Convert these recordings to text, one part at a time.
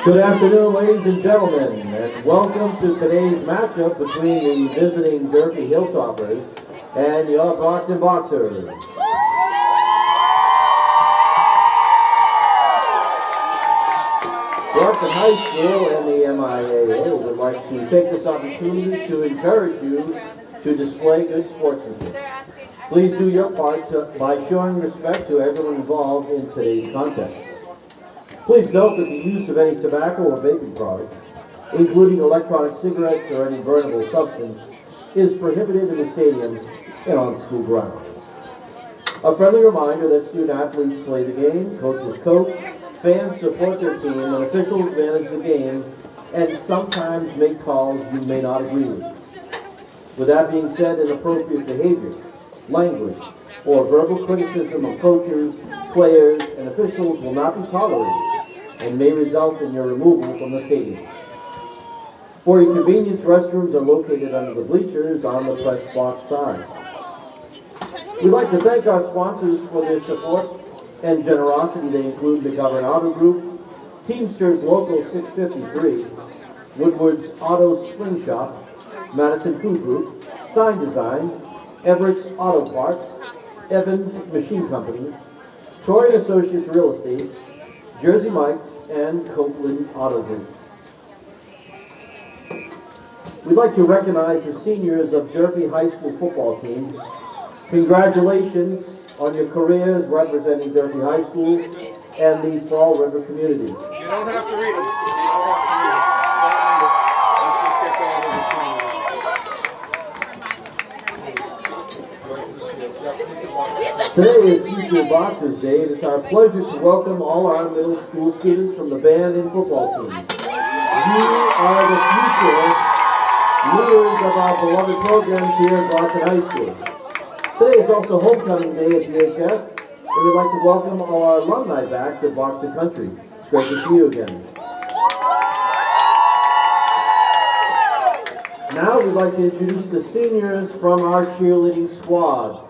Good afternoon, ladies and gentlemen, and welcome to today's matchup between the visiting Durfee Hiltoppers and your Brockton Boxers. Brockton High School and the MIAA would like to take this opportunity to encourage you to display good sportsmanship. Please do your part by showing respect to everyone involved in today's contest. Please note that the use of any tobacco or vaping products, including electronic cigarettes or any burnable substance, is prohibited in the stadium and on school grounds. A friendly reminder that student athletes play the game, coaches coach, fans support their team, and officials manage the game and sometimes make calls you may not agree with. With that being said, inappropriate behavior, language, or verbal criticism of coaches, players, and officials will not be tolerated and may result in your removal from the stadium. For your convenience, restrooms are located under the bleachers on the press box side. We'd like to thank our sponsors for their support and generosity. They include the Government Auto Group, Teamsters Local 653, Woodward's Auto Spring Shop, Madison Food Group, Sign Design, Everett's Auto Parts, Evans Machine Company, Troy & Associates Real Estate, Jersey Mike's, and Copeland Auto Group. We'd like to recognize the seniors of Durfee High School football team. Congratulations on your careers representing Durfee High School and the Fall River community. You don't have to read them. You don't have to read them. Let's just get going with the team. Today is Future Boxers Day, and it's our pleasure to welcome all our middle school students from the band and football teams. You are the future leaders of our beloved programs here at Brockton High School. Today is also homecoming day at DHS, and we'd like to welcome all our alumni back to Brockton Country. It's great to see you again. Now we'd like to introduce the seniors from our cheerleading squad.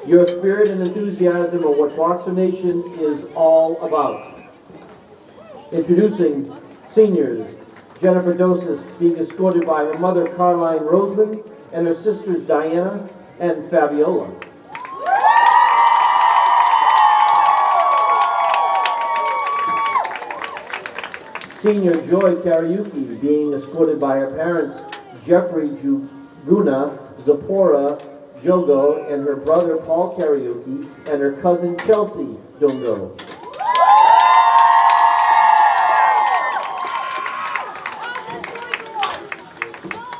Your spirit and enthusiasm are what Boxer Nation is all about. Introducing seniors, Jennifer Dosis being escorted by her mother Caroline Roseman and her sisters Diana and Fabiola. Senior Joy Karaoke being escorted by her parents Jeffrey Juguna, Zipporah Jogo, and her brother Paul Karaoke and her cousin Chelsea Dongo.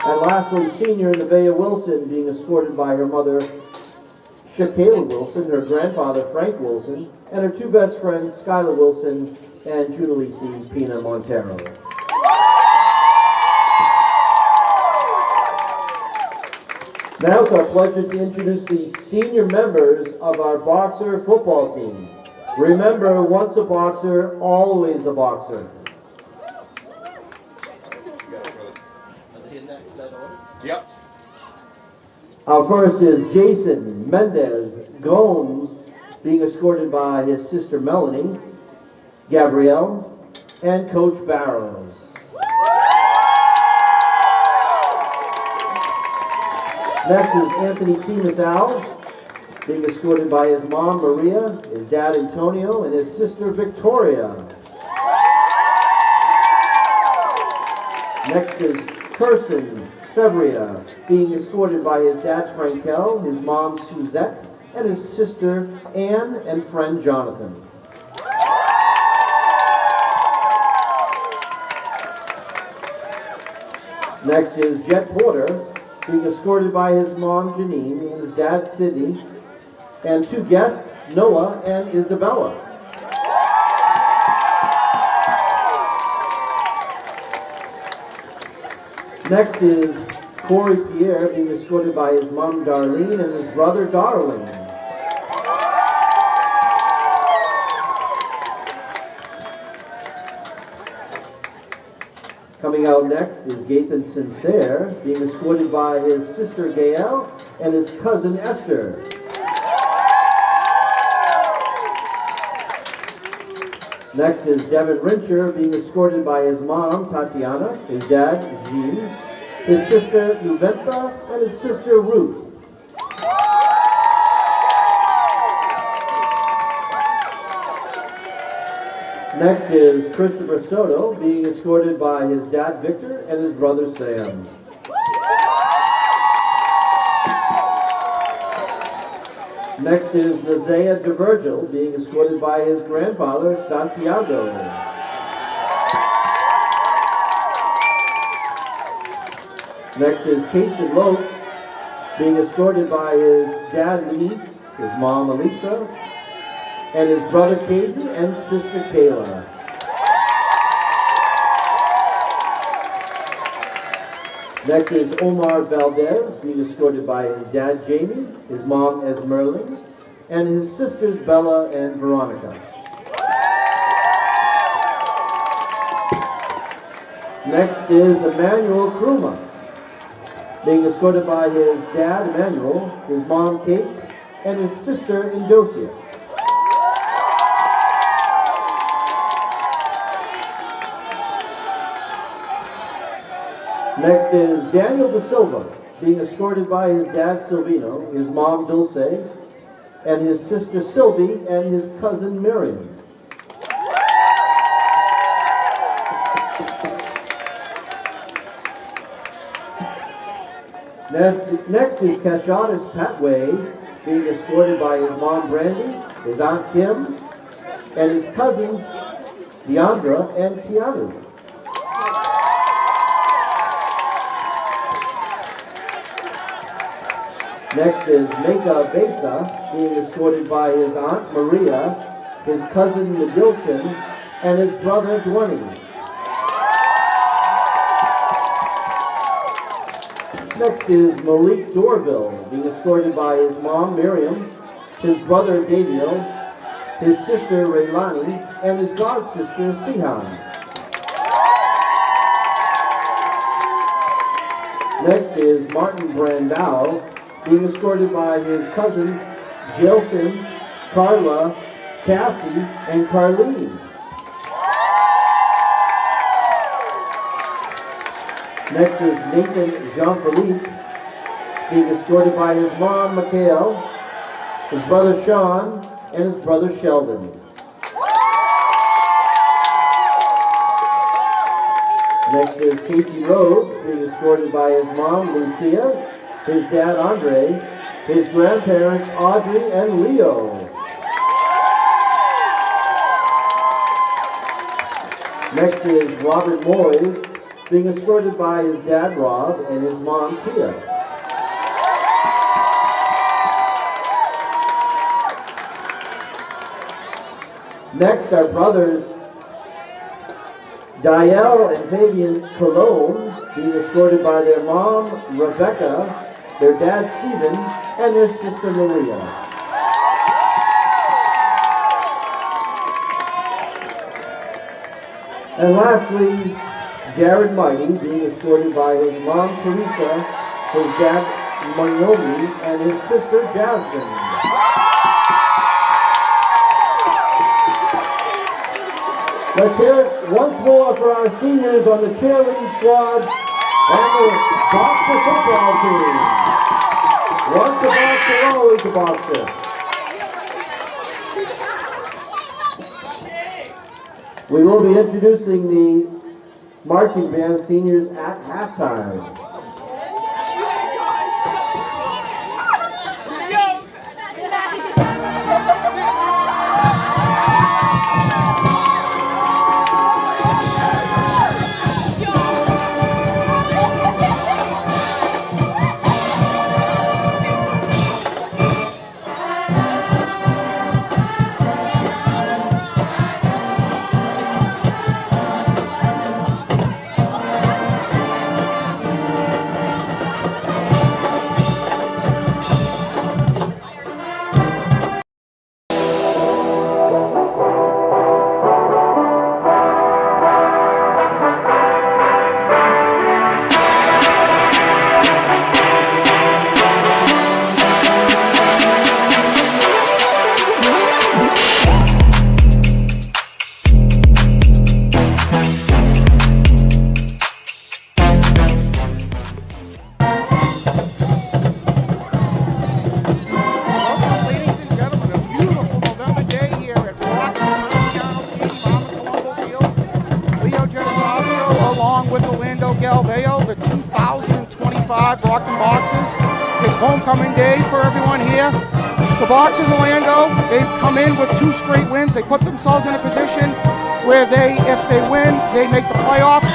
And lastly, senior Nevaeh Wilson being escorted by her mother Shakayla Wilson, her grandfather Frank Wilson, and her two best friends Skylar Wilson and Junalisi Pina Montero. Now it's our pleasure to introduce the senior members of our Boxer football team. Remember, once a boxer, always a boxer. Yep. Our first is Jason Mendez Gomes, being escorted by his sister Melanie, Gabrielle, and Coach Barrows. Next is Anthony T. Alves, being escorted by his mom Maria, his dad Antonio, and his sister Victoria. Next is Person Febria, being escorted by his dad Frankel, his mom Suzette, and his sister Anne and friend Jonathan. Next is Jet Porter, being escorted by his mom Janine and his dad Sidney, and two guests, Noah and Isabella. Next is Corey Pierre, being escorted by his mom Darlene and his brother Darwin. Coming out next is Gaten Sincere, being escorted by his sister Gail and his cousin Esther. Next is Devin Rincher, being escorted by his mom Tatiana, his dad Jean, his sister Juventa, and his sister Ruth. Next is Christopher Soto, being escorted by his dad Victor and his brother Sam. Next is Nazea DeVirgil, being escorted by his grandfather Santiago. Next is Casey Lopes, being escorted by his dad Luis, his mom Elisa, and his brother Caden and sister Kayla. Next is Omar Valdez, being escorted by his dad Jamie, his mom Esmeralda, and his sisters Bella and Veronica. Next is Emmanuel Kruma, being escorted by his dad Emmanuel, his mom Kate, and his sister Indosia. Next is Daniel De Silva, being escorted by his dad Silvino, his mom Dulce, and his sister Sylvie, and his cousin Miriam. Next is Cashadas Patway, being escorted by his mom Brandy, his aunt Kim, and his cousins Deandra and Tiana. Next is Meka Besa, being escorted by his aunt Maria, his cousin Nadilson, and his brother Dwayne. Next is Malik Dorville, being escorted by his mom Miriam, his brother Daniel, his sister Raylani, and his god sister Sihan. Next is Martin Brandau, being escorted by his cousins Jelson, Carla, Cassie, and Carlene. Next is Nathan Jean-Philippe, being escorted by his mom Mikhail, his brother Sean, and his brother Sheldon. Next is Casey Rhodes, being escorted by his mom Lucia, his dad Andre, his grandparents Audrey and Leo. Next is Robert Moyes, being escorted by his dad Rob and his mom Tia. Next are brothers Diel and Fabian Cologne, being escorted by their mom Rebecca, their dad Stephen, and their sister Maria. And lastly, Jared Mighty, being escorted by his mom Teresa, his dad Mayomi, and his sister Jasmine. Let's hear it once more for our seniors on the cheerleading squad and the Boxer football team. Once a Boxer, always a Boxer. We will be introducing the marching band seniors at halftime. 35 Brockton Boxers. It's homecoming day for everyone here. The Boxers Orlando, they've come in with 2 straight wins. They put themselves in a position where if they win, they make the playoffs.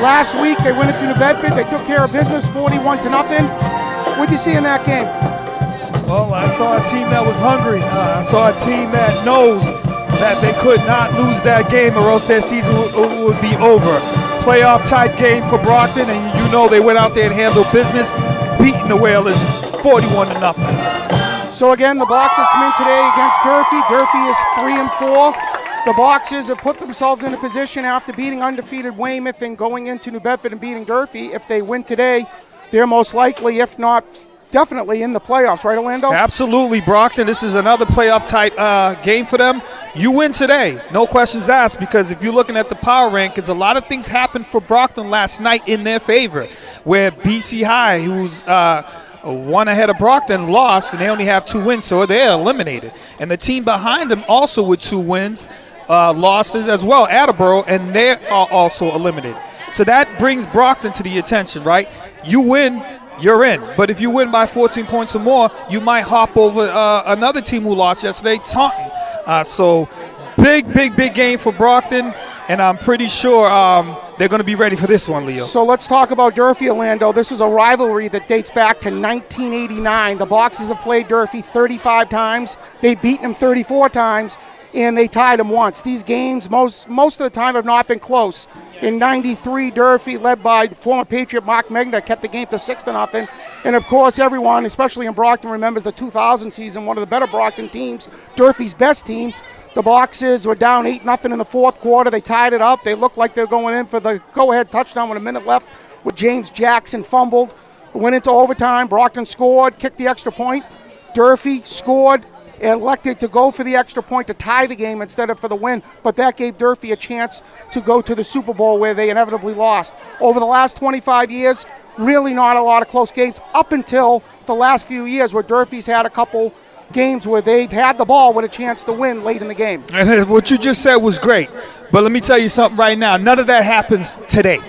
Last week, they went into New Bedford. They took care of business 41-0. What did you see in that game? Well, I saw a team that was hungry. I saw a team that knows that they could not lose that game or else their season would be over. Playoff type game for Brockton, and you know they went out there and handled business, beating the Whalers 41-0. So again, the Boxers come in today against Durfee. Durfee is 3-4. The Boxers have put themselves in a position after beating undefeated Weymouth and going into New Bedford and beating Durfee. If they win today, they're most likely, if not definitely, in the playoffs, right, Orlando? Absolutely, Brockton. This is another playoff type game for them. You win today, no questions asked, because if you're looking at the power rankings, a lot of things happened for Brockton last night in their favor, where BC High, who's one ahead of Brockton, lost, and they only have 2 wins, so they're eliminated. And the team behind them also with 2 wins, losses as well, Attleboro, and they are also eliminated. So that brings Brockton to the attention, right? You win, you're in. But if you win by 14 points or more, you might hop over another team who lost yesterday, Taunton. So big game for Brockton, and I'm pretty sure they're going to be ready for this one, Leo. So let's talk about Durfee, Orlando. This is a rivalry that dates back to 1989. The Boxers have played Durfee 35 times. They've beaten them 34 times, and they tied them once. These games, most of the time, have not been close. In 93, Durfee, led by former Patriot Mark Megna, kept the game to 6-0. And, of course, everyone, especially in Brockton, remembers the 2000 season, one of the better Brockton teams, Durfee's best team. The Boxers were down 8-0 in the 4th quarter. They tied it up. They looked like they were going in for the go-ahead touchdown with a minute left, with James Jackson fumbled. Went into overtime. Brockton scored, kicked the extra point. Durfee scored, elected to go for the extra point to tie the game instead of for the win, but that gave Durfee a chance to go to the Super Bowl, where they inevitably lost. Over the last 25 years, really not a lot of close games, up until the last few years, where Durfee's had a couple games where they've had the ball with a chance to win late in the game. And what you just said was great, but let me tell you something right now. None of that happens today,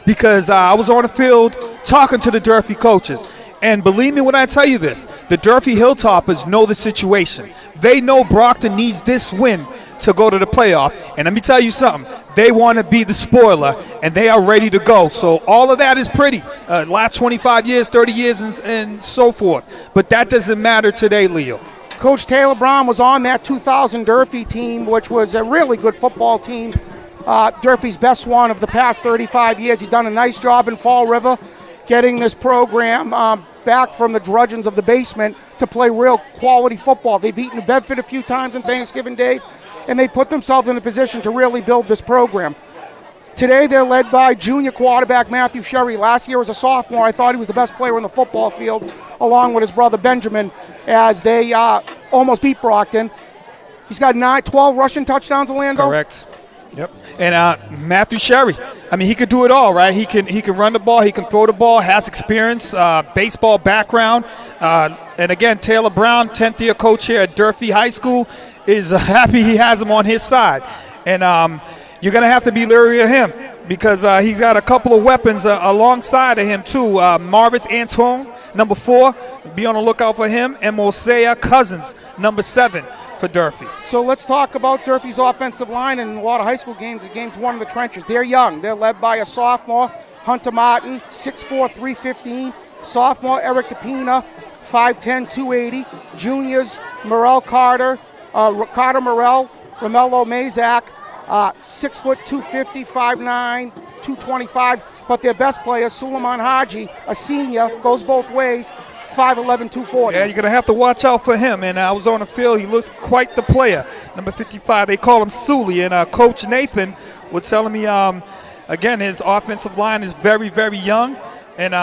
because I was on the field talking to the Durfee coaches. And believe me when I tell you this, the Durfee Hilltoppers know the situation. They know Brockton needs this win to go to the playoff. And let me tell you something, they want to be the spoiler, and they are ready to go. So all of that is pretty. Last 25 years, 30 years, and so forth. But that doesn't matter today, Leo. Coach Taylor Brown was on that 2000 Durfee team, which was a really good football team. Durfee's best one of the past 35 years. He's done a nice job in Fall River, getting this program back from the drudgeons of the basement to play real quality football. They've beaten New Bedford a few times on Thanksgiving days, and they put themselves in a position to really build this program. Today they're led by junior quarterback Matthew Sherry. Last year as a sophomore, I thought he was the best player on the football field, along with his brother Benjamin, as they almost beat Brockton. He's got 12 rushing touchdowns, Orlando. Correct. Yep. And Matthew Sherry, I mean, he could do it all, right? He can run the ball, he can throw the ball, has experience, baseball background. And again, Taylor Brown, 10th year coach here at Durfee High School, is happy he has him on his side. And you're going to have to be leery of him, because he's got a couple of weapons alongside of him too. Marvis Antoine, number 4, be on the lookout for him, and Mosiah Cousins, number 7. For Durfee. So let's talk about Durfee's offensive line. In a lot of high school games, the game's won in the trenches. They're young. They're led by a sophomore, Hunter Martin, 6'4", 315. Sophomore, Eric DePina, 5'10", 280. Juniors, Morel Carter, Carter Morel, Romello Mazak, 6 foot 250, 5'9", 225. But their best player, Suleiman Haji, a senior, goes both ways, 5'11", 240. Yeah, you're going to have to watch out for him. And I was on the field. He looks quite the player. Number 55, they call him Sully. And Coach Nathan was telling me, again, his offensive line is very, very young. And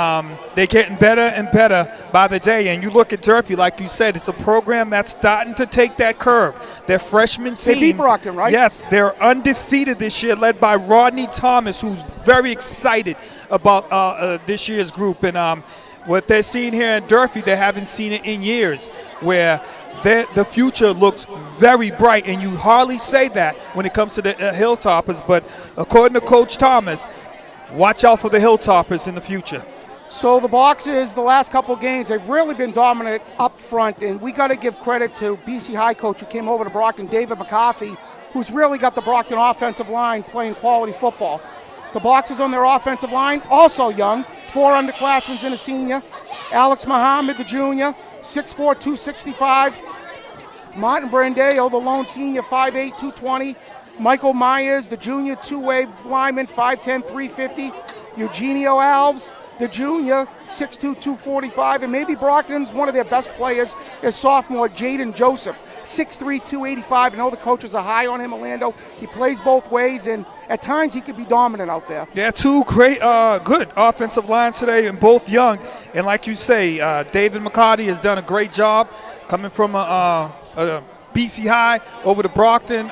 they're getting better and better by the day. And you look at Durfee, like you said, it's a program that's starting to take that curve. Their freshman team. They beat Brockton, right? Yes, they're undefeated this year, led by Rodney Thomas, who's very excited about this year's group. And what they're seeing here in Durfee, they haven't seen it in years, where the future looks very bright, and you hardly say that when it comes to the Hilltoppers. But according to Coach Thomas, watch out for the Hilltoppers in the future. So the Boxers, the last couple games, they've really been dominant up front, and we got to give credit to BC High coach who came over to Brockton, David McCarthy, who's really got the Brockton offensive line playing quality football. The Boxers on their offensive line, also young, 4 underclassmen and a senior. Alex Muhammad, the junior, 6'4", 265. Martin Brandeo, the lone senior, 5'8", 220. Michael Myers, the junior, two-way lineman, 5'10", 350. Eugenio Alves, the junior, 6'2", 245, and maybe Brockton's one of their best players is sophomore Jaden Joseph, 6'3", 285. I know the coaches are high on him, Orlando. He plays both ways, and at times he could be dominant out there. Yeah, 2 great, good offensive lines today, and both young. And like you say, David McCarty has done a great job coming from a BC High over to Brockton.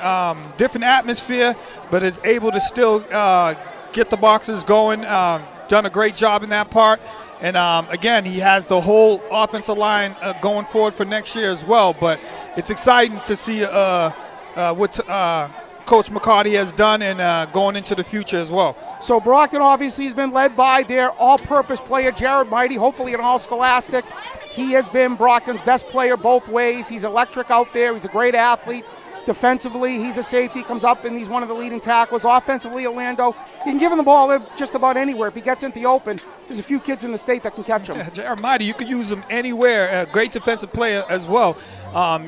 Different atmosphere, but is able to still get the Boxers going. Done a great job in that part. And again, he has the whole offensive line going forward for next year as well. But it's exciting to see what Coach McCarty has done and going into the future as well. So Brockton obviously has been led by their all-purpose player, Jared Mighty, hopefully an all-scholastic. He has been Brockton's best player both ways. He's electric out there. He's a great athlete. Defensively, he's a safety, comes up and he's one of the leading tacklers. Offensively, Orlando, you can give him the ball just about anywhere. If he gets into the open, there's a few kids in the state that can catch him. Yeah, Jared Mighty, you can use him anywhere. A great defensive player as well.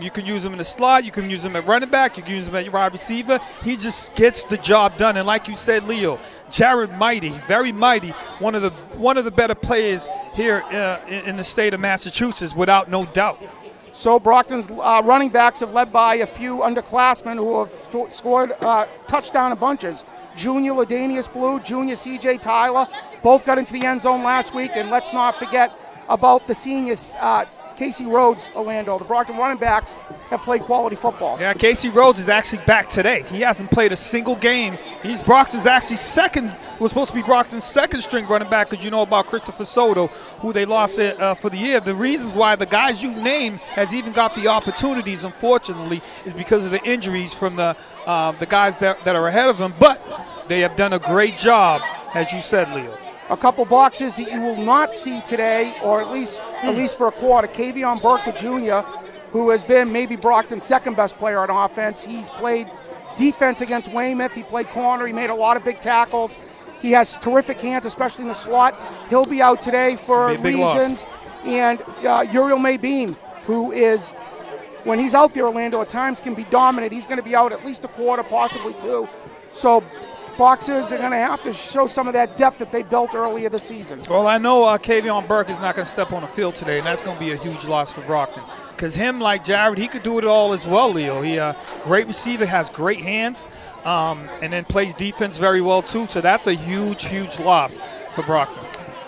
You can use him in the slot. You can use him at running back. You can use him at wide receiver. He just gets the job done. And like you said, Leo, Jared Mighty, very mighty, one of the better players here in the state of Massachusetts, without no doubt. So Brockton's running backs have led by a few underclassmen who have scored touchdown in bunches. Junior Ladanius Blue, Junior C.J. Tyler, both got into the end zone last week. And let's not forget about the seniors, Casey Rhodes, Orlando. The Brockton running backs have played quality football. Yeah, Casey Rhodes is actually back today. He hasn't played a single game. He's Brockton's actually was supposed to be Brockton's second string running back, because you know about Christopher Soto, who they lost for the year. The reasons why the guys you name has even got the opportunities, unfortunately, is because of the injuries from the guys that are ahead of him. But they have done a great job, as you said, Leo. A couple boxes that you will not see today, or at least for a quarter. Kavion Burke, the junior, who has been maybe Brockton's second best player on offense. He's played defense against Weymouth. He played corner. He made a lot of big tackles. He has terrific hands, especially in the slot. He'll be out today for reasons. And Uriel Maybeam, who is, when he's out there, Orlando, at times can be dominant. He's going to be out at least a quarter, possibly 2. So Boxers are going to have to show some of that depth that they built earlier this season. Well, I know Kavion Burke is not going to step on the field today, and that's going to be a huge loss for Brockton. Because him, like Jared, he could do it all as well, Leo. He great receiver, has great hands, and then plays defense very well too. So that's a huge, huge loss for Brockton.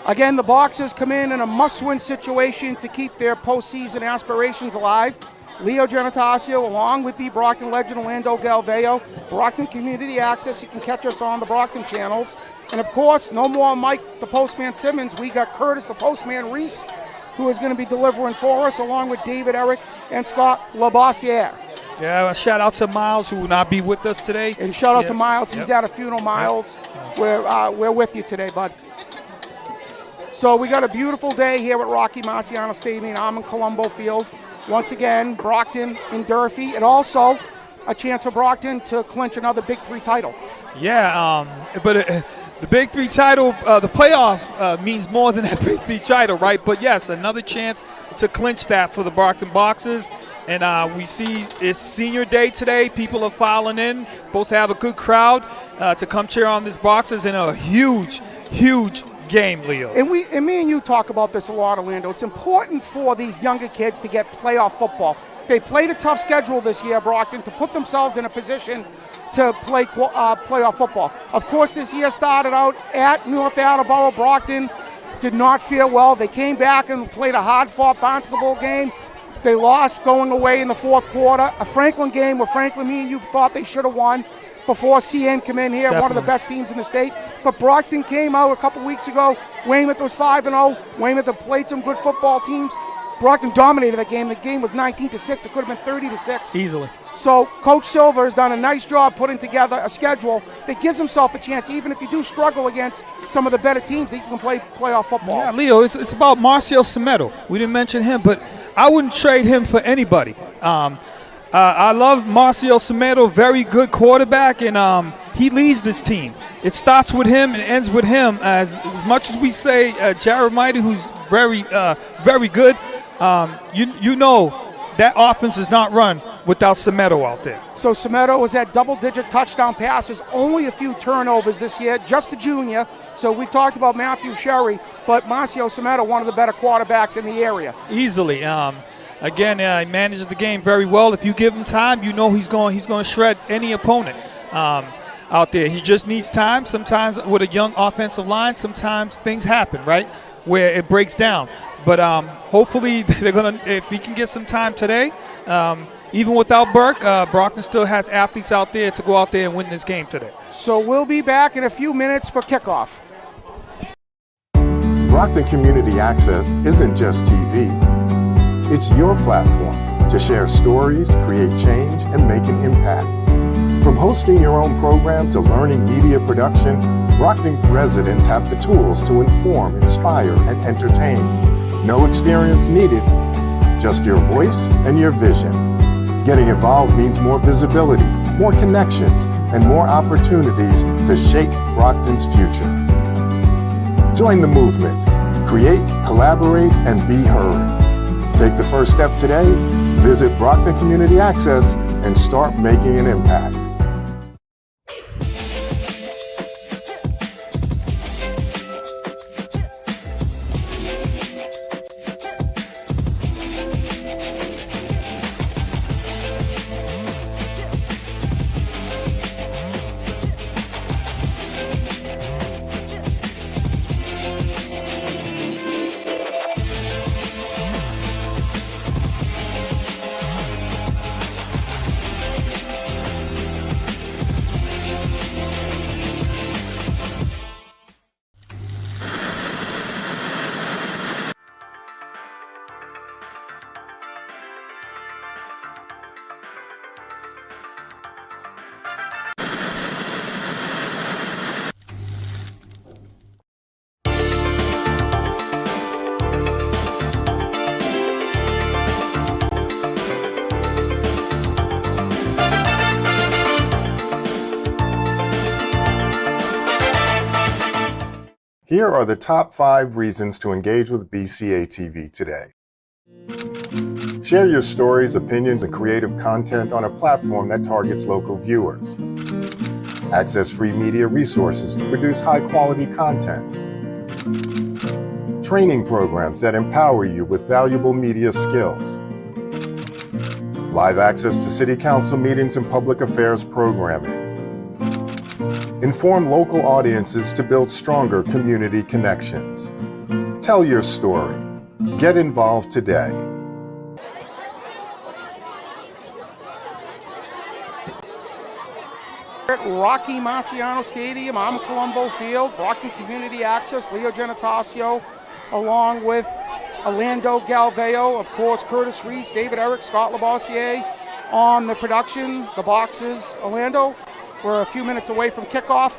Again, the Boxers come in a must-win situation to keep their postseason aspirations alive. Leo Gentasio, along with the Brockton legend Orlando Galveo, Brockton Community Access. You can catch us on the Brockton channels. And of course, no more Mike the Postman Simmons. We got Curtis the Postman Reese, who is going to be delivering for us, along with David Eric and Scott Labossiere. Yeah, a shout out to Miles, who will not be with us today. And shout out to Miles. He's at a funeral. Miles, we're with you today, bud. So we got a beautiful day here at Rocky Marciano Stadium, Armand Colombo Field. Once again, Brockton and Durfee, and also a chance for Brockton to clinch another Big 3 title. Yeah, but the Big 3 title, the playoff means more than that Big 3 title, right? But yes, another chance to clinch that for the Brockton Boxers. And we see it's senior day today. People are filing in. Supposed to have a good crowd to come cheer on these Boxers in a huge, huge game, Leo. And me and you talk about this a lot, Orlando. It's important for these younger kids to get playoff football. They played a tough schedule this year, Brockton, to put themselves in a position to play playoff football. Of course, this year started out at North Attleboro. Brockton did not fare well. They came back and played a hard-fought Barnstable game. They lost going away in the fourth quarter. A Franklin game where Franklin, me and you thought they should have won before CN came in here, Definitely. One of the best teams in the state. But Brockton came out a couple weeks ago. Weymouth was 5-0. Weymouth had played some good football teams. Brockton dominated that game. The game was 19-6. It could have been 30-6. Easily. So Coach Silver has done a nice job putting together a schedule that gives himself a chance, even if you do struggle against some of the better teams, that you can play playoff football. Yeah, Leo, it's about Marciano Semedo. We didn't mention him, but I wouldn't trade him for anybody. I love Marciano Semedo, very good quarterback, and he leads this team. It starts with him and ends with him. As much as we say Jeremiah, who's very good, you know that offense is not run without Semedo out there. So Semedo was at double-digit touchdown passes, only a few turnovers this year, just a junior. So we've talked about Matthew Sherry, but Marciano Semedo, one of the better quarterbacks in the area. Easily. Again, he manages the game very well. If you give him time, you know he's going to shred any opponent out there. He just needs time. Sometimes with a young offensive line, sometimes things happen, right, where it breaks down. But hopefully they're going to, if he can get some time today, even without Burke, Brockton still has athletes out there to go out there and win this game today. So we'll be back in a few minutes for kickoff. Brockton Community Access isn't just TV. It's your platform to share stories, create change, and make an impact. From hosting your own program to learning media production, Brockton residents have the tools to inform, inspire, and entertain. No experience needed, just your voice and your vision. Getting involved means more visibility, more connections, and more opportunities to shape Brockton's future. Join the movement. Create, collaborate, and be heard. Take the first step today. Visit Brockton Community Access and start making an impact. Here are the top 5 reasons to engage with BCA TV today. Share your stories, opinions, and creative content on a platform that targets local viewers. Access free media resources to produce high-quality content. Training programs that empower you with valuable media skills. Live access to city council meetings and public affairs programming. Inform local audiences to build stronger community connections. Tell your story. Get involved today. At Rocky Marciano Stadium, Armand Colombo Field, Brockton Community Access, Leo Genitaccio, along with Orlando Galveo, of course, Curtis Reese, David Eric, Scott Labossiere on the production, the boxes. Orlando, we're a few minutes away from kickoff.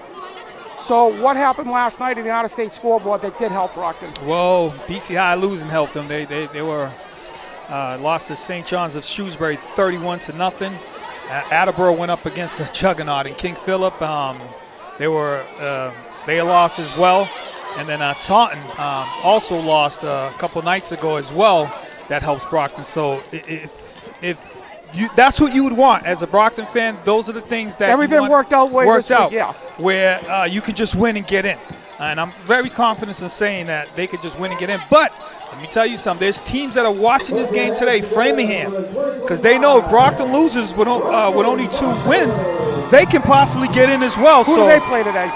So what happened last night in the out-of-state scoreboard that did help Brockton? Well, BC High losing helped them. They were lost to St. John's of Shrewsbury 31-0. Attleboro went up against a juggernaut in King Philip. They lost as well. And then Taunton also lost a couple nights ago as well. That helps Brockton. So that's what you would want as a Brockton fan. Those are the things that everything worked out. Yeah, where you could just win and get in. And I'm very confident in saying that they could just win and get in. But let me tell you something. There's teams that are watching this game today, Framingham, because they know if Brockton loses with only 2 wins, they can possibly get in as well. Who do they play today?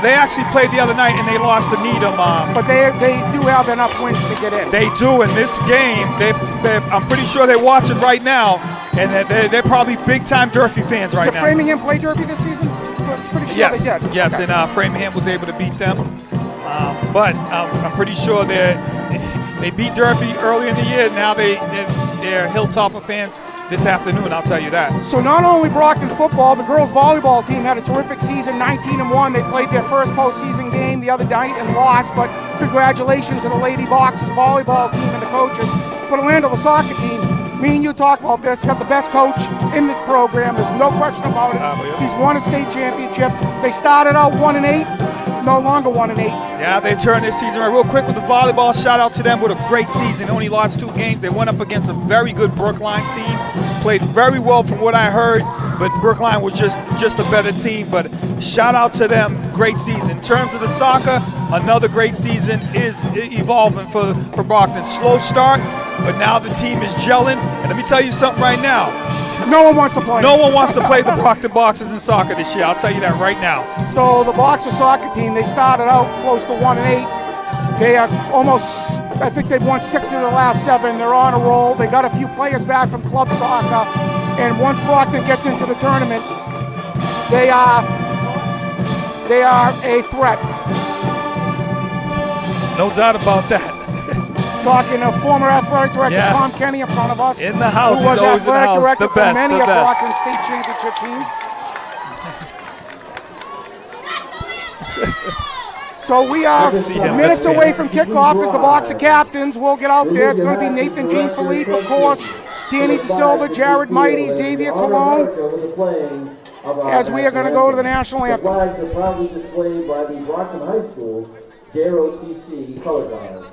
They actually played the other night and they lost to Needham. But they do have enough wins to get in. They do. In this game, I'm pretty sure they're watching right now, and they're probably big-time Durfee fans right now. Did Framingham play Durfee this season? Pretty sure yes, they did. Yes, okay. And Framingham was able to beat them. But I'm pretty sure They beat Durfee early in the year. Now they're Hilltopper fans this afternoon, I'll tell you that. So not only Brockton football, the girls volleyball team had a terrific season, 19-1. They played their first postseason game the other night and lost, but congratulations to the Lady Boxers volleyball team and the coaches. But Orlando, the soccer team, me and you talk about this, got the best coach in this program. There's no question about it. He's won a state championship. They started out 1-8, no longer 1-8. Yeah, they turned this season around. Real quick with the volleyball, shout out to them with a great season. They only lost 2 games. They went up against a very good Brookline team. Played very well from what I heard, but Brookline was just a better team. But shout out to them, great season. In terms of the soccer, another great season is evolving for Brockton. Slow start, but now the team is gelling. And let me tell you something right now. No one wants to play. No one wants to play the Brockton Boxers in soccer this year. I'll tell you that right now. So the Boxer soccer team, they started out close to 1-8. They are almost, I think they've won 6 of the last 7. They're on a roll. They got a few players back from club soccer. And once Brockton gets into the tournament, they are a threat. No doubt about that. Talking to former athletic director Tom Kenny in front of us. In the house, who was he's always in the athletic house. director The best, for many the of best. Brockton state championship teams. So we are minutes away from kickoff as the Boxer captains will get out there. It's going to be Nathan Jean Philippe, of course, Danny DeSilva, Jared Mighty, Xavier Colombo, as we are going to go to the national anthem. Proudly displayed by the Brockton High School JROTC color guard.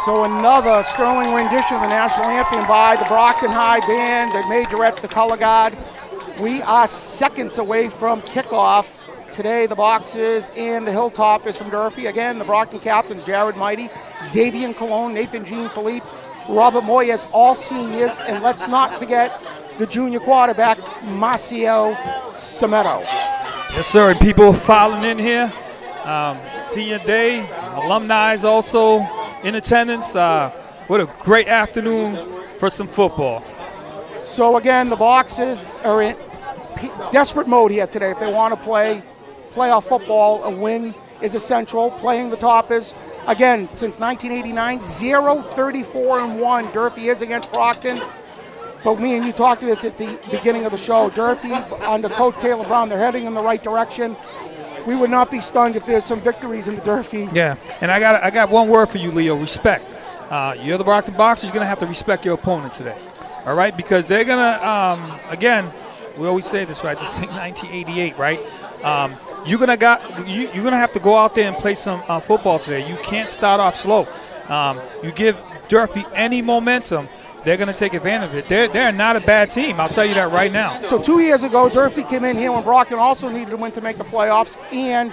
So another sterling rendition of the national anthem by the Brockton High Band, the majorettes, the color guard. We are seconds away from kickoff. Today, the Boxers and the Hilltoppers from Durfee. Again, the Brockton captains, Jared Mighty, Xavier Cologne, Nathan Jean Philippe, Robert Moyes, all seniors. And let's not forget the junior quarterback, Marciano Sametto. Yes, sir. And people filing in here. Senior day, alumni is also in attendance. What a great afternoon for some football. So again, the Boxers are in desperate mode here today. If they want to play playoff football, a win is essential. Playing the Toppers, again, since 1989, 0-34-1. Durfee is against Brockton. But me and you talked to this at the beginning of the show. Durfee, under Coach Taylor Brown, they're heading in the right direction. We would not be stunned if there's some victories in the Durfee. Yeah, and I got one word for you, Leo, respect. You're the Brockton Boxers, you're going to have to respect your opponent today. All right, because they're going to, again, we always say this, right, this is 1988, right? You're going to have to go out there and play some football today. You can't start off slow. You give Durfee any momentum, they're going to take advantage of it. They're not a bad team. I'll tell you that right now. So 2 years ago, Durfee came in here when Brockton also needed to win to make the playoffs, and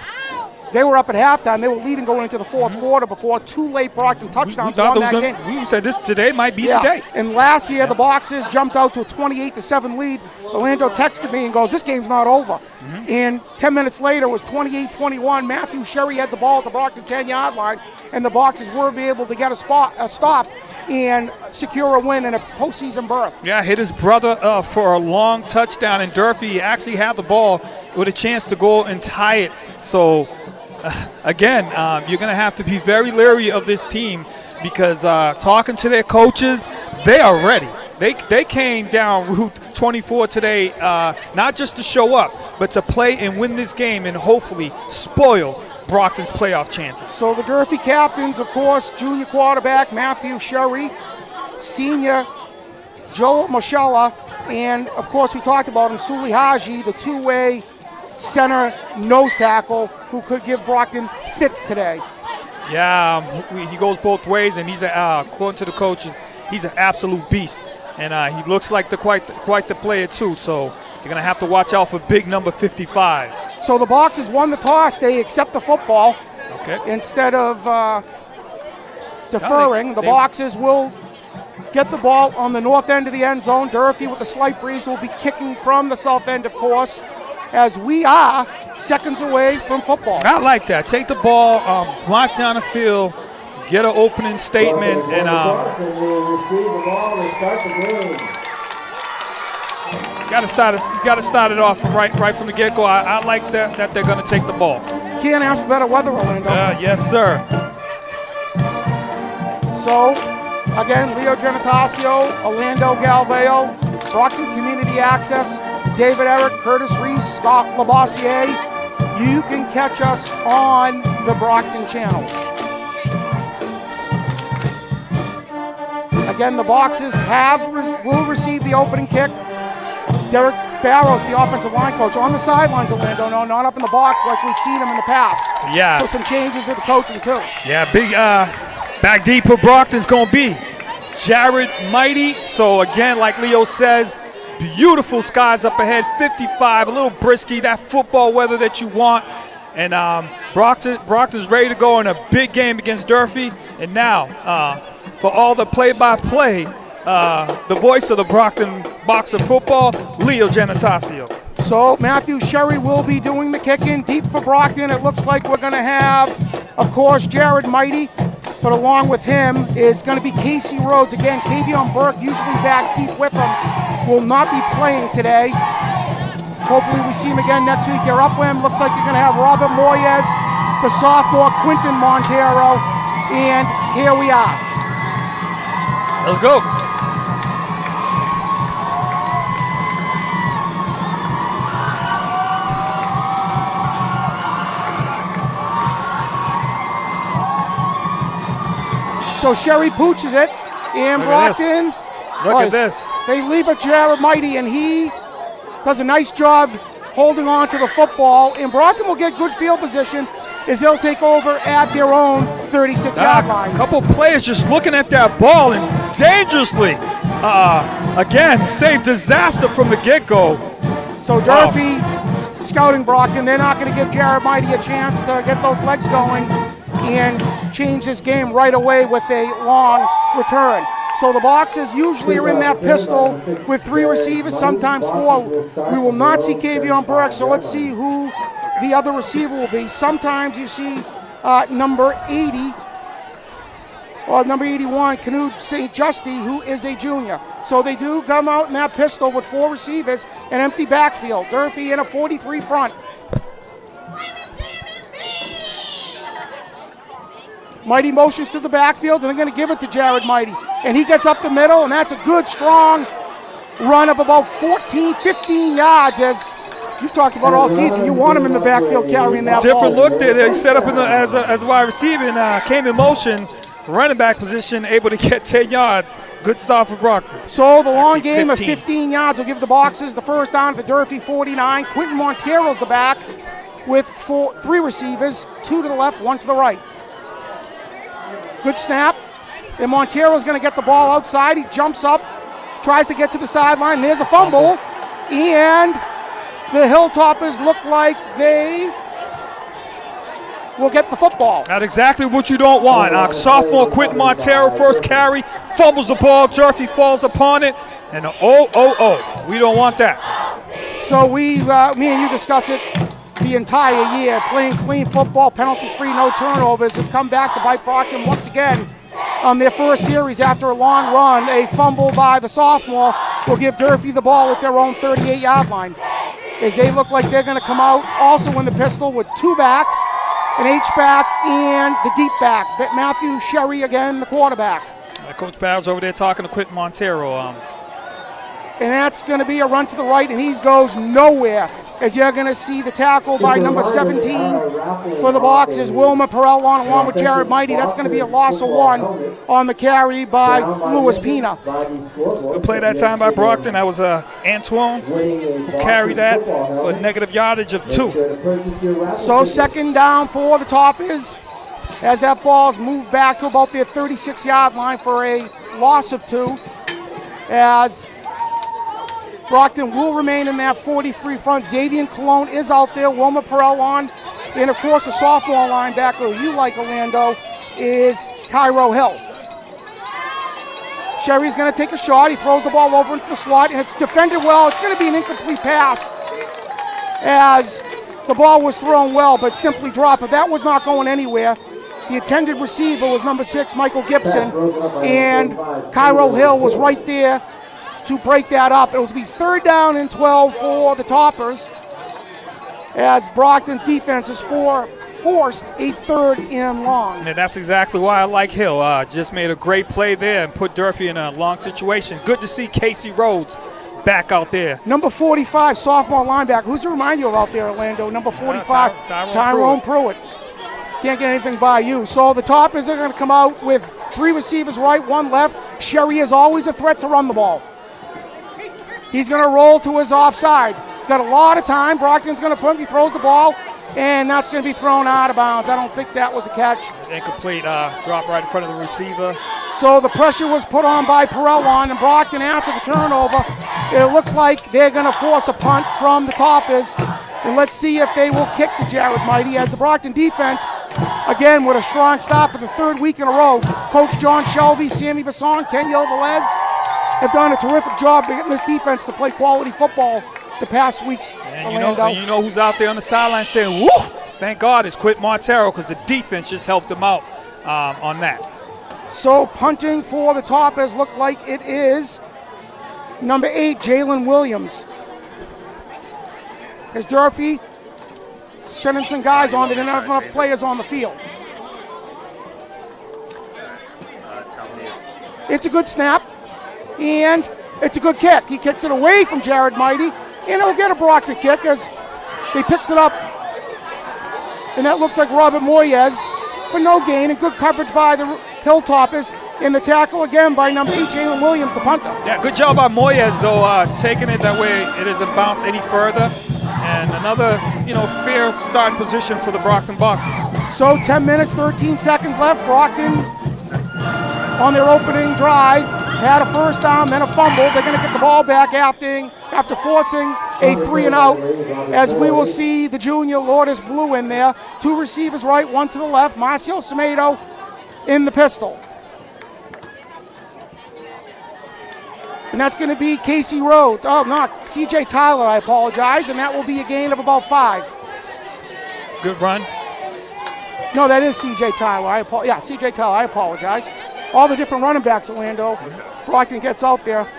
they were up at halftime. They were leading going into the fourth quarter before 2 late Brockton touchdowns won that game. We said this today might be the day. And last year, the Boxers jumped out to a 28-7 lead. Orlando texted me and goes, "This game's not over." And 10 minutes later, it was 28-21. Matthew Sherry had the ball at the Brockton 10-yard line, and the Boxers were able to get a stop and secure a win and a postseason berth. Yeah, hit his brother for a long touchdown, and Durfee actually had the ball with a chance to go and tie it. So again, you're going to have to be very leery of this team because talking to their coaches, they are ready. They came down Route 24 today, not just to show up, but to play and win this game and hopefully spoil Brockton's playoff chances. So the Durfee captains, of course, junior quarterback Matthew Sherry, senior Joe Moshella, and of course we talked about him, Suli Haji, the two-way center nose tackle who could give Brockton fits today. Yeah, he goes both ways, and he's according to the coaches, he's an absolute beast, and he looks like quite the player too. So you're gonna have to watch out for big number 55. So the Boxers won the toss. They accept the football. Okay. Instead of deferring, the Boxers will get the ball on the north end of the end zone. Durfee, with a slight breeze, will be kicking from the south end, of course, as we are seconds away from football. I like that. Take the ball, march down the field, get an opening statement, and you got to start it off right from the get-go. I like that they're going to take the ball. Can't ask for better weather, Orlando. Yes, sir. So, again, Leo Genitacio, Orlando Galveo, Brockton Community Access, David Eric, Curtis Reese, Scott Labossiere. You can catch us on the Brockton channels. Again, the Boxers will receive the opening kick. Derek Barrows, the offensive line coach, on the sidelines, Orlando. No, not up in the box like we've seen him in the past. Yeah. So some changes in the coaching too. Yeah, big back deep for Brockton's going to be Jared Mighty. So again, like Leo says, beautiful skies up ahead, 55, a little brisky, that football weather that you want. And Brockton's ready to go in a big game against Durfee. And now, for all the play-by-play, the voice of the Brockton Boxer football, Leo Genitacio. So Matthew Sherry will be doing the kicking deep for Brockton. It looks like we're going to have, of course, Jared Mighty, but along with him is going to be Casey Rhodes. Again, Kavion Burke, usually back deep with him, will not be playing today. Hopefully we see him again next week here. Upland looks like you're going to have Robert Moyes, the sophomore Quinton Montero, and here we are. Let's go. So Sherry pooches it, and Brockton. Look at this. They leave it Jared Mighty, and he does a nice job holding on to the football. And Brockton will get good field position as they'll take over at their own 36-yard line. A couple players just looking at that ball and dangerously, again, save disaster from the get-go. So Durfee scouting Brockton. They're not going to give Jared Mighty a chance to get those legs going and change this game right away with a long return. So the Boxers usually are in that pistol with three receivers, sometimes four. We will not see Kavion Burke, so let's see who the other receiver will be. Sometimes you see number 80 or number 81, Canute St. Justy, who is a junior. So they do come out in that pistol with four receivers, an empty backfield. Durfee in a 43 front. Mighty motions to the backfield, and they're going to give it to Jared Mighty. And he gets up the middle, and that's a good, strong run of about 14, 15 yards. As you've talked about all season, you want him in the backfield carrying that Different ball. look there. He set up as a wide receiver and came in motion, running back position, able to get 10 yards. Good start for Brockton. So the long game of 15 yards will give the Boxers the first down at the Durfee 49. Quinton Montero's the back with three receivers, two to the left, one to the right. Good snap. And Montero's going to get the ball outside. He jumps up, tries to get to the sideline. There's a fumble. And the Hiltoppers look like they will get the football. That's exactly what you don't want. Sophomore Quinton Montero, first carry, fumbles the ball. Durfee falls upon it. And we don't want that. So me and you discuss it the entire year. Playing clean football, penalty-free, no turnovers, has come back to bite Brockton once again. On their first series after a long run, a fumble by the sophomore will give Durfee the ball at their own 38-yard line. As they look like they're going to come out also in the pistol with two backs. an H-back and the deep back. Matthew Sherry again, the quarterback. Coach Bowers over there talking to Quentin Montero. And that's going to be a run to the right, and he goes nowhere, as you're going to see the tackle by number 17 for the Boxers, Wilmer Perel, along with Jared Mighty. That's going to be a loss of 1 on the carry by Louis Pina. Good play that time by Brockton. That was Antoine who carried that for a negative yardage of 2. So second down for the Toppers, as that ball's moved back to about their 36-yard line for a loss of 2, as Brockton will remain in that 43 front. Xavier Cologne is out there. Wilmer Perel on. And, of course, the sophomore linebacker you like, Orlando, is Cairo Hill. Sherry's going to take a shot. He throws the ball over into the slot, and it's defended well. It's going to be an incomplete pass, as the ball was thrown well, but simply dropped. But that was not going anywhere. The intended receiver was number 6, Michael Gibson, and Cairo Hill was right there to break that up. It was the 3rd down and 12 for the Toppers, as Brockton's defense is forced a 3rd and long. And that's exactly why I like Hill. Just made a great play there and put Durfee in a long situation. Good to see Casey Rhodes back out there. Number 45, sophomore linebacker. Who's to remind you of out there, Orlando? Number 45, Tyrone Pruitt. Can't get anything by you. So the Toppers are going to come out with 3 receivers right, 1 left. Sherry is always a threat to run the ball. He's going to roll to his offside. He's got a lot of time. Brockton's going to punt. He throws the ball, and that's going to be thrown out of bounds. I don't think that was a catch. Incomplete drop right in front of the receiver. So the pressure was put on by Perel, and Brockton, after the turnover, it looks like they're going to force a punt from the Toppers. And let's see if they will kick to Jared Mighty, as the Brockton defense, again, with a strong start for the 3rd week in a row. Coach John Shelby, Sammy Basson, Ken Velez have done a terrific job getting this defense to play quality football the past weeks. And you know who's out there on the sideline saying, woo, thank God it's Quentin Montero, because the defense just helped him out on that. So punting for the Toppers look like it is number 8, Jalen Williams. As Durfee sending some guys on, they didn't have enough players on the field. It's a good snap, and it's a good kick. He kicks it away from Jared Mighty, and he'll get a Brockton kick as he picks it up. And that looks like Robert Moyes for no gain, and good coverage by the Hilltoppers. In the tackle again by number 8, Jalen Williams, the punter. Yeah, good job by Moyes, though, taking it that way it doesn't bounce any further. And another, fair starting position for the Brockton Boxers. So 10 minutes, 13 seconds left. Brockton, on their opening drive, had a first down, then a fumble. They're going to get the ball back after forcing a 3-and-out, as we will see the junior Lourdes Blue in there. 2 receivers right, 1 to the left. Marcio Semedo in the pistol. And that's going to be Casey Rhodes. Oh, not C.J. Tyler, I apologize. And that will be a gain of about 5. Good run. No, that is C.J. Tyler. C.J. Tyler, I apologize. All the different running backs, Orlando. Brockton gets out there.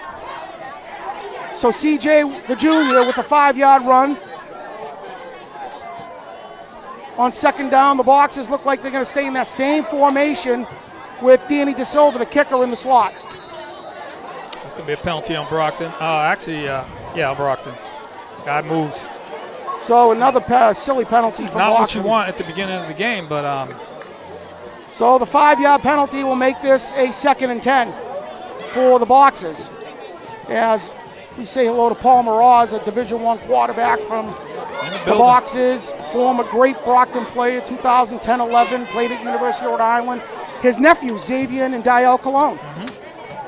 So C.J., the junior, with a 5-yard run. On second down, the Boxers look like they're going to stay in that same formation with Danny DeSilva, the kicker, in the slot. It's going to be a penalty on Brockton. On Brockton. Guy moved. So another silly penalty for Brockton. Not what you want at the beginning of the game, but... So the 5-yard penalty will make this a 2nd and 10 for the Boxers. As we say hello to Paul Mraz, a Division I quarterback from the Boxers, former great Brockton player, 2010-11, played at University of Rhode Island. His nephew, Xavier and Dial Cologne.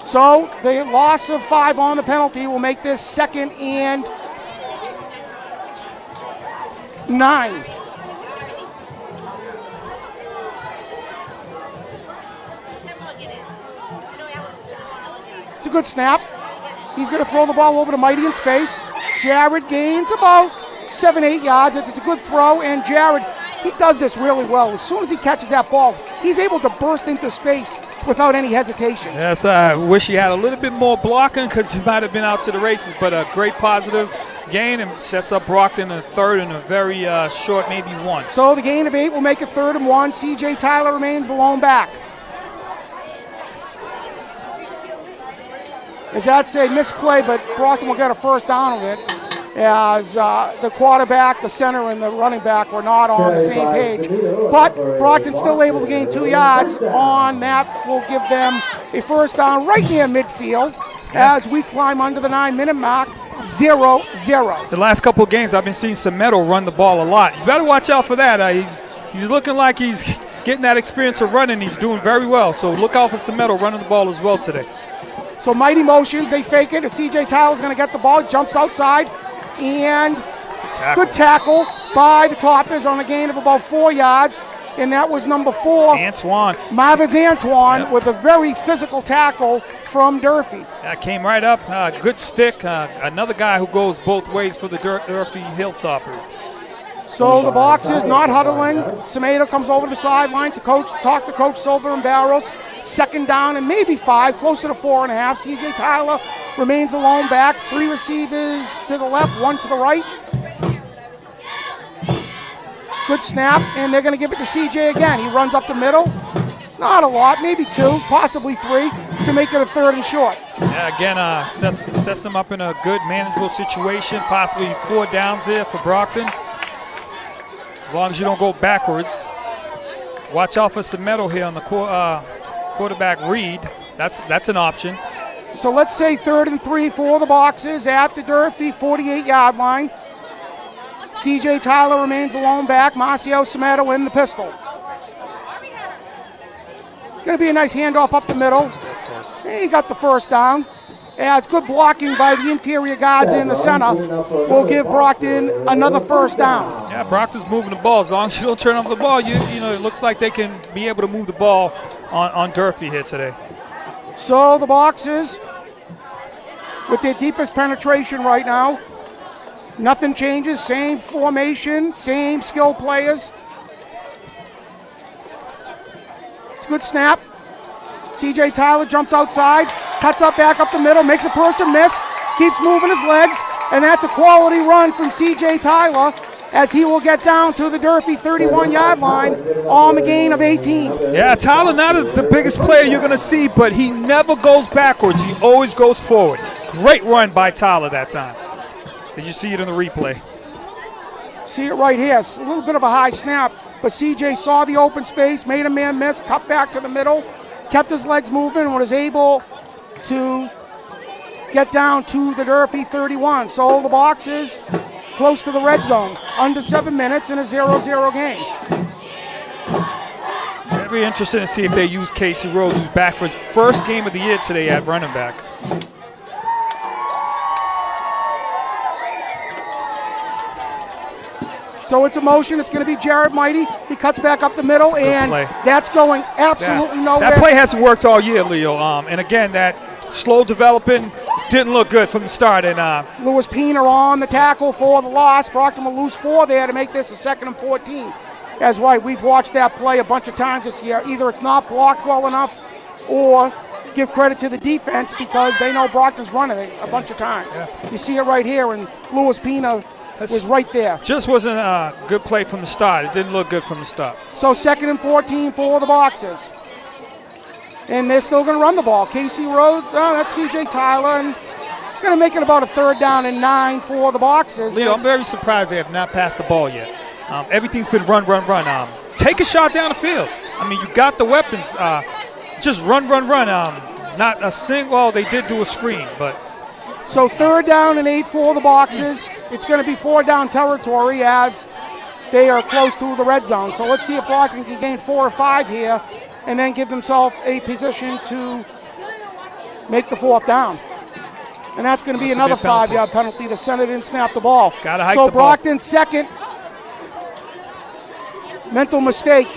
So the loss of 5 on the penalty will make this 2nd and 9. It's a good snap. He's going to throw the ball over to Mighty in space. Jared gains about 7-8 yards. It's a good throw, and Jared, he does this really well. As soon as he catches that ball, he's able to burst into space without any hesitation. Yes, I wish he had a little bit more blocking, because he might have been out to the races, but a great positive. gain and sets up Brockton in the third and a very short, maybe 1. So the gain of 8 will make it 3rd and 1. C.J. Tyler remains the lone back. As that's a misplay, but Brockton will get a first down of it, as the quarterback, the center, and the running back were not on the same page. But Brockton still able to gain 2 yards on that. Will give them a first down right near midfield as we climb under the 9-minute mark, 0-0. The last couple of games, I've been seeing Semedo run the ball a lot. You better watch out for that. He's looking like he's getting that experience of running. He's doing very well. So look out for Semedo running the ball as well today. So mighty motions, they fake it, and C.J. Tyler's going to get the ball, jumps outside, and good tackle by the Toppers on a gain of about 4 yards, and that was number 4. Antoine. Marvin's Antoine with a very physical tackle from Durfee. That came right up, good stick, another guy who goes both ways for the Durfee Hilltoppers. So the Boxers not huddling. Semedo comes over to the sideline to talk to Coach Silver and Barrows. 2nd down and maybe 5, closer to 4.5. C.J. Tyler remains the lone back. 3 receivers to the left, 1 to the right. Good snap, and they're going to give it to C.J. again. He runs up the middle. Not a lot, maybe 2, possibly 3, to make it a 3rd and short. Yeah, again, sets them up in a good, manageable situation. Possibly 4 downs there for Brockton. As long as you don't go backwards. Watch out for Semedo here on the quarterback read. That's an option. So let's say 3rd and 3 for the Boxers at the Durfee 48-yard line. C.J. Tyler remains the lone back. Marciano, Semedo in the pistol. It's going to be a nice handoff up the middle. He got the first down. Yeah, it's good blocking by the interior guards in the center. Will give Brockton another first down. Yeah, Brockton's moving the ball. As long as you don't turn over the ball, you know, it looks like they can be able to move the ball on Durfee here today. So the Boxers, with their deepest penetration right now, nothing changes. Same formation, same skill players. It's a good snap. C.J. Tyler jumps outside, cuts up back up the middle, makes a person miss, keeps moving his legs, and that's a quality run from C.J. Tyler as he will get down to the Durfee 31-yard line on the gain of 18. Yeah, Tyler not the biggest player you're going to see, but he never goes backwards. He always goes forward. Great run by Tyler that time. Did you see it in the replay? See it right here. It's a little bit of a high snap, but C.J. saw the open space, made a man miss, cut back to the middle, kept his legs moving, and was able to get down to the Durfee 31. So the Boxers close to the red zone, under 7 minutes in a 0-0 game. It'll be interesting to see if they use Casey Rhodes, who's back for his first game of the year today at running back. So it's a motion. It's going to be Jared Mighty. He cuts back up the middle, and that's going absolutely nowhere. That play hasn't worked all year, Leo. And again, that slow developing didn't look good from the start. And Lewis Pena on the tackle for the loss. Brockton will lose 4 there to make this a 2nd and 14. That's right. We've watched that play a bunch of times this year. Either it's not blocked well enough, or give credit to the defense because they know Brockton's running it a bunch of times. Yeah. You see it right here, and Lewis Pena was right there. Just wasn't a good play from the start. It didn't look good from the start. So 2nd and 14 for the Boxers. And they're still going to run the ball. Casey Rhodes, that's C.J. Tyler, and going to make it about a 3rd down and 9 for the Boxers. Leo, I'm very surprised they have not passed the ball yet. Everything's been run. Take a shot down the field. I mean, you got the weapons. Just run. Not a single, well, they did do a screen, but. So 3rd down and 8 for the Boxers. It's going to be 4-down territory as they are close to the red zone. So let's see if Brockton can gain 4 or 5 here and then give themselves a position to make the 4th down. And that's going to be another 5-yard penalty. The center didn't snap the ball. Gotta hike the ball. Brockton's second mental mistake,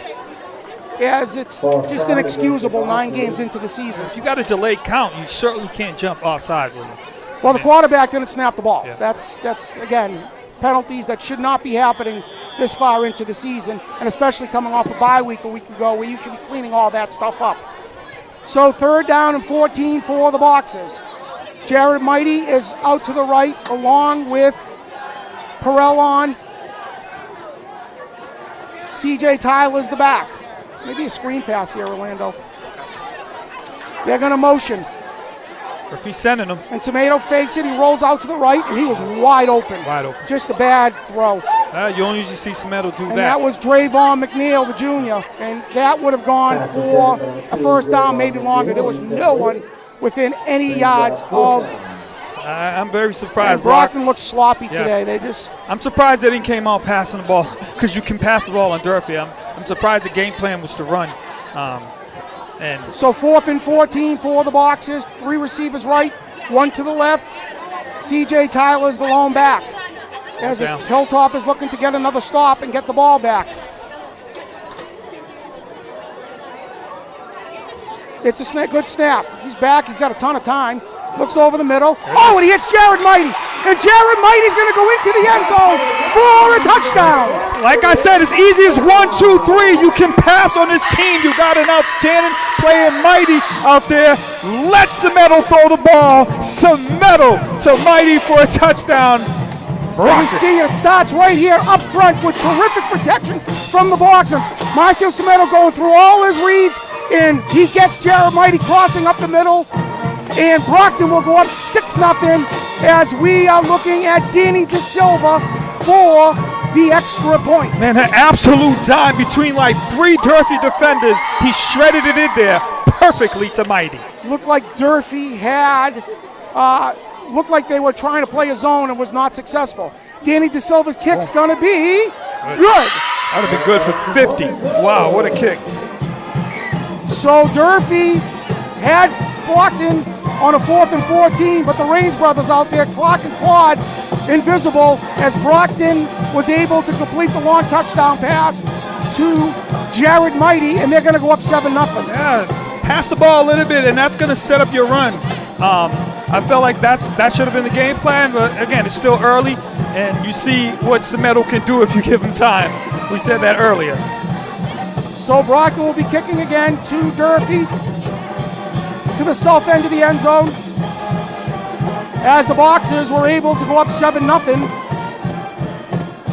as it's just inexcusable 9 games into the season. If you got a delayed count, you certainly can't jump offside with it. Well, the quarterback didn't snap the ball. Yeah. That's again, penalties that should not be happening this far into the season, and especially coming off a bye week a week ago where you should be cleaning all that stuff up. So 3rd down and 14 for the Boxers. Jared Mighty is out to the right along with Perel on. CJ Tyler's the back. Maybe a screen pass here, Orlando. They're going to motion. If he's sending him. And Tomato fakes it. He rolls out to the right, and he was wide open. Wide open. Just a bad throw. You don't usually see Tomato do And that. that was Drayvon McNeil, the junior. And that would have gone for a first down, maybe longer. There was no one within any yards of. I'm very surprised. And Brockton looks sloppy today. I'm surprised they didn't came out passing the ball because you can pass the ball on Durfee. I'm surprised the game plan was to run. So 4th and 14 for the Boxers. 3 receivers right, 1 to the left. CJ Tyler's the lone back. As the Hiltoppers looking to get another stop and get the ball back. It's a good snap. He's back. He's got a ton of time. Looks over the middle. Oh, and he hits Jared Mighty. And Jared Mighty's going to go into the end zone for a touchdown. Like I said, as easy as 1, 2, 3, you can pass on this team. You got an outstanding player, Mighty, out there. Let Semedo throw the ball. Semedo to Mighty for a touchdown. You see it starts right here up front with terrific protection from the Boxers. Marciano Semedo going through all his reads, and he gets Jared Mighty crossing up the middle. And Brockton will go up 6-0 as we are looking at Danny De Silva for the extra point. Man, an absolute dime between like 3 Durfee defenders. He shredded it in there perfectly to Mighty. Looked like Durfee had, looked like they were trying to play a zone and was not successful. Danny De Silva's kick's gonna be good. That would have been good for 50. Wow, what a kick. So Durfee had Brockton on a 4th and 14, but the Raines brothers out there, Clock and Claude, invisible, as Brockton was able to complete the long touchdown pass to Jared Mighty, and they're going to go up 7-0. Yeah, pass the ball a little bit, and that's going to set up your run. I felt like that should have been the game plan, but again, it's still early, and you see what Semedo can do if you give him time. We said that earlier. So Brockton will be kicking again to Durfee, to the south end of the end zone, as the Boxers were able to go up 7-0.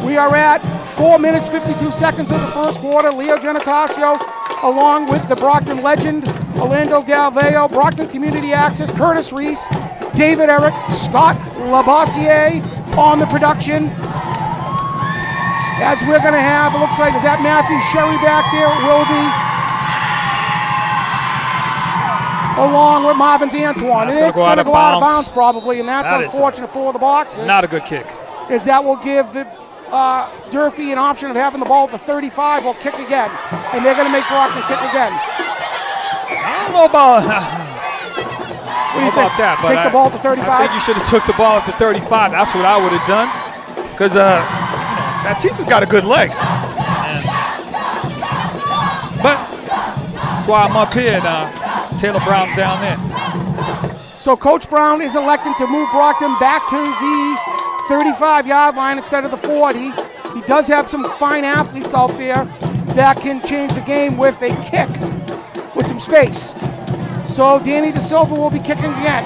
We are at 4 minutes, 52 seconds of the first quarter. Leo Genatasio, along with the Brockton legend, Orlando Galveo, Brockton Community Access, Curtis Reese, David Eric, Scott Labossiere on the production. As we're going to have, it looks like, is that Matthew Sherry back there? It will be. Along with Marvin's Antoine. And it's going to go out of bounds probably, and that's unfortunate for the Boxers. Not a good kick. Is that will give the Durfee an option of having the ball at the 35 or kick again. And they're going to make Brockton kick again. I don't know about, that. But Take the ball at the 35? I think you should have took the ball at the 35. That's what I would have done. Because Baptista's got a good leg. But that's why I'm up here now. Taylor Brown's down there. So Coach Brown is electing to move Brockton back to the 35-yard line instead of the 40. He does have some fine athletes out there that can change the game with a kick with some space. So Danny De Silva will be kicking again.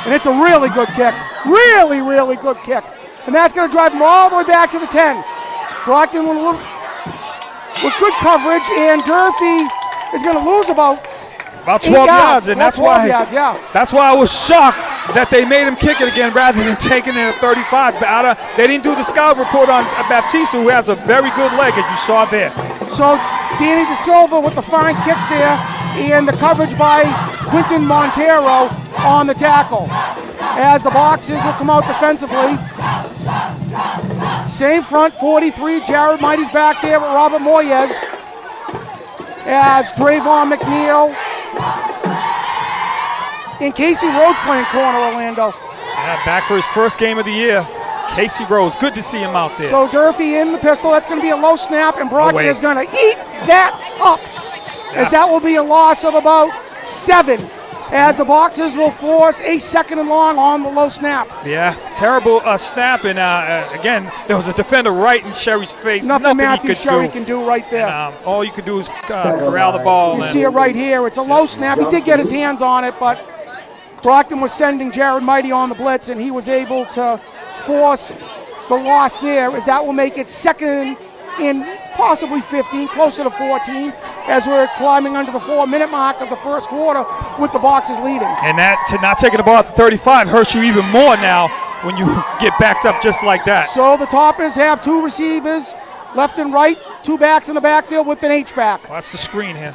And it's a really good kick. Really, really good kick. And that's going to drive them all the way back to the 10. Brockton with good coverage, and Durfee is going to lose about 12 yards, and that's why I was shocked that they made him kick it again rather than taking it at 35. They didn't do the scout report on Baptista, who has a very good leg, as you saw there. So Danny De Silva with the fine kick there, and the coverage by Quinton Montero on the tackle. As the Boxers will come out defensively. Same front, 43. Jared Mighty's back there with Robert Moyes. As Drayvon McNeil and Casey Rhodes playing corner, Orlando. Yeah, back for his first game of the year. Casey Rhodes, good to see him out there. So Durfee in the pistol. That's going to be a low snap, and Brockton is going to eat that up. As that will be a loss of about 7. as the Boxers will force a 2nd and long on the low snap. Yeah, terrible snap, and again, there was a defender right in Sherry's face. Nothing he Matthew could Sherry do. can do right there. And, all you could do is corral the ball. You see it right here. It's a low snap. He did get his hands on it, but Brockton was sending Jared Mighty on the blitz, and he was able to force the loss there, as that will make it 2nd and possibly 15, closer to 14, as we're climbing under the 4-minute mark of the first quarter with the Boxers leading. And that, to not taking the ball at the 35 hurts you even more now when you get backed up just like that. So the Toppers have 2 receivers, left and right, 2 backs in the backfield with an H-back. Well, that's the screen here.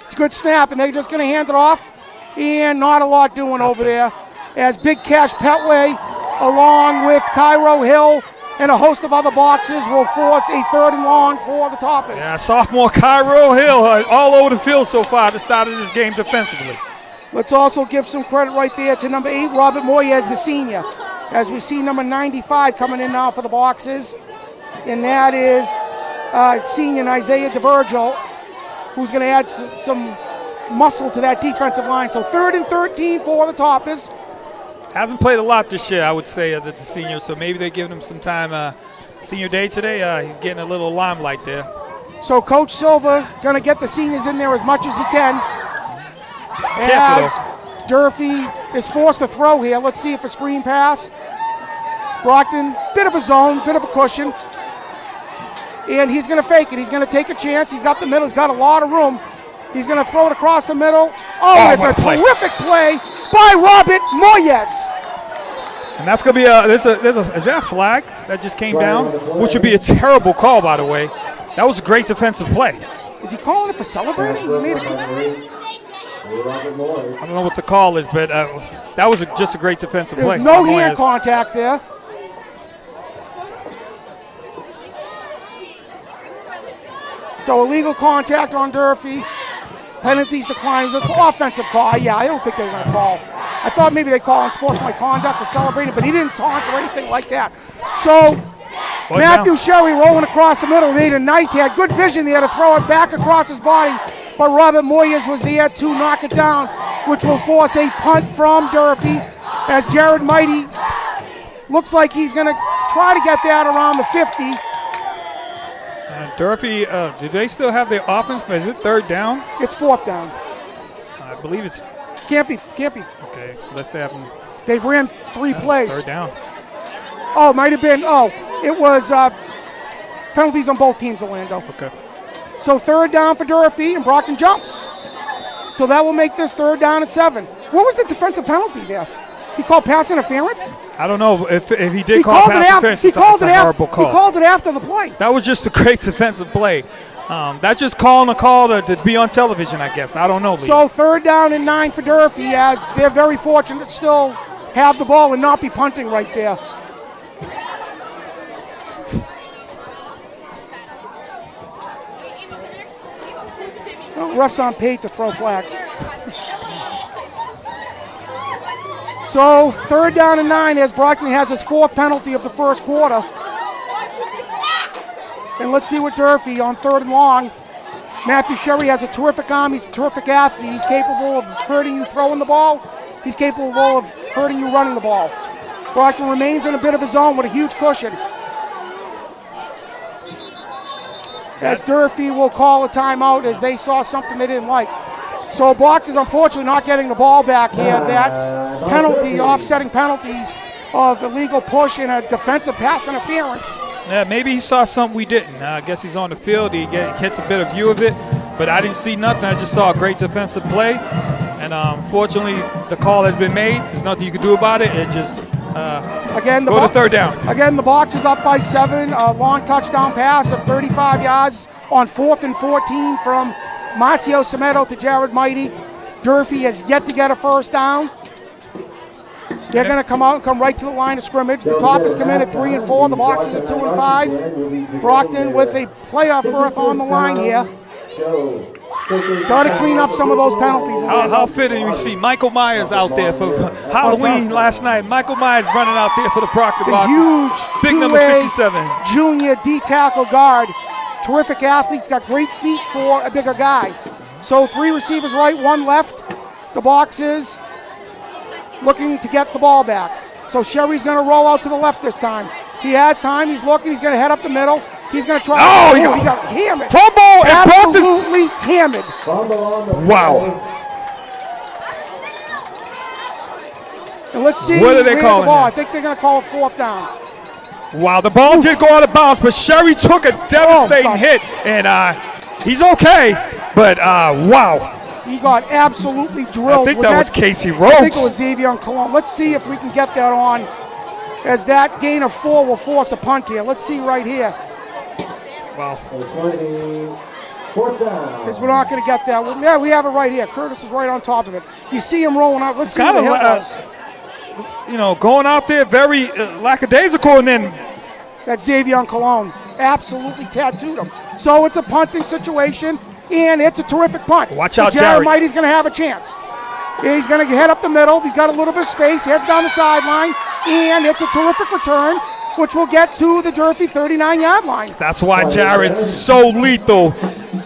It's a good snap, and they're just going to hand it off, and not a lot doing over there, as Big Cash Petway, along with Cairo Hill, and a host of other Boxers will force a 3rd and long for the Toppers. Yeah, sophomore Cairo Hill all over the field so far at the start of this game defensively. Let's also give some credit right there to number 8, Robert Moyes, the senior, as we see number 95 coming in now for the Boxers, and that is senior Isaiah DeVirgil, who's going to add some muscle to that defensive line. So 3rd and 13 for the Toppers. Hasn't played a lot this year, I would say, that's a senior, so maybe they're giving him some time. Senior day today, he's getting a little limelight there. So Coach Silva going to get the seniors in there as much as he can. As Durfee is forced to throw here. Let's see if a screen pass. Brockton, bit of a zone, bit of a cushion. And he's going to fake it. He's going to take a chance. He's got the middle. He's got a lot of room. He's going to throw it across the middle. Oh, it's a terrific play by Robert Moyes. And that's going to be is that a flag that just came down? Which would be a terrible call, by the way. That was a great defensive play. Is he calling it for celebrating? He made it. I don't know what the call is, but that was just a great defensive play. There's no hand contact there. So illegal contact on Durfee. Penalties declines. Offensive call. Yeah, I don't think they're going to call. I thought maybe they call on sportsmanlike conduct or celebrating, but he didn't taunt or anything like that. So Matthew Sherry rolling across the middle. He had good vision there to throw it back across his body, but Robert Moyes was there to knock it down, which will force a punt from Durfee, as Jared Mighty looks like he's going to try to get that around the 50. Durfee, do they still have their offense? But is it 3rd down? It's 4th down. I believe it's. Can't be. Okay, let's have them. They've ran 3 plays. 3rd down. Oh, might have been. Oh, it was penalties on both teams, Orlando. Okay. So 3rd down for Durfee, and Brockton jumps. So that will make this 3rd down at 7. What was the defensive penalty there? He called pass interference? I don't know if he did call pass interference. It's a horrible call. He called it after the play. That was just a great defensive play. That's just calling a call to be on television, I guess. I don't know, Lee. So 3rd down and 9 for Durfee, as they're very fortunate to still have the ball and not be punting right there. Well, refs aren't paid to throw flags. So 3rd down and 9 as Brockton has his 4th penalty of the first quarter. And let's see what Durfee on 3rd and long. Matthew Sherry has a terrific arm. He's a terrific athlete. He's capable of hurting you throwing the ball. He's capable of hurting you running the ball. Brockton remains in a bit of a zone with a huge cushion. As Durfee will call a timeout as they saw something they didn't like. So Boxers unfortunately not getting the ball back here. That penalty, offsetting penalties of illegal push and a defensive pass interference. Yeah, maybe he saw something we didn't. I guess he's on the field. He gets a bit of view of it, but I didn't see nothing. I just saw a great defensive play, and unfortunately, the call has been made. There's nothing you can do about it. It just go to 3rd down. Again, the Boxers up by 7. A long touchdown pass of 35 yards on 4th and 14 from Marcio Semedo to Jared Mighty. Durfee has yet to get a 1st down. They're going to come out and come right to the line of scrimmage. The Toppers come in at 3 and 4. The Boxers at 2 and 5. Brockton with a playoff berth on the line here. Got to clean up some of those penalties. How fitting you see Michael Myers out there for Halloween last night. Michael Myers running out there for the Brockton Boxers. Huge big number 57. Junior D-tackle guard. Terrific athletes, got great feet for a bigger guy. So 3 receivers right, 1 left. The boxes looking to get the ball back. So Sherry's going to roll out to the left this time. He has time. He's looking. He's going to head up the middle. He's going to try. Oh, he got hammered. Fumble and Brockton's. Absolutely hammered. Wow. And let's see. What are they calling I it? think they're going to call it 4th down. Wow, the ball did go out of bounds, but Sherry took a devastating hit, and he's okay. But wow. He got absolutely drilled. I think that was Casey Rhodes. I think it was Xavier and Colombo. Let's see if we can get that on, as that gain of 4 will force a punt here. Let's see right here. Wow. 4th down. Because we're not going to get that. Yeah, we have it right here. Curtis is right on top of it. You see him rolling out. Let's see what the hit was. Going out there very lackadaisical, and then That's Xavier and Cologne. Absolutely tattooed him. So it's a punting situation, and it's a terrific punt. Watch out, Jared Jared. Mighty's going to have a chance. He's going to head up the middle. He's got a little bit of space. Heads down the sideline, and it's a terrific return, which will get to the Durfee 39-yard line. that's why Jared's so lethal.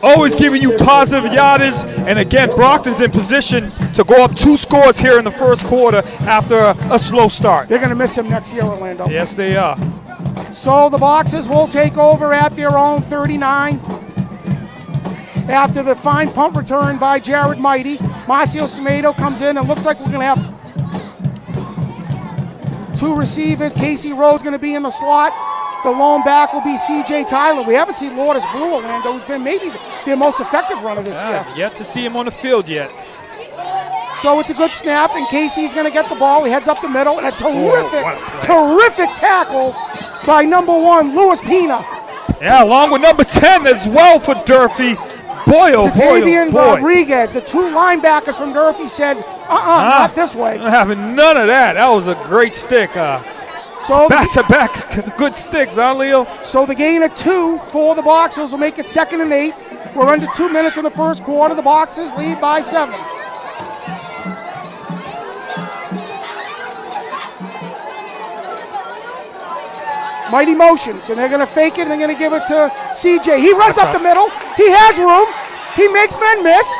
Always giving you positive yardage. And again, Brockton's in position to go up 2 scores here in the first quarter after a slow start. They're going to miss him next year, Orlando. Yes, they are. So the Boxers will take over at their own 39 after the fine punt return by Jared Mighty. Marcio Semedo comes in, and looks like we're going to have 2 receivers. Casey Rhodes going to be in the slot. The lone back will be C.J. Tyler. We haven't seen Lourdes Blue, Orlando, who's been maybe their most effective runner this year. Yet to see him on the field yet. So it's a good snap, and Casey's going to get the ball. He heads up the middle, and a terrific tackle by number 1, Luis Pina. Yeah, along with number 10 as well for Durfee. Boy, oh boy, Tavian oh boy. Rodriguez, the 2 linebackers from Durfee, said, not this way. I'm having none of that. That was a great stick. So Back-to-back good sticks, huh, Leo? So the gain of 2 for the Boxers will make it 2nd and 8. We're under 2 minutes in the first quarter. The Boxers lead by 7. Mighty motions, and they're going to fake it, and they're going to give it to CJ. He runs up the middle. He has room. He makes men miss,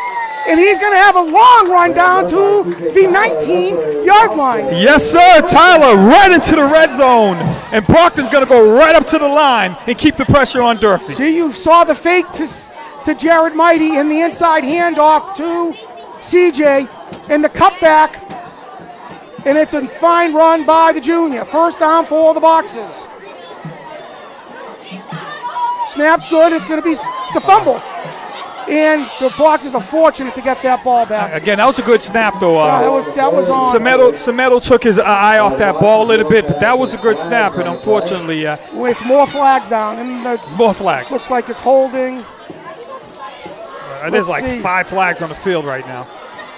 and he's going to have a long run down to the 19-yard line. Yes, sir. Tyler right into the red zone, and Brockton's going to go right up to the line and keep the pressure on Durfee. See, you saw the fake to Jared Mighty and the inside handoff to CJ, and the cutback, and it's a fine run by the junior. First down for the Boxers. Snap's good. It's a fumble. And the Boxers are fortunate to get that ball back. Again, that was a good snap, though. That was on. Semedo took his eye off that ball a little bit, but that was a good snap, and unfortunately, with more flags down. And more flags. Looks like it's holding. There's like 5 flags on the field right now.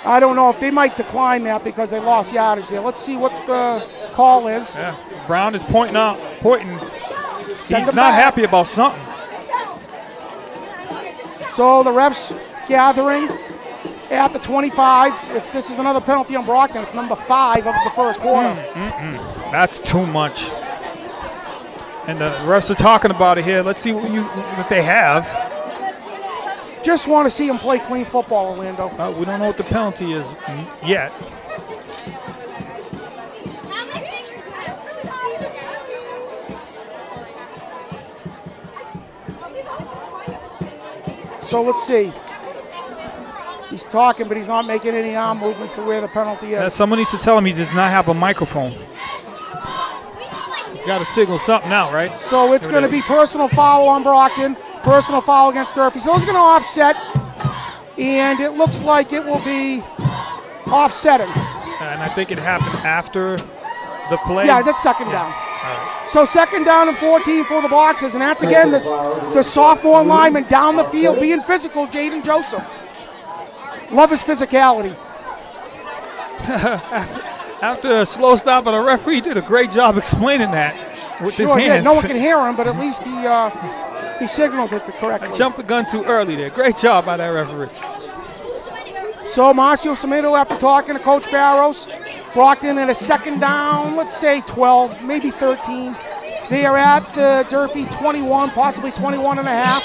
I don't know if they might decline that because they lost yardage there. Let's see what the call is. Yeah, Brown is pointing. He's not back. happy about something. So the refs gathering at the 25. If this is another penalty on Brockton, it's number 5 of the first quarter. That's too much. And the refs are talking about it here. Let's see what they have. Just want to see him play clean football, Orlando. We don't know what the penalty is yet. So let's see. He's talking, but he's not making any arm movements to where the penalty is. Someone needs to tell him he does not have a microphone. He's got to signal something out, right? So it's going to be personal foul on Brockton, personal foul against Durfee. So it's going to offset, and it looks like it will be offsetting. And I think it happened after the play. Yeah, that's 2nd down. Right. So 2nd down and 14 for the Boxers, and that's again the sophomore lineman down the field being physical, Jaden Joseph. Love his physicality. After a slow stop by the referee, he did a great job explaining that with his hands. Yeah, no one can hear him, but at least he signaled it correctly. I jumped the gun too early there. Great job by that referee. So Marcio Semedo, after talking to Coach Barros, Brockton at a 2nd down, let's say 12, maybe 13. They are at the Durfee 21, possibly 21 and a half.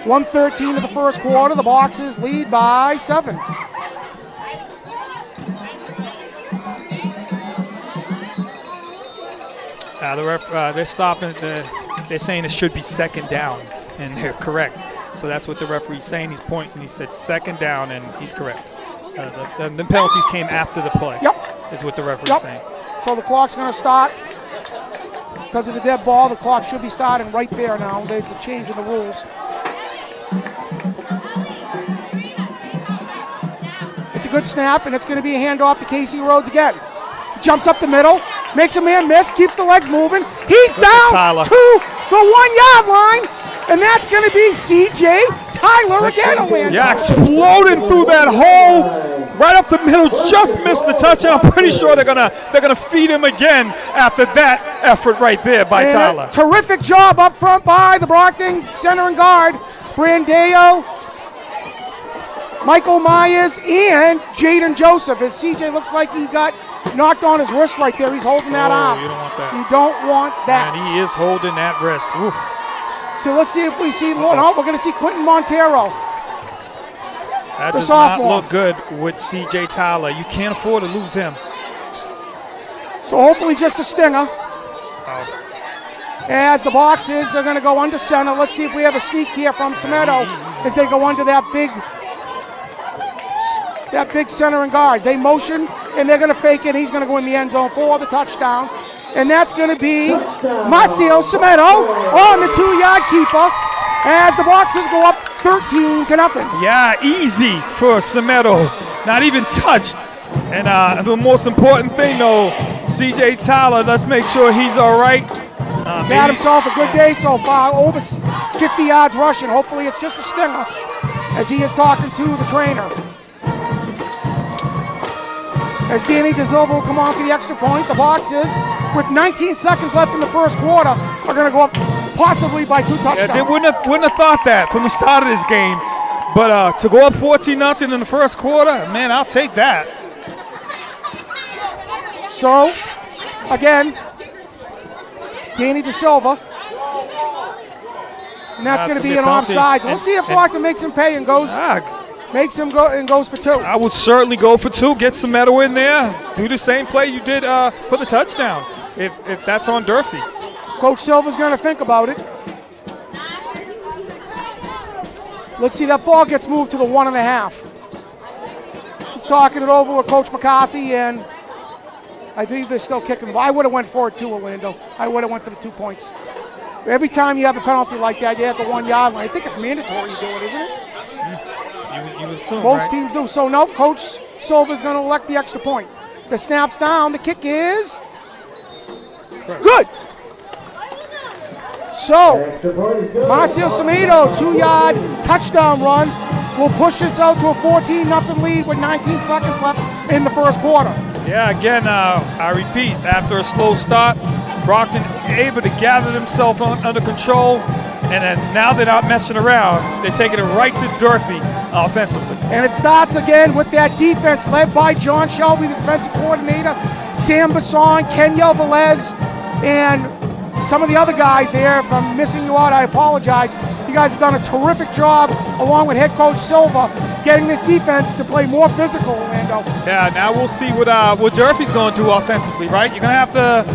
1:13 of the first quarter. The Boxers lead by 7. The ref, they're stopping. They're saying it should be second down, and they're correct. So that's what the referee's saying. He's pointing. He said second down, and he's correct. The penalties came after the play. Yep. Is what the referee's saying. So the clock's going to start. Because of the dead ball, the clock should be starting right there now. It's a change in the rules. It's a good snap, and it's going to be a handoff to Casey Rhodes again. Jumps up the middle, makes a man miss, keeps the legs moving. He's down to the 1-yard line, and that's going to be C.J. Tyler again. Yeah, exploding through that hole right up the middle. Just missed the touchdown. I'm pretty sure they're gonna feed him again after that effort right there by Tyler. Terrific job up front by the Brockton center and guard, Brandeo, Michael Myers, and Jaden Joseph. As CJ looks like he got knocked on his wrist right there. He's holding that arm. You don't want that. You don't want that. And he is holding that wrist. Oof. So let's see if we see. No, we're going to see Quentin Montero. That does not look good with C.J. Tyler. You can't afford to lose him. So hopefully just a stinger. As the Boxers are going to go under center. Let's see if we have a sneak here from Semedo as they go under that big center and guards. They motion and they're going to fake it. He's going to go in the end zone for the touchdown. And that's going to be Marciano Semedo on the 2-yard keeper as the Boxers go up 13-0. Yeah, easy for Semedo. Not even touched. And the most important thing, though, C.J. Tyler, let's make sure he's all right. He's had himself a good day so far, over 50 yards rushing. Hopefully it's just a stinger as he is talking to the trainer. As Danny DeSilva will come on for the extra point, the Boxers, with 19 seconds left in the first quarter, are going to go up possibly by 2 touchdowns. Yeah, they wouldn't have thought that from the start of this game. But to go up 14-0 in the first quarter, man, I'll take that. So, again, Danny DeSilva. And that's going to be an offsides. We'll see if Brockton makes him pay and goes. Makes him go and goes for 2. I would certainly go for 2. Get some metal in there. Do the same play you did for the touchdown. If that's on Durfee. Coach Silva's going to think about it. Let's see, that ball gets moved to the 1.5. He's talking it over with Coach McCarthy, and I think they're still kicking the ball. I would have went for it too, Orlando. I would have went for the 2 points. Every time you have a penalty like that, you have the 1-yard line. I think it's mandatory you do it, isn't it? You assume, most teams do. So no, Coach Silva's going to elect the extra point. The snap's down. The kick is good. So Marciano Semedo, 2-yard touchdown run, will push this out to a 14-0 lead with 19 seconds left in the first quarter. Yeah, again, I repeat, after a slow start, Brockton able to gather themselves under control, and then now they're not messing around. They're taking it right to Durfee offensively. And it starts again with that defense led by John Shelby, the defensive coordinator, Sam Basson, Kenya Velez, and some of the other guys there. If I'm missing you out, I apologize. You guys have done a terrific job, along with head coach Silva, getting this defense to play more physical, Orlando. Yeah, now we'll see what Durfee's going to do offensively, right? You're going to have to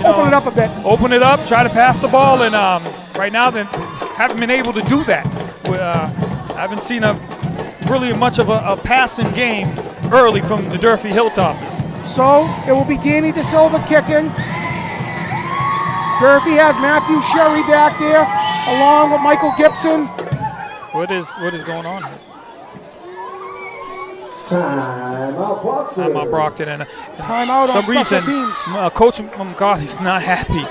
open it up a bit. Open it up, try to pass the ball, and right now they haven't been able to do that. I haven't seen really much of a passing game early from the Durfee Hiltoppers. So it will be Danny DeSilva kicking. Durfee has Matthew Sherry back there, along with Michael Gibson. What is going on here? Timeout Brockton. And timeout on special teams. Coach McCarthy's not happy.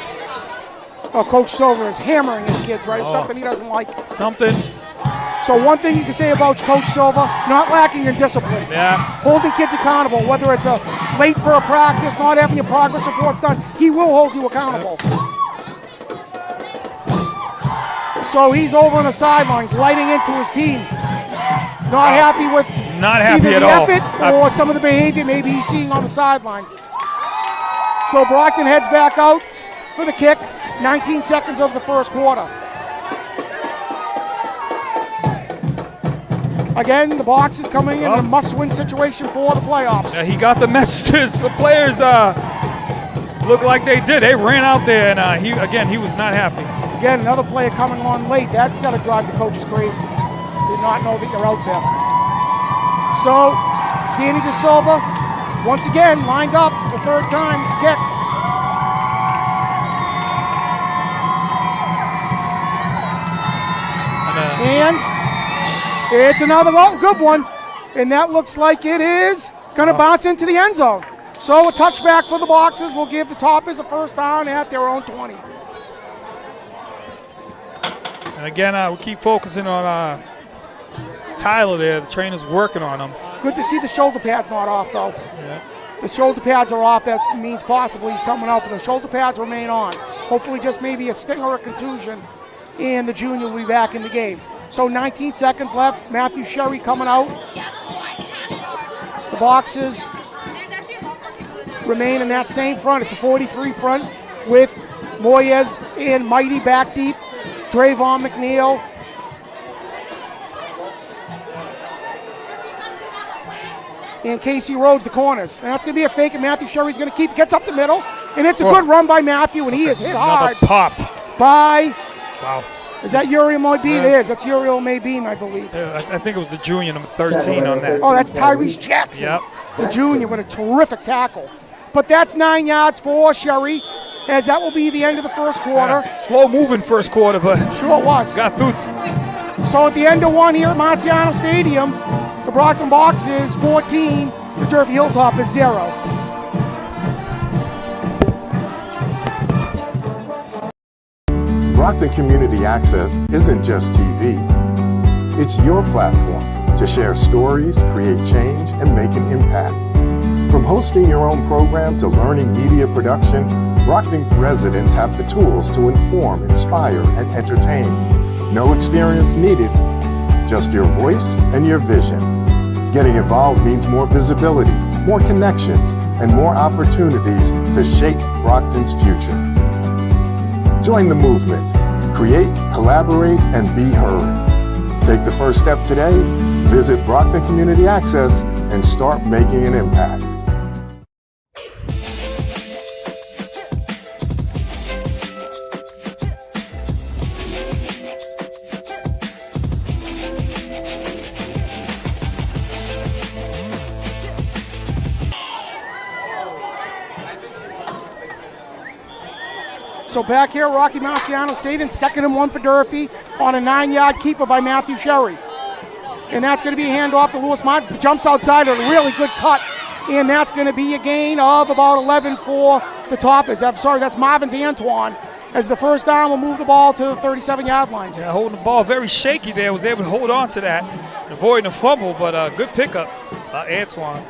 Oh, Coach Silver is hammering his kids, right? Something he doesn't like. Something. So one thing you can say about Coach Silva, not lacking in discipline. Yeah. Holding kids accountable, whether it's late for a practice, not having your progress reports done, he will hold you accountable. So he's over on the sidelines, lighting into his team. Not happy with either the effort or some of the behavior maybe he's seeing on the sideline. So Brockton heads back out for the kick. 19 seconds of the first quarter. Again, the box is coming in a must-win situation for the playoffs. Yeah, he got the messages for players. Look like they did. They ran out there, and he was not happy. Again, another player coming on late. That got to drive the coaches crazy. Did not know that you're out there. So, Danny De Silva, once again, lined up for the third time to kick. And it's another good one. And that looks like it is going to bounce into the end zone. So a touchback for the Boxers will give the Toppers a first down at their own 20. And again, we keep focusing on Tyler there. The trainer's working on him. Good to see the shoulder pads not off, though. Yeah. The shoulder pads are off. That means possibly he's coming out, but the shoulder pads remain on. Hopefully just maybe a sting or a contusion, and the junior will be back in the game. So 19 seconds left. Matthew Sherry coming out. The Boxers remain in that same front. It's a 43 front with Moyes and Mighty back deep. Drayvon McNeil. And Casey Rhodes, the corners. And that's going to be a fake, and Matthew Sherry's going to keep. Gets up the middle, and it's a good run by Matthew, and he is hit hard. Pop. By. Wow. Is that Uriel Moybeen? It is. That's Uriel Moybeen, I believe. I think it was the junior, number 13 on that. Oh, that's Tyrese Jackson. Yep. The junior with a terrific tackle. But that's 9 yards for Sherry, as that will be the end of the first quarter. Yeah, slow moving first quarter, but sure it was. Got through. So at the end of one here at Marciano Stadium, the Brockton Boxers 14, the Durfee Hiltoppers 0. Brockton Community Access isn't just TV. It's your platform to share stories, create change, and make an impact. From hosting your own program to learning media production, Brockton residents have the tools to inform, inspire, and entertain. No experience needed, just your voice and your vision. Getting involved means more visibility, more connections, and more opportunities to shape Brockton's future. Join the movement. Create, collaborate, and be heard. Take the first step today. Visit Brockton Community Access and start making an impact. So back here, Rocky Marciano Stadium, 2nd and 1 for Durfee on a 9-yard keeper by Matthew Sherry. And that's going to be a handoff to Lewis Martin. Jumps outside, a really good cut. And that's going to be a gain of about 11 for the Toppers. I'm sorry, that's Marvin's Antoine. As the first down will move the ball to the 37-yard line. Yeah, holding the ball very shaky there. Was able to hold on to that, avoiding a fumble, but good pickup, Antoine.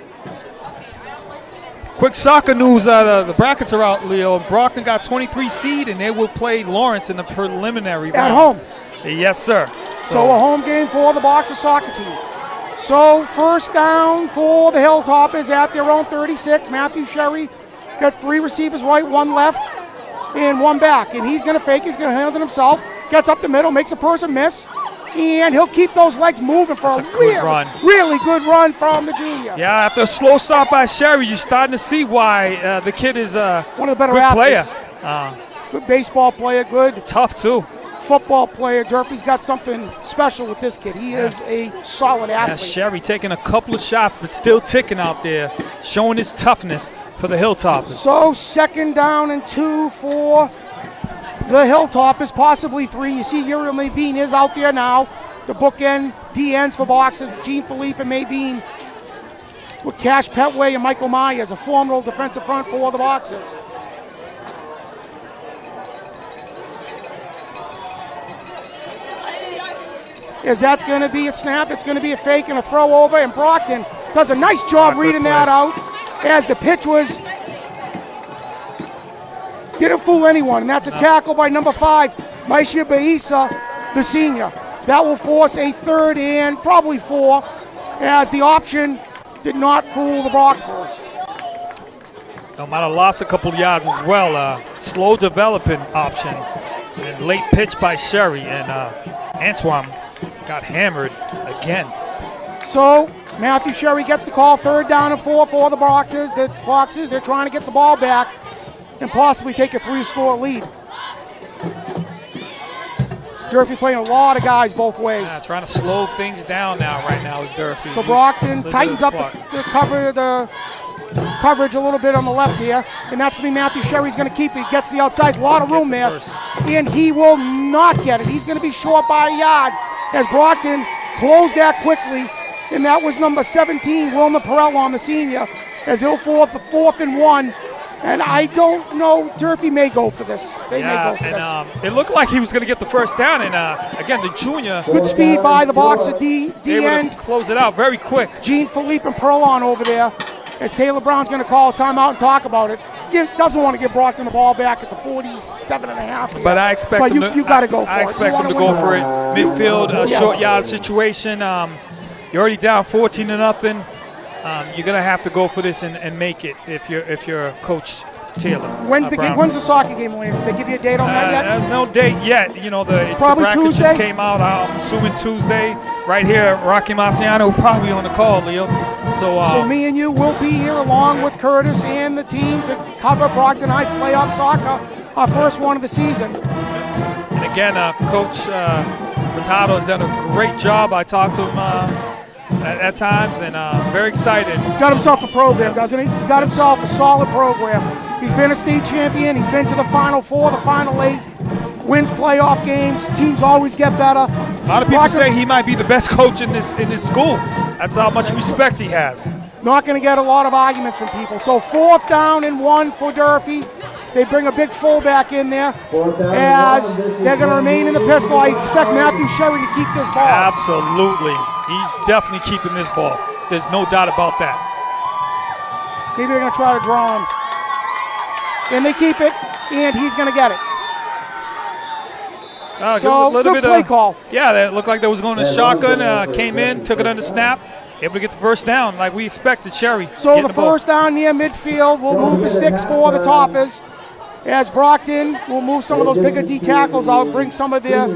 Quick soccer news, the brackets are out, Leo. Brockton got 23 seed, and they will play Lawrence in the preliminary round. At home. Yes, sir. So a home game for the Boxer soccer team. So first down for the Hilltoppers at their own 36. Matthew Sherry got 3 receivers right, 1 left, and 1 back. And he's going to fake, he's going to handle it himself. Gets up the middle, makes a person miss. And he'll keep those legs moving for a really good run from the junior. Yeah, after a slow start by Sherry, you're starting to see why the kid is one of the better good athletes. Player. Good baseball player, good. Tough, too. Football player. Durfee's got something special with this kid. He is a solid athlete. Yeah, Sherry taking a couple of shots, but still ticking out there, showing his toughness for the Hilltoppers. So 2nd down and 2 for the Hilltoppers, possibly 3. You see Uriel Moybeen is out there now. The bookend DNs for Boxers, Gene Philippe and Moybeen with Cash Petway and Michael Myers, a formidable defensive front for the Boxers. As that's going to be a snap, it's going to be a fake and a throw over, and Brockton does a nice job reading that out as the pitch was. Didn't fool anyone, and that's a tackle by number 5, Maisha Baisa, the senior. That will force a 3rd and probably 4, as the option did not fool the Boxers. They might have lost a couple of yards as well. Slow developing option. And late pitch by Sherry, and Antoine got hammered again. So Matthew Sherry gets the call, 3rd down and 4 for the Brockers. The Boxers, they're trying to get the ball back and possibly take a 3-score lead. Durfee playing a lot of guys both ways. Yeah, trying to slow things down right now is Durfee. So Brockton tightens up the coverage a little bit on the left here, and that's going to be Matthew Sherry's going to keep it. He gets the outside, a lot of room there, and he will not get it. He's going to be short by a yard as Brockton closed that quickly, and that was number 17, Wilmer Perrellon, the senior, as he'll force the 4th and 1. And I don't know, Durfee may go for this. They may go for this. It looked like he was going to get the first down, and again, the junior. Good speed by the Boxer D end. Close it out very quick. Jean Philippe and Perlon over there, as Taylor Brown's going to call a timeout and talk about it. Doesn't want to give Brockton the ball back at the 47.5 here. But I expect him to. You got to go for it. I expect him to go for it. Midfield, short yard situation. You're already down 14-0. You're gonna have to go for this and make it if you're Coach Taylor. When's the soccer game, William? Did they give you a date on that yet? There's no date yet. You know, the probably bracket Tuesday? just came out. I'm assuming Tuesday. Right here, Rocky Marciano probably on the call, Leo. So me and you will be here along with Curtis and the team to cover Brockton High playoff soccer, our first one of the season. And again, Coach Furtado has done a great job. I talked to him at times, and very excited. He's got himself a program, doesn't he? He's got himself a solid program. He's been a state champion. He's been to the Final Four, the Final 8, wins playoff games. Teams always get better. A lot of people say he might be the best coach in this school. That's how much respect he has. Not going to get a lot of arguments from people. So 4th down and 1 for Durfee. They bring a big fullback in there as they're going to remain in the pistol. I expect Matthew Sherry to keep this ball. Absolutely. He's definitely keeping this ball. There's no doubt about that. Maybe they're going to try to draw him. And they keep it, and he's going to get it. So, good play call. Yeah, that looked like they was going to shotgun. Came in, took it under snap. Able to get the first down like we expected, Sherry. So the first down near midfield will move the sticks for the Toppers. As Brockton will move some of those bigger D tackles out, bring some of their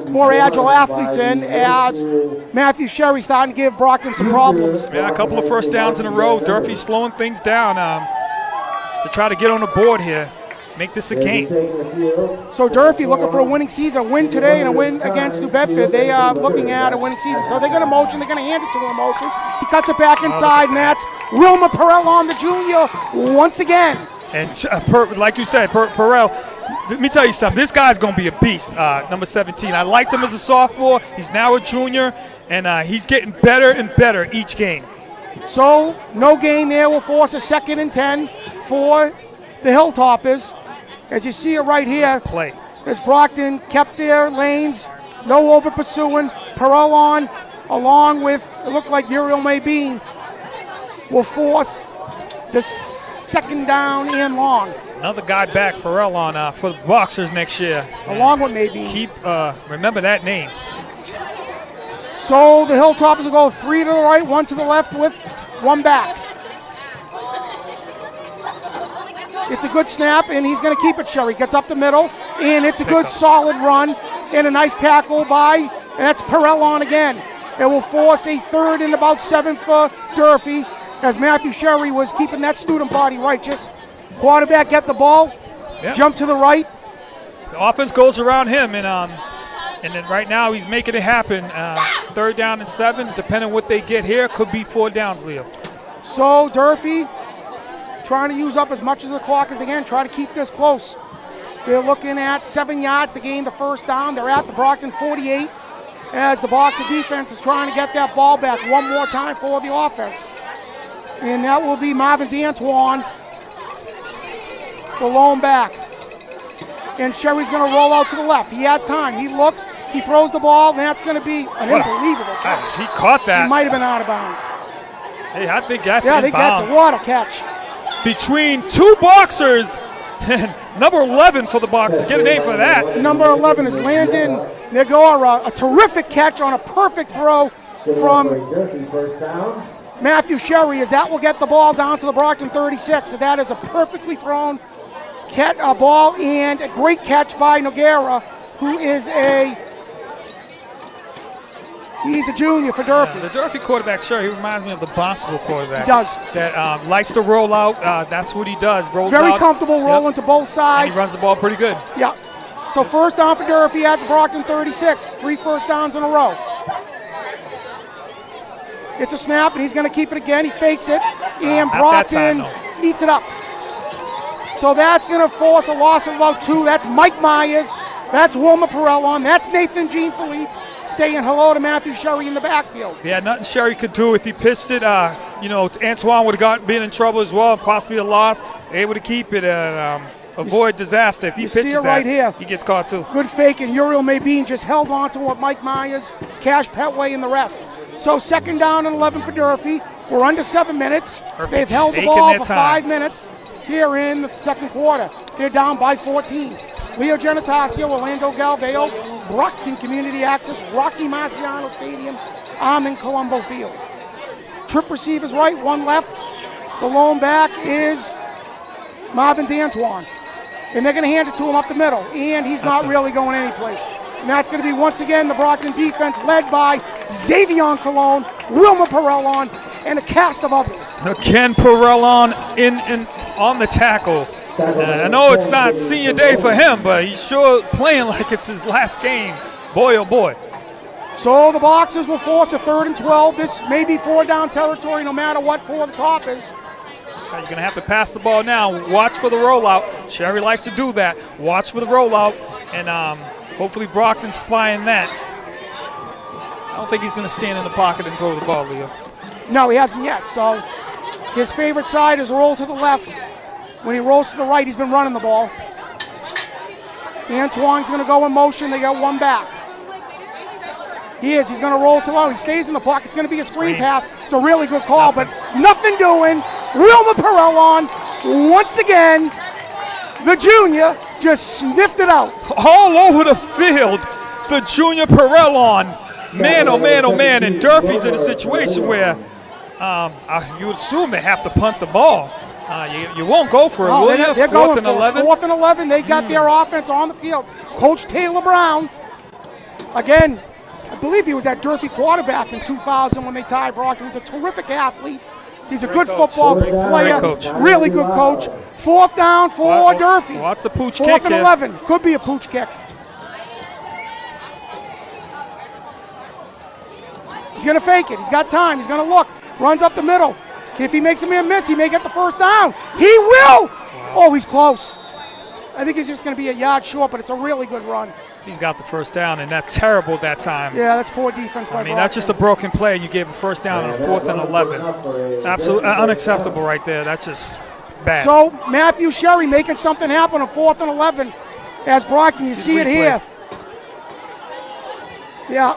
more agile athletes in, as Matthew Sherry starting to give Brockton some problems. Yeah, a couple of first downs in a row. Durfee slowing things down to try to get on the board here. Make this a game. So Durfee looking for a winning season, a win today and a win against New Bedford. They are looking at a winning season. So they're going to motion, they're going to hand it to him in motion. He cuts it back inside, and that's Wilmer Perrellon, the junior, once again. And like you said, Perrell, let me tell you something. This guy's going to be a beast, number 17. I liked him as a sophomore. He's now a junior, and he's getting better and better each game. So no gain there will force a 2nd and 10 for the Hilltoppers. As you see it right here, as Brockton kept their lanes, no over pursuing. Perrellon, along with, it looked like Uriel Maybeen, will force the 2nd down and long. Another guy back, Perrellon, for the Boxers next year. Along with Maybeen. Remember that name. So the Hilltoppers will go 3 to the right, 1 to the left with 1 back. It's a good snap, and he's going to keep it, Sherry. Gets up the middle, and it's a good solid run, and a nice tackle by, and that's Perrellon again. It will force a 3rd and about 7 for Durfee, as Matthew Sherry was keeping that student body righteous. Quarterback get the ball, jump to the right. The offense goes around him, and then right now he's making it happen. 3rd down and 7, depending on what they get here, could be 4 downs, Leo. So Durfee trying to use up as much of the clock as they can, try to keep this close. They're looking at 7 yards to gain the first down. They're at the Brockton 48 as the Boxer defense is trying to get that ball back one more time for the offense. And that will be Marvin's Antoine, the lone back. And Sherry's going to roll out to the left. He has time. He looks, he throws the ball, and that's going to be an unbelievable catch. He caught that. He might have been out of bounds. Hey, I think that's I think that's a water catch. Between 2 Boxers and number 11 for the Boxers. Get a name for that. Number 11 is Landon Negora. A terrific catch on a perfect throw from Matthew Sherry, as that will get the ball down to the Brockton 36. So that is a perfectly thrown ball, and a great catch by Noguera, who is a He's a junior for Durfee. The Durfee quarterback, sure, he reminds me of the Boston quarterback. He does. That likes to roll out. That's what he does. Rolls Very out. comfortable rolling to both And sides. he runs the ball pretty good. Yeah. So first down for Durfee at the Brockton 36. 3 first downs in a row. It's a snap, and he's going to keep it again. He fakes it, and Brockton eats it up. So that's going to force a loss of about 2. That's Mike Myers. That's Wilmer Perellon. That's Nathan Jean-Philippe saying hello to Matthew Sherry in the backfield. Yeah, nothing Sherry could do if he pitched it. Antoine would have been in trouble as well, and possibly a loss. Able to keep it and avoid disaster. If he pitches that, right here. He gets caught too. Good fake, and Uriel Mabine just held on to what Mike Myers, Cash Petway, and the rest. So second down and 11 for Durfee. We're under 7 minutes. Perfect. They've held the Taking ball their for time. 5 minutes here in the second quarter. They're down by 14. Leo Genitaccio, Orlando Galveo, Brockton Community Access, Rocky Marciano Stadium, Armand Colombo Field. Trip receivers right, 1 left. The lone back is Marvin's Antoine. And they're going to hand it to him up the middle. And he's not really going anyplace. And that's going to be, once again, the Brockton defense led by Xavier Colon, Wilmer Perellon, and a cast of others. Ken Perellon on the tackle. I know it's not senior day for him, but he's sure playing like it's his last game. Boy, oh boy. So the Boxers will force a 3rd and 12. This may be 4-down territory no matter what for the Toppers. You're going to have to pass the ball now. Watch for the rollout. Sherry likes to do that. Watch for the rollout, and hopefully Brockton's spying that. I don't think he's going to stand in the pocket and throw the ball, Leo. No, he hasn't yet. So his favorite side is roll to the left. When he rolls to the right, he's been running the ball. Antoine's going to go in motion. They got 1 back. He's going to roll to the left. He stays in the pocket. It's going to be a screen pass. It's a really good call, but nothing doing. Wilmer Perellon, once again, the junior, just sniffed it out. All over the field, the junior Perellon. Man, oh man, oh man. And Durfee's in a situation where you would assume they have to punt the ball. You won't go for it, will you? They're 4th going and for 11? 4th and 11. They got their offense on the field. Coach Taylor Brown, again, I believe he was that Durfee quarterback in 2000 when they tied Brockton. He's a terrific athlete. He's a good football player. Coach. Really good coach. 4th down for Durfee. Watch the pooch 4th kick and here. 11. Could be a pooch kick. He's going to fake it. He's got time. He's going to look. Runs up the middle. If he makes a man miss, he may get the 1st down. He will! Oh, he's close. I think he's just going to be a yard short, but it's a really good run. He's got the 1st down, and that's terrible that time. Yeah, that's poor defense by Brockton. That's just a broken play. You gave a 1st down on 4th and 11. Absolutely unacceptable right there. That's just bad. So Matthew Sherry making something happen on 4th and 11 as Brockton. You see it here. Yeah,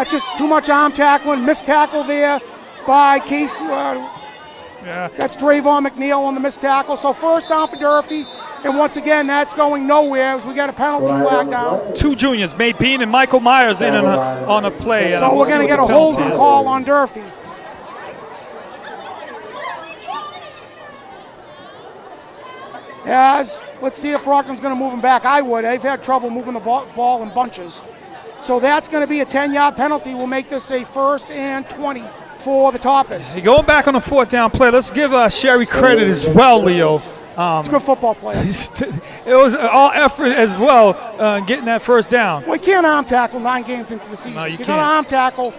it's just too much arm tackling. Missed tackle there by Casey. That's Drayvon McNeil on the missed tackle. So 1st down for Durfee. And once again, that's going nowhere as we got a penalty flag down. 2 juniors, Mabine and Michael Myers in on a play. So we're going to get a holding call on Durfee. Let's see if Brockton's going to move him back. I would. They've had trouble moving the ball in bunches. So that's going to be a 10-yard penalty. We'll make this a 1st and 20 for the Toppers. Going back on the 4th down play, let's give Sherry credit as well, Leo. It's a good football player. It was all effort as well, getting that 1st down. Well, you can't arm tackle 9 games into the season. No, you if you're can't. going to arm tackle,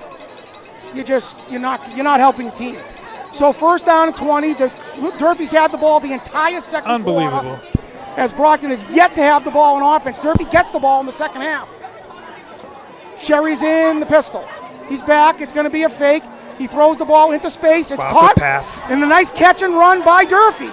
you're not helping the team. So 1st down and 20. Durfee's had the ball the entire second Unbelievable. quarter. As Brockton has yet to have the ball in offense. Durfee gets the ball in the second half. Sherry's in the pistol. He's back. It's going to be a fake. He throws the ball into space. It's caught. Good pass. And a nice catch and run by Durfee.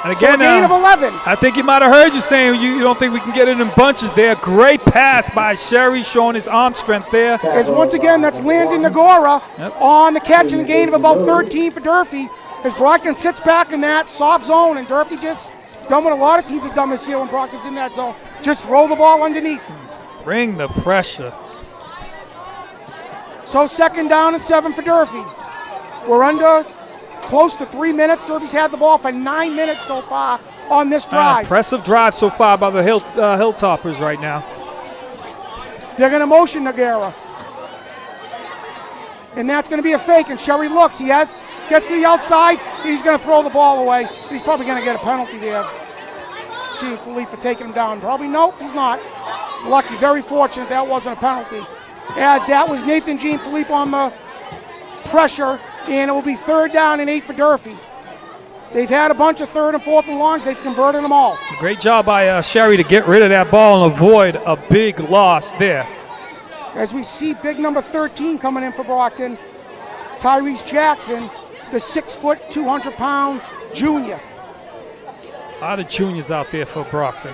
And again, so a gain of 11. I think he might have heard you saying you don't think we can get it in bunches there. Great pass by Sherry, showing his arm strength there. As once again, that's Landon Nagora on the catch and a gain of about 13 for Durfee. As Brockton sits back in that soft zone, and Durfee just done what a lot of teams have done this year when Brockton's in that zone. Just throw the ball underneath. Bring the pressure. So 2nd down and 7 for Durfee. We're under close to 3 minutes. Durfee's had the ball for 9 minutes so far on this drive. Impressive drive so far by the Hilltoppers right now. They're going to motion Noguera. And that's going to be a fake, and Sherry looks. Gets to the outside. He's going to throw the ball away. He's probably going to get a penalty there. Gene Philippe for taking him down. Probably nope, he's not. Lucky, very fortunate that wasn't a penalty. As that was Nathan Gene Philippe on the pressure, and it will be 3rd down and 8 for Durfee. They've had a bunch of 3rd and 4th and longs. They've converted them all. Great job by Sherry to get rid of that ball and avoid a big loss there. As we see big number 13 coming in for Brockton, Tyrese Jackson, the 6', 200-pound junior. A lot of juniors out there for Brockton.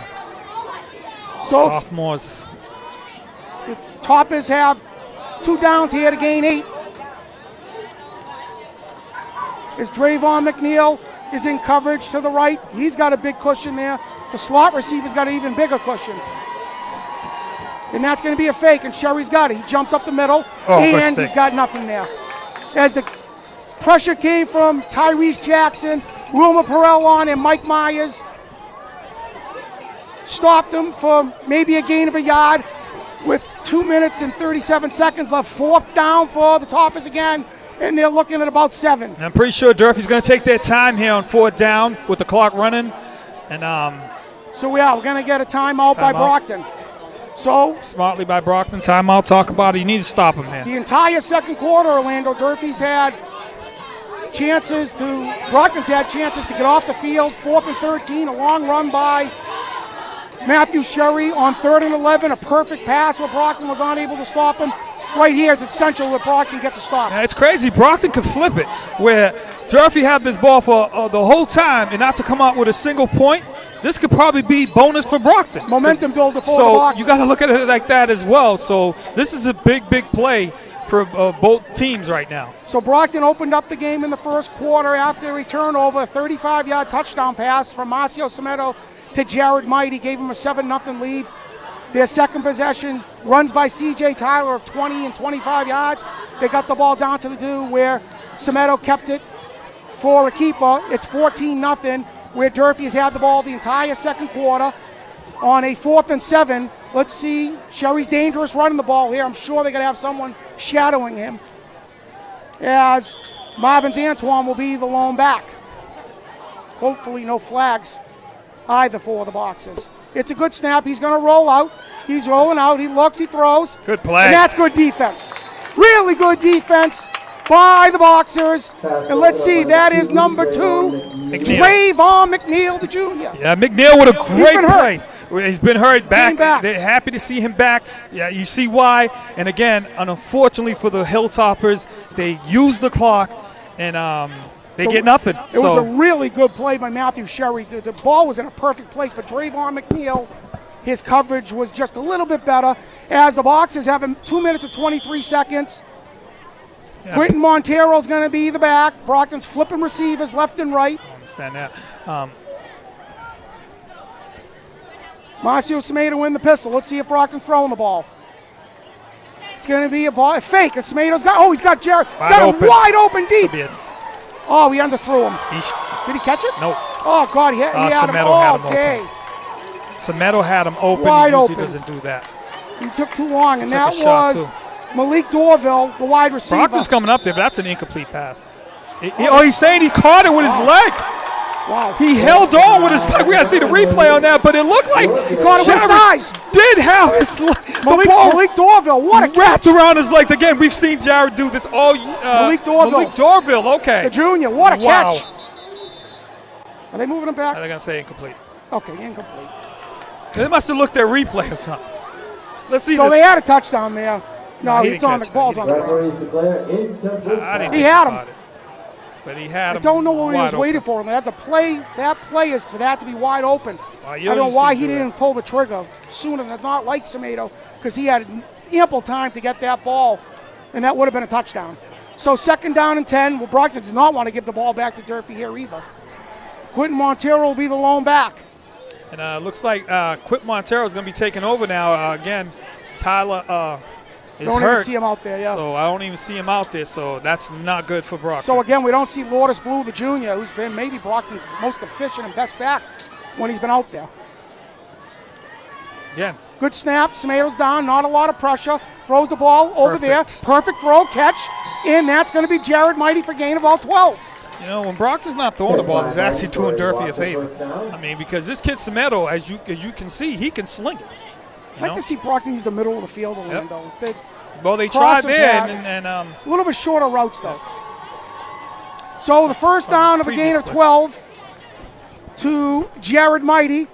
So sophomores. The Toppers have 2 downs here to gain 8. As Drayvon McNeil is in coverage to the right. He's got a big cushion there. The slot receiver's got an even bigger cushion. And that's going to be a fake, and Sherry's got it. He jumps up the middle, and he's got nothing there. As the pressure came from Tyrese Jackson, Wilma Perrell and Mike Myers stopped him for maybe a gain of a yard with 2 minutes and 37 seconds left. 4th down for the Toppers again, and they're looking at about 7. I'm pretty sure Durfee's going to take their time here on 4th down with the clock running. And so yeah, we're going to get a timeout by Brockton. So smartly by Brockton, timeout, talk about it. You need to stop him here. The entire second quarter, Orlando, Durfee's had chances to, Brockton's had chances to get off the field. 4th and 13, a long run by Matthew Sherry on 3rd and 11, a perfect pass where Brockton was unable to stop him. Right here is essential where Brockton gets a stop. Yeah, it's crazy. Brockton could flip it where Durfee had this ball for the whole time and not to come out with a single point. This could probably be bonus for Brockton. Momentum builder for the So Boxers. you got to look at it like that as well. So this is a big, big play for both teams right now. So Brockton opened up the game in the first quarter after a turnover, a 35-yard touchdown pass from Marcio Semedo to Jared Might. He gave him a 7-0 lead. Their second possession runs by C.J. Tyler of 20 and 25 yards. They got the ball down to the do where Semedo kept it for a keeper. It's 14-0. Where Durfee has had the ball the entire second quarter on a 4th and 7. Let's see. Sherry's dangerous running the ball here. I'm sure they're going to have someone shadowing him. As Marvin's Antoine will be the lone back. Hopefully no flags either for the Boxers. It's a good snap. He's going to roll out. He's rolling out. He looks. He throws. Good play. And that's good defense. Really good defense by the Boxers. And let's see, that is number 2, Drayvon McNeil, the junior. Yeah, McNeil with a great play. He's been hurt back. They're happy to see him back. Yeah, you see why. And again, unfortunately for the Hilltoppers, they use the clock and they get nothing. It was a really good play by Matthew Sherry. The ball was in a perfect place, but Drayvon McNeil, his coverage was just a little bit better. As the Boxers have 2 minutes and 23 seconds. Yeah. Quentin Montero's going to be the back. Brockton's flipping receivers left and right. I understand that. Marcio Semedo in the pistol. Let's see if Brockton's throwing the ball. It's going to be a ball. A fake. And Semedo's got, he's got Jared. He's got him wide open deep. Oh, he underthrew him. Did he catch it? Nope. Oh, God, he had him all day. Semedo had him open. Wide he usually open. Doesn't do that. He took too long, and that was Malik Dorville, the wide receiver. Brockton's coming up there, but that's an incomplete pass. He's saying he caught it with his leg. Wow. He held on with his leg. We got to see the replay on that, but it looked like he caught it with his thighs. Did have his Malik Dorville, what a catch. Wrapped around his legs. Again, we've seen Jared do this all Malik Dorville. Malik Dorville, okay. The junior, what a catch. Are they moving him back? They're going to say incomplete. Okay, incomplete. They must have looked at replay or something. Let's see. So this. they had a touchdown there. No, he it's on the ball's on the ground. He had him. But he had him. I don't know what he was waiting for. That play is for that to be wide open. I don't know why he didn't pull the trigger sooner. That's not like Semedo, because he had ample time to get that ball, and that would have been a touchdown. So 2nd down and 10. Well, Brockton does not want to give the ball back to Durfee here either. Quentin Montero will be the lone back. And it looks like Quentin Montero is going to be taking over now. Again, Tyler is hurt. Don't even see him out there, yeah. So I don't even see him out there, so that's not good for Brockton. So again, we don't see Lourdes Blue, the junior, who's been maybe Brockton's most efficient and best back when he's been out there. Again. Good snap. Tomatoes down. Not a lot of pressure. Throws the ball over there. Perfect. Perfect throw, catch. And that's going to be Jared Mighty for gain of all 12. You know, when Brockton's not throwing the ball, he's actually doing Durfee a favor. I mean, because this kid Tomato, as you can see, he can sling it. I'd like to see Brockton use the middle of the field a little, though. They tried there, and a little bit shorter routes, though. So the first down of a gain of 12 to Jared Mighty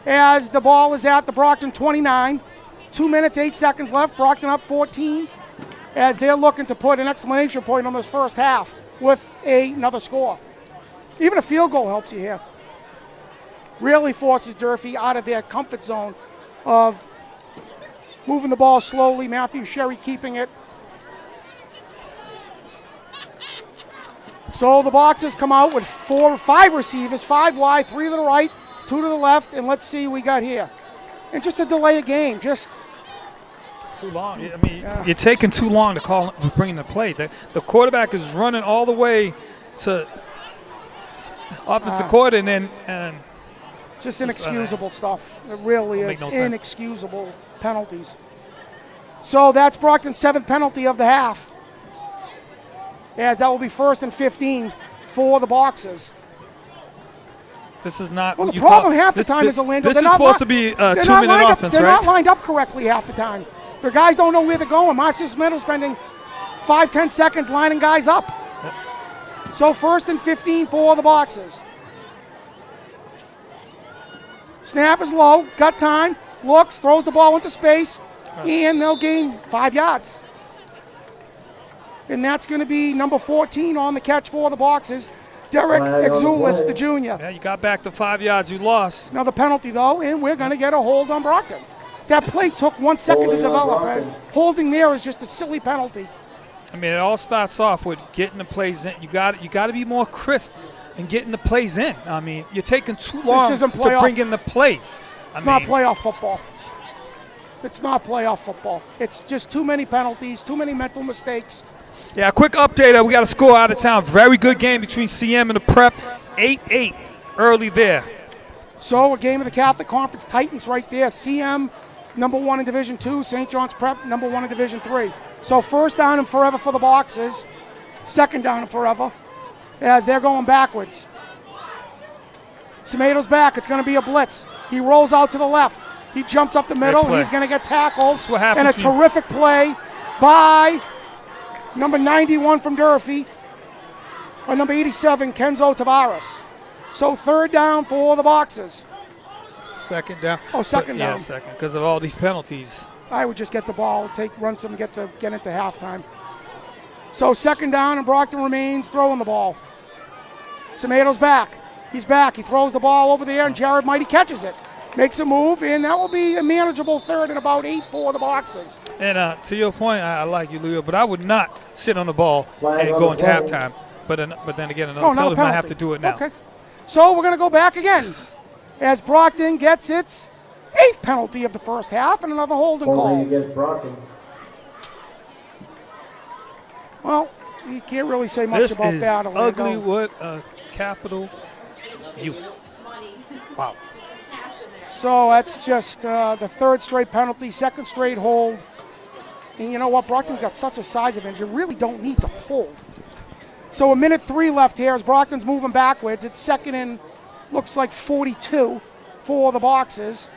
as the ball is at the Brockton 29. 2 minutes, 8 seconds left. Brockton up 14 as they're looking to put an exclamation point on this first half with another score. Even a field goal helps you here. Really forces Durfee out of their comfort zone of moving the ball slowly. Matthew Sherry keeping it. So the Boxers come out with 5 receivers, 5 wide, 3 to the right, 2 to the left, and let's see what we got here. And just to delay a game, just too long. I mean, you're taking too long to bring the play. The quarterback is running all the way to offensive court, and then just inexcusable stuff. It really is no inexcusable penalties. So that's Brockton's 7th penalty of the half, as that will be 1st and 15 for the Boxers. This is not. Well, the problem half the time is Orlando. This is supposed to be a 2-minute offense, they're right? not lined up correctly half the time. Their guys don't know where they're going. Marciano Smith spending 5-10 seconds lining guys up. So 1st and 15 for the Boxers. Snap is low, got time, looks, throws the ball into space, and they'll gain 5 yards. And that's going to be number 14 on the catch for the Boxers, Derek Exulis, the junior. Yeah, you got back to 5 yards, you lost. Another penalty, though, and we're going to get a hold on Brockton. That play took 1 second to develop. Holding there is just a silly penalty. I mean, it all starts off with getting the plays in. You got to be more crisp and getting the plays in. I mean, you're taking too long to bring in the plays. It's not playoff football. It's not playoff football. It's just too many penalties, too many mental mistakes. Yeah, a quick update. We got a score out of town. Very good game between CM and the Prep. 8-8 early there. So a game of the Catholic Conference Titans right there. CM number 1 in Division 2. St. John's Prep number 1 in Division 3. So 1st down and forever for the Boxers. 2nd down and forever as they're going backwards. Tomatoes back. It's going to be a blitz. He rolls out to the left. He jumps up the middle, and he's going to get tackled. That's what happens. And a terrific play by number 91 from Durfee, or number 87, Kenzo Tavares. So 3rd down for the Boxers. 2nd down. Oh, 2nd down. Yeah, 2nd, because of all these penalties. I would just get the ball, run some, get into halftime. So 2nd down, and Brockton remains throwing the ball. Tomatoes back. He's back. He throws the ball over there, and Jared Mighty catches it. Makes a move, and that will be a manageable 3rd and about 8 for the Boxers. And to your point, I like you, Leo, but I would not sit on the ball and go into halftime. But then again, another might have to do it now. Okay. So we're going to go back again as Brockton gets its 8th penalty of the first half and another holding call. Against Brockton. Well, you can't really say much about that. This is ugly with a capital U. Wow. So that's just the 3rd straight penalty, 2nd straight hold. And you know what? Brockton's got such a size advantage. You really don't need to hold. So 1:03 left here as Brockton's moving backwards. It's 2nd and looks like 42 for the Boxers.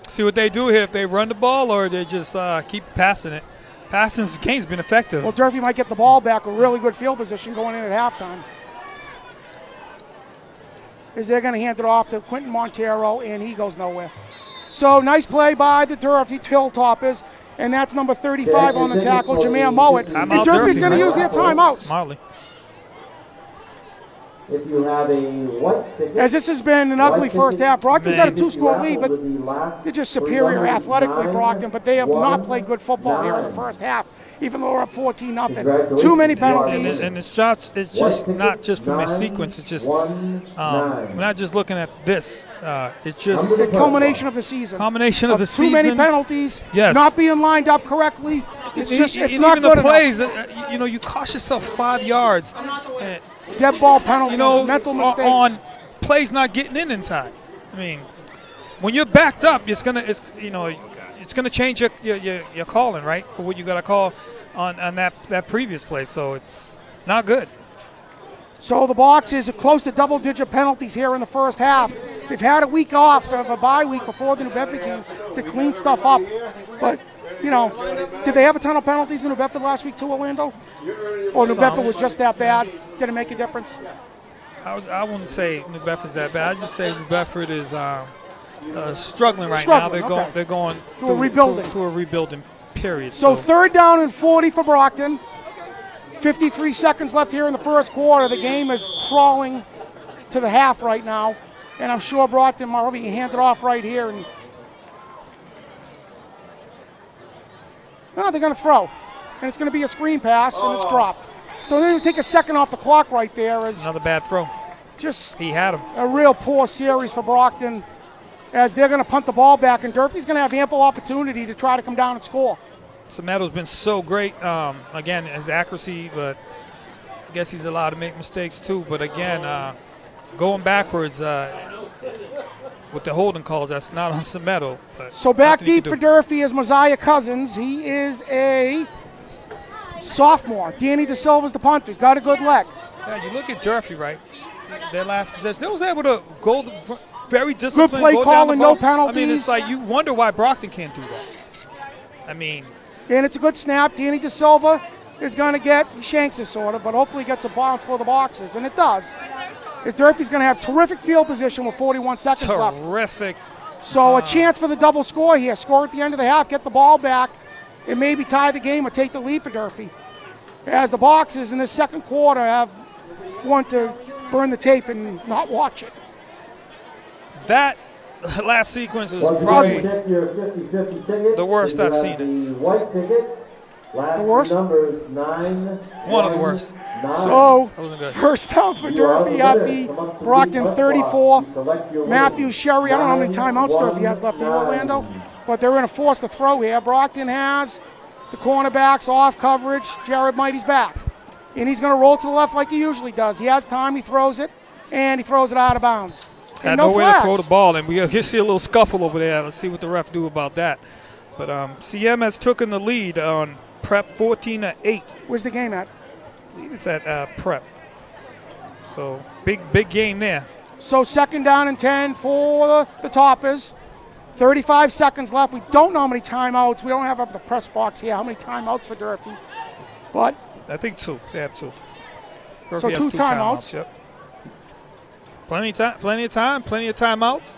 See what they do here, if they run the ball or they just keep passing it. Passing the game's been effective. Well, Durfee might get the ball back, a really good field position going in at halftime. Is they're going to hand it off to Quentin Montero, and he goes nowhere. So nice play by the Durfee Hiltoppers, and that's number 35 on the tackle, Jameer Mowat. And Durfee's going to use their timeouts. Smartly. If you have a white ticket, as this has been an ugly first half. Brockton's got a 2-score lead, but they're just superior athletically, Brockton, but they have not played good football here in the first half, even though we're up 14-0. Too many penalties. And it's just not just from this sequence. It's just we're not just looking at this. It's just the culmination of the season. Too many penalties. Yes. Not being lined up correctly. It's not even good the plays. enough. You cost yourself 5 yards. dead ball penalties, mental mistakes. On plays not getting in time. I mean, when you're backed up, it's gonna change your calling, right, for what you got to call on that previous play. So it's not good. So the Boxers are close to double-digit penalties here in the first half. They've had a week off of a bye week before the New Bedford game to clean stuff up. But, did they have a ton of penalties in New Bedford last week too, Orlando? Or New Bedford was just that bad? Did it make a difference? I wouldn't say New Bedford's that bad. I just say New Bedford is struggling right now. They're going through a rebuilding period. So 3rd down and 40 for Brockton. 53 seconds left here in the first quarter. The game is crawling to the half right now. And I'm sure Brockton will be handed off right here. And they're going to throw. And it's going to be a screen pass, and it's dropped. So they're going to take a second off the clock right there. Another bad throw. He had him. A real poor series for Brockton as they're going to punt the ball back. And Durfee's going to have ample opportunity to try to come down and score. Sameto's been so great, again, his accuracy, but I guess he's allowed to make mistakes too. But again, going backwards with the holding calls, that's not on Sameto. So back deep for Durfee is Mosiah Cousins. He is a sophomore. Danny DeSilva's the punter. He's got a good leg. Yeah, you look at Durfee, right? Their last possession, they was able to go very disciplined. Good play go calling, down the no penalties. I mean, it's like you wonder why Brockton can't do that. I mean, and it's a good snap. Danny DeSilva is going to get, he shanks it sort of, but hopefully gets a bounce for the Boxers, and it does. As Durfee's going to have terrific field position with 41 seconds left. Terrific. So a chance for the double score here. Score at the end of the half, get the ball back, and maybe tie the game or take the lead for Durfee. As the Boxers in the second quarter have want to burn the tape and not watch it. That last sequence is probably the worst I've seen it. White ticket. The worst? Numbers 9. One of the worst. So, that wasn't good. First down for Durfee at the Brockton 34. Matthew Sherry, I don't know how many timeouts Durfee has left in Orlando, but they're going to force the throw here. Brockton has the cornerbacks off coverage. Jared Mighty's back. And he's going to roll to the left like he usually does. He has time, he throws it, and he throws it out of bounds. Had no way to throw the ball, and we see a little scuffle over there. Let's see what the ref do about that. But CM has taken the lead on Prep 14-8. Where's the game at? I believe it's at Prep. So big game there. So 2nd down and 10 for the Toppers. 35 seconds left. We don't know how many timeouts. We don't have up the press box here how many timeouts for Durfee. But I think 2. They have 2. Durfee so has 2 timeouts. Yep. Plenty of time, plenty of timeouts.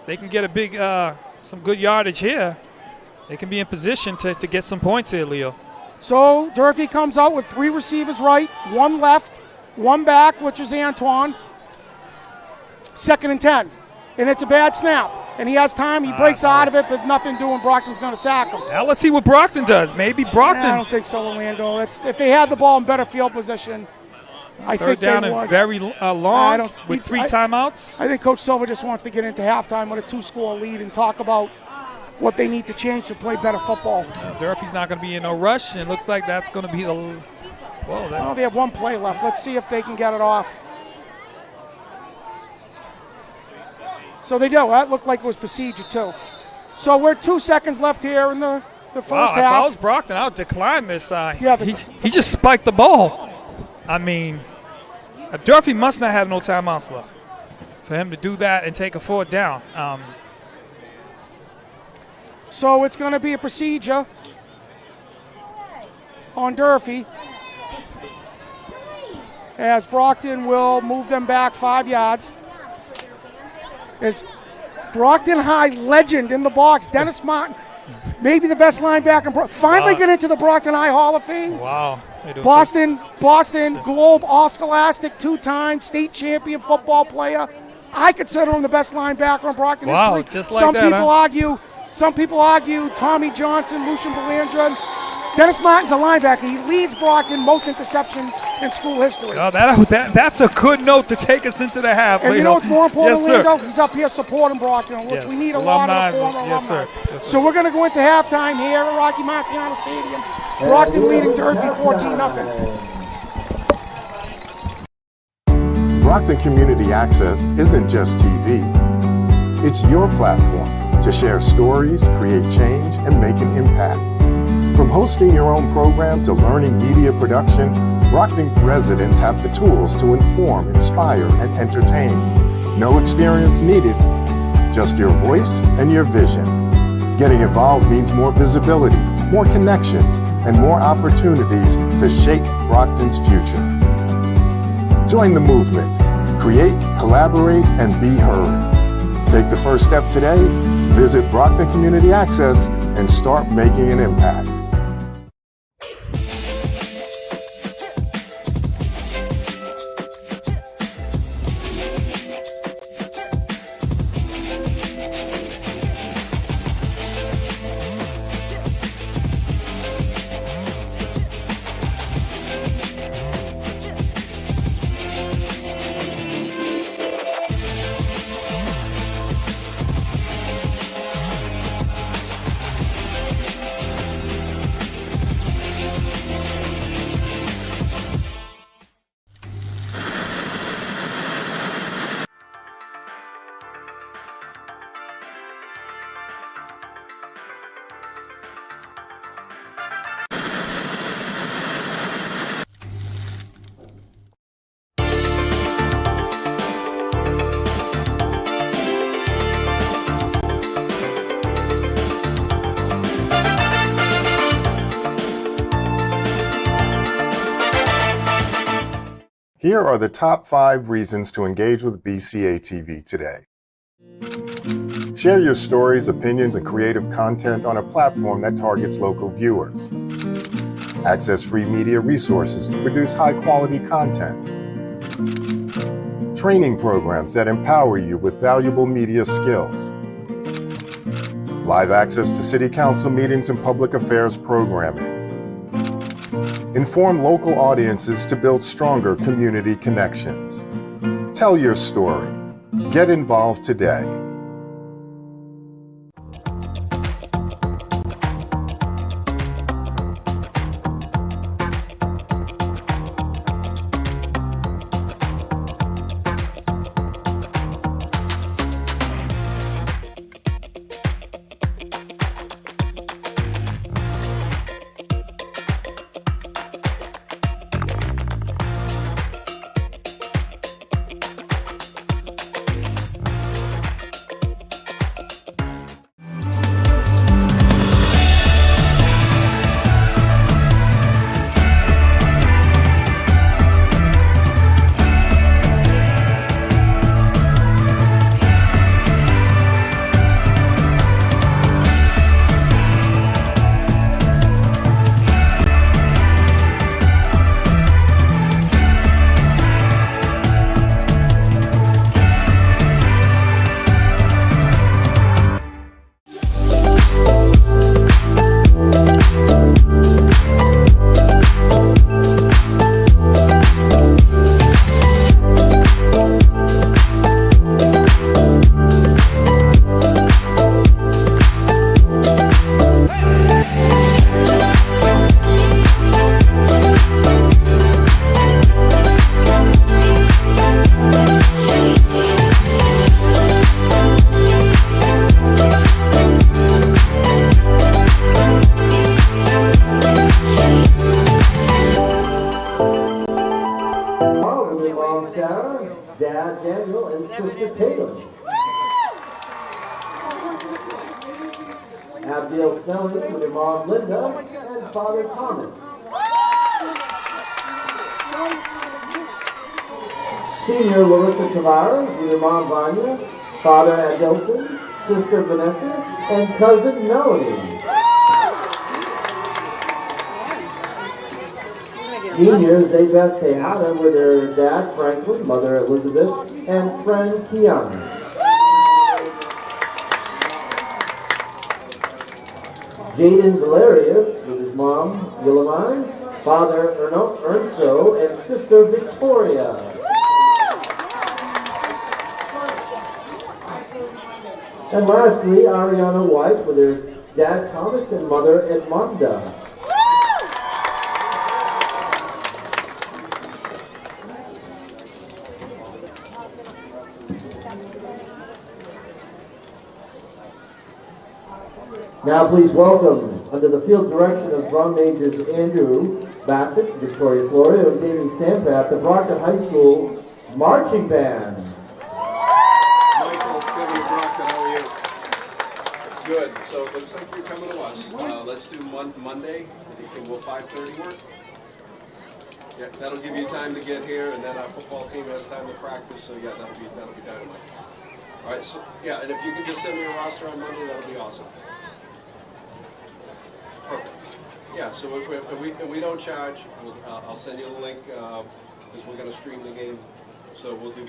They can get a big, some good yardage here. They can be in position to get some points here, Leo. So Durfee comes out with 3 receivers right, 1 left, 1 back, which is Antoine. 2nd and 10. And it's a bad snap. And he has time. He breaks out of it, but nothing doing. Brockton's going to sack him. Now let's see what Brockton does. Maybe Brockton. I don't think so, Orlando. If they had the ball in better field position, I think they would. 3rd down and very long with 3 timeouts. I think Coach Silva just wants to get into halftime with a 2-score lead and talk about what they need to change to play better football. Durfee's not going to be in no rush, and it looks like that's going to be the. Well, they have 1 play left. Let's see if they can get it off. So they do. That looked like it was procedure, too. So we're 2 seconds left here in the first half. If I was Brockton, I would decline this. Yeah, he just spiked the ball. I mean, Durfee must not have no timeouts left for him to do that and take a 4th down. So it's going to be a procedure on Durfee as Brockton will move them back 5 yards. As Brockton High legend in the box, Dennis Martin, maybe the best linebacker, finally get into the Brockton High Hall of Fame. Wow. Boston Globe All-Scholastic 2-time state champion football player. I consider him the best linebacker in Brockton history. Just like Some people argue Tommy Johnson, Lucian Belandra. Dennis Martin's a linebacker. He leads Brockton most interceptions in school history. Oh, that's a good note to take us into the half. And you know what's more important, yes, Lando? He's up here supporting Brockton, which we need a lot of former alumni. Yes, sir. So we're going to go into halftime here at Rocky Marciano Stadium. Brockton leading Durfee 14-0. Brockton Community Access isn't just TV. It's your platform to share stories, create change, and make an impact. From hosting your own program to learning media production, Brockton residents have the tools to inform, inspire, and entertain. No experience needed, just your voice and your vision. Getting involved means more visibility, more connections, and more opportunities to shape Brockton's future. Join the movement. Create, collaborate, and be heard. Take the first step today. Visit Brockton Community Access and start making an impact. Here are the top 5 reasons to engage with BCA TV today. Share your stories, opinions, and creative content on a platform that targets local viewers. Access free media resources to produce high-quality content. Training programs that empower you with valuable media skills. Live access to city council meetings and public affairs programming. Inform local audiences to build stronger community connections. Tell your story. Get involved today. Dad Daniel, and Sister Tatum. Abigail Snelling with her mom Linda and Father Thomas. Senior Larissa Tavares with her mom Vanya, Father Adelson, Sister Vanessa, and Cousin Melanie. Senior Zabeth Tejada with her dad Franklin, mother Elizabeth, and friend Kiana. Jaden Valerius with his mom Willamine, Father Ernso, and Sister Victoria. And lastly, Ariana White with her dad Thomas and mother Edmonda. Now please welcome, under the field direction of drum majors Andrew Bassett, Victoria, Florida, and David Sampath, the Brockton High School Marching Band. Michael, Kevin, Brockton, how are you? Good. So it looks like you're coming to us. Let's do Monday. Will 5:30 work? Yeah, that'll give you time to get here, and then our football team has time to practice. So yeah, that'll be dynamite. All right. So yeah, and if you can just send me a roster on Monday, that'll be awesome. Perfect. Yeah. So we don't charge. I'll send you the link because we're gonna stream the game. So we'll do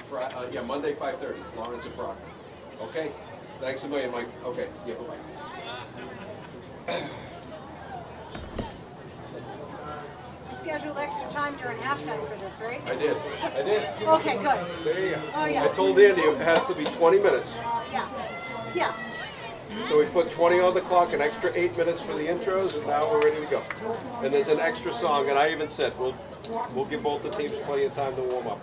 Monday 5:30. Lawrence and Brockton. Okay. Thanks a million, Mike. Okay. Yeah. Bye bye. Scheduled extra time during halftime for this, right? I did. Okay, good. There you go. Oh, yeah. I told Andy it has to be 20 minutes. Yeah. Yeah. So we put 20 on the clock, an extra 8 minutes for the intros, and now we're ready to go. And there's an extra song, and I even said we'll give both the teams plenty of time to warm up.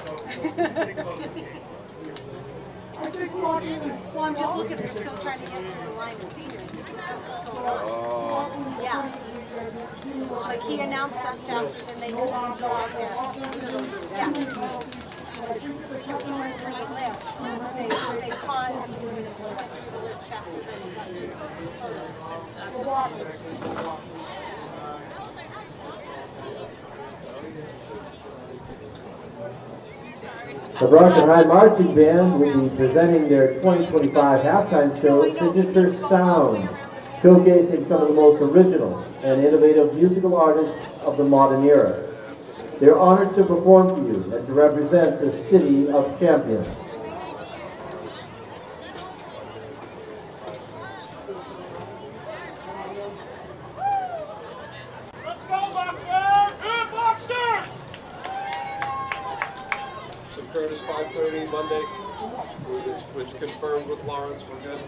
Well, I'm just looking, they're still trying to get through the line of seniors. That's what's going on. Yeah. Like he announced them faster than they could go out there. Yeah. So he went through the list. They caught and went through the list faster than The Brockton High Marching Band will be presenting their 2025 halftime show, Signature Sound, showcasing some of the most original and innovative musical artists of the modern era. They're honored to perform for you and to represent the city of champions. So Curtis, 5:30 Monday, which confirmed with Lawrence. We're good.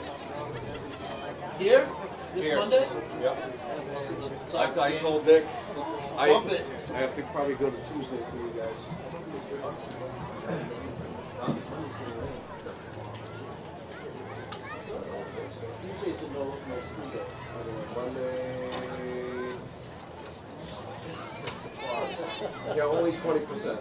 Here? This Here. Monday? Yep. I told Nick I have to probably go to Tuesday for you guys. Tuesday's a no school day. Monday. Yeah, only 20%.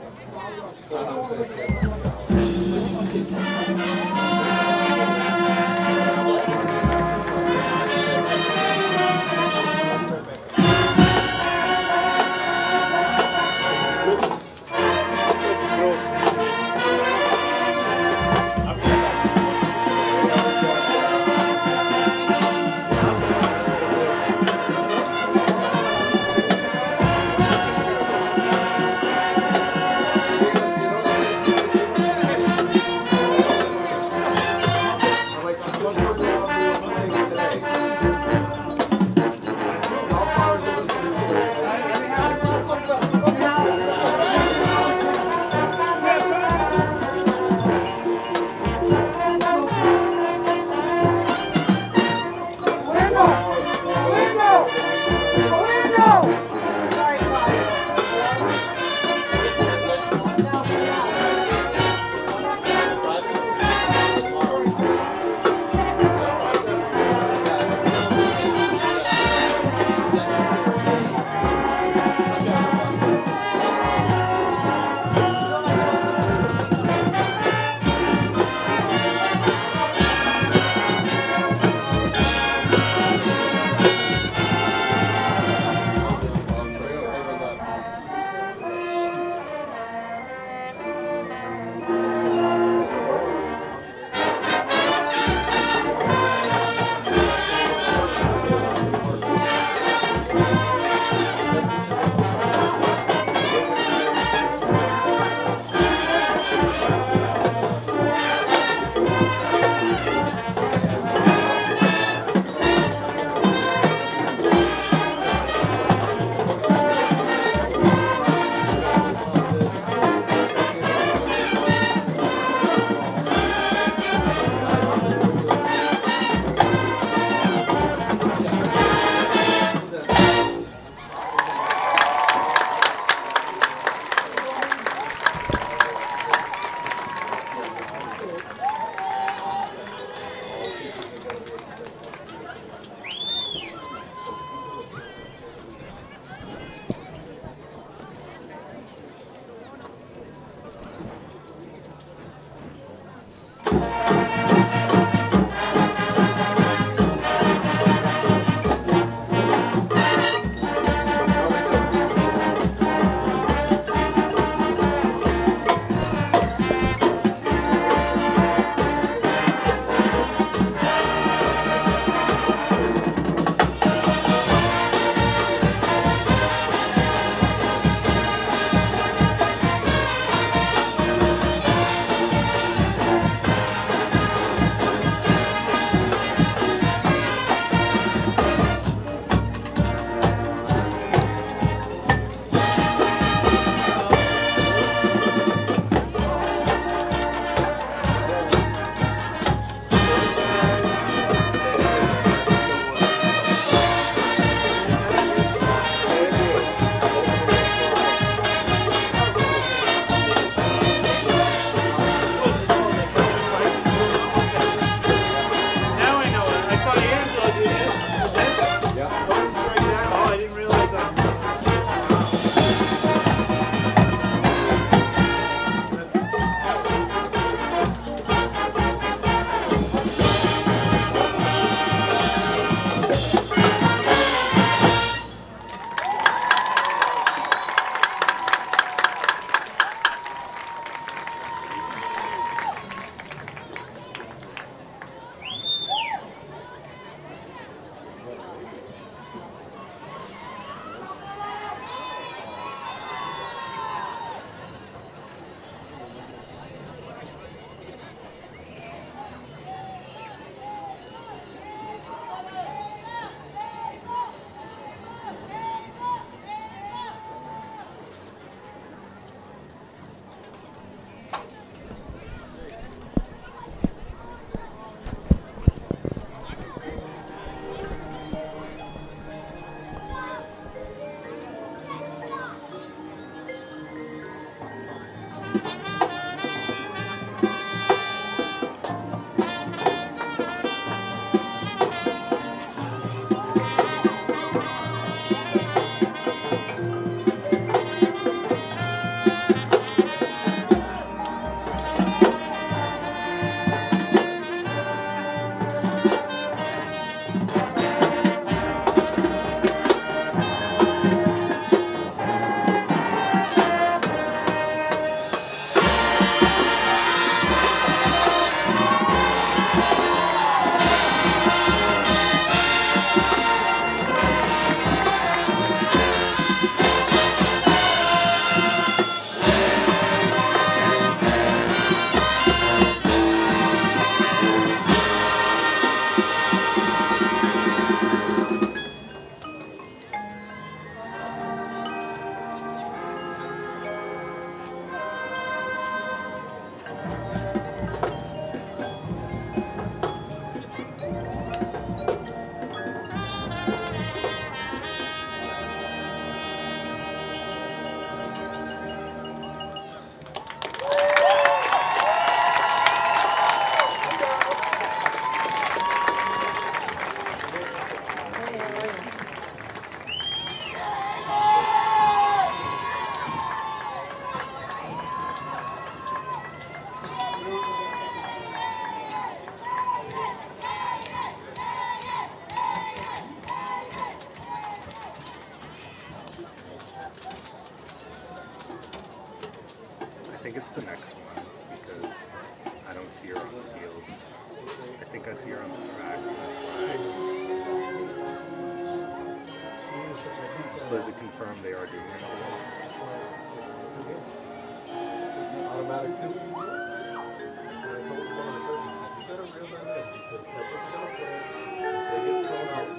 think it's the next one because I don't see her on the field. I think I see her on the track, so that's why. Does it confirm they are doing another one? Automatic too. I told one of the coaches, you better reel them in because Steppers are gonna play. If they get thrown out.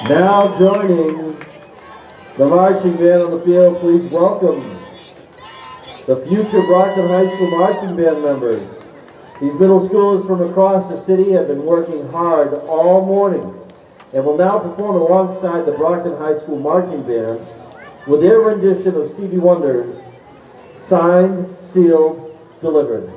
Now joining the marching band on the field, please welcome the future Brockton High School marching band members. These middle schoolers from across the city have been working hard all morning and will now perform alongside the Brockton High School marching band with their rendition of Stevie Wonder's Signed, Sealed, Delivered.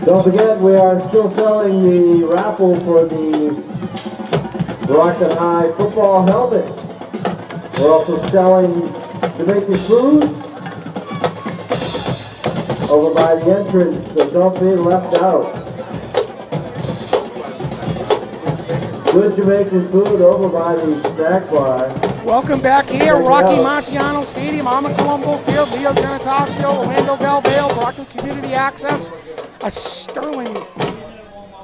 Don't forget, we are still selling the raffle for the Brockton High football helmet. We're also selling Jamaican food over by the entrance, so don't be left out. Good Jamaican food over by the snack bar. Welcome back here, Rocky Marciano Stadium, Armand Colombo Field, Leo Genatasio, Orlando Galvale, Brockton Community Access. A sterling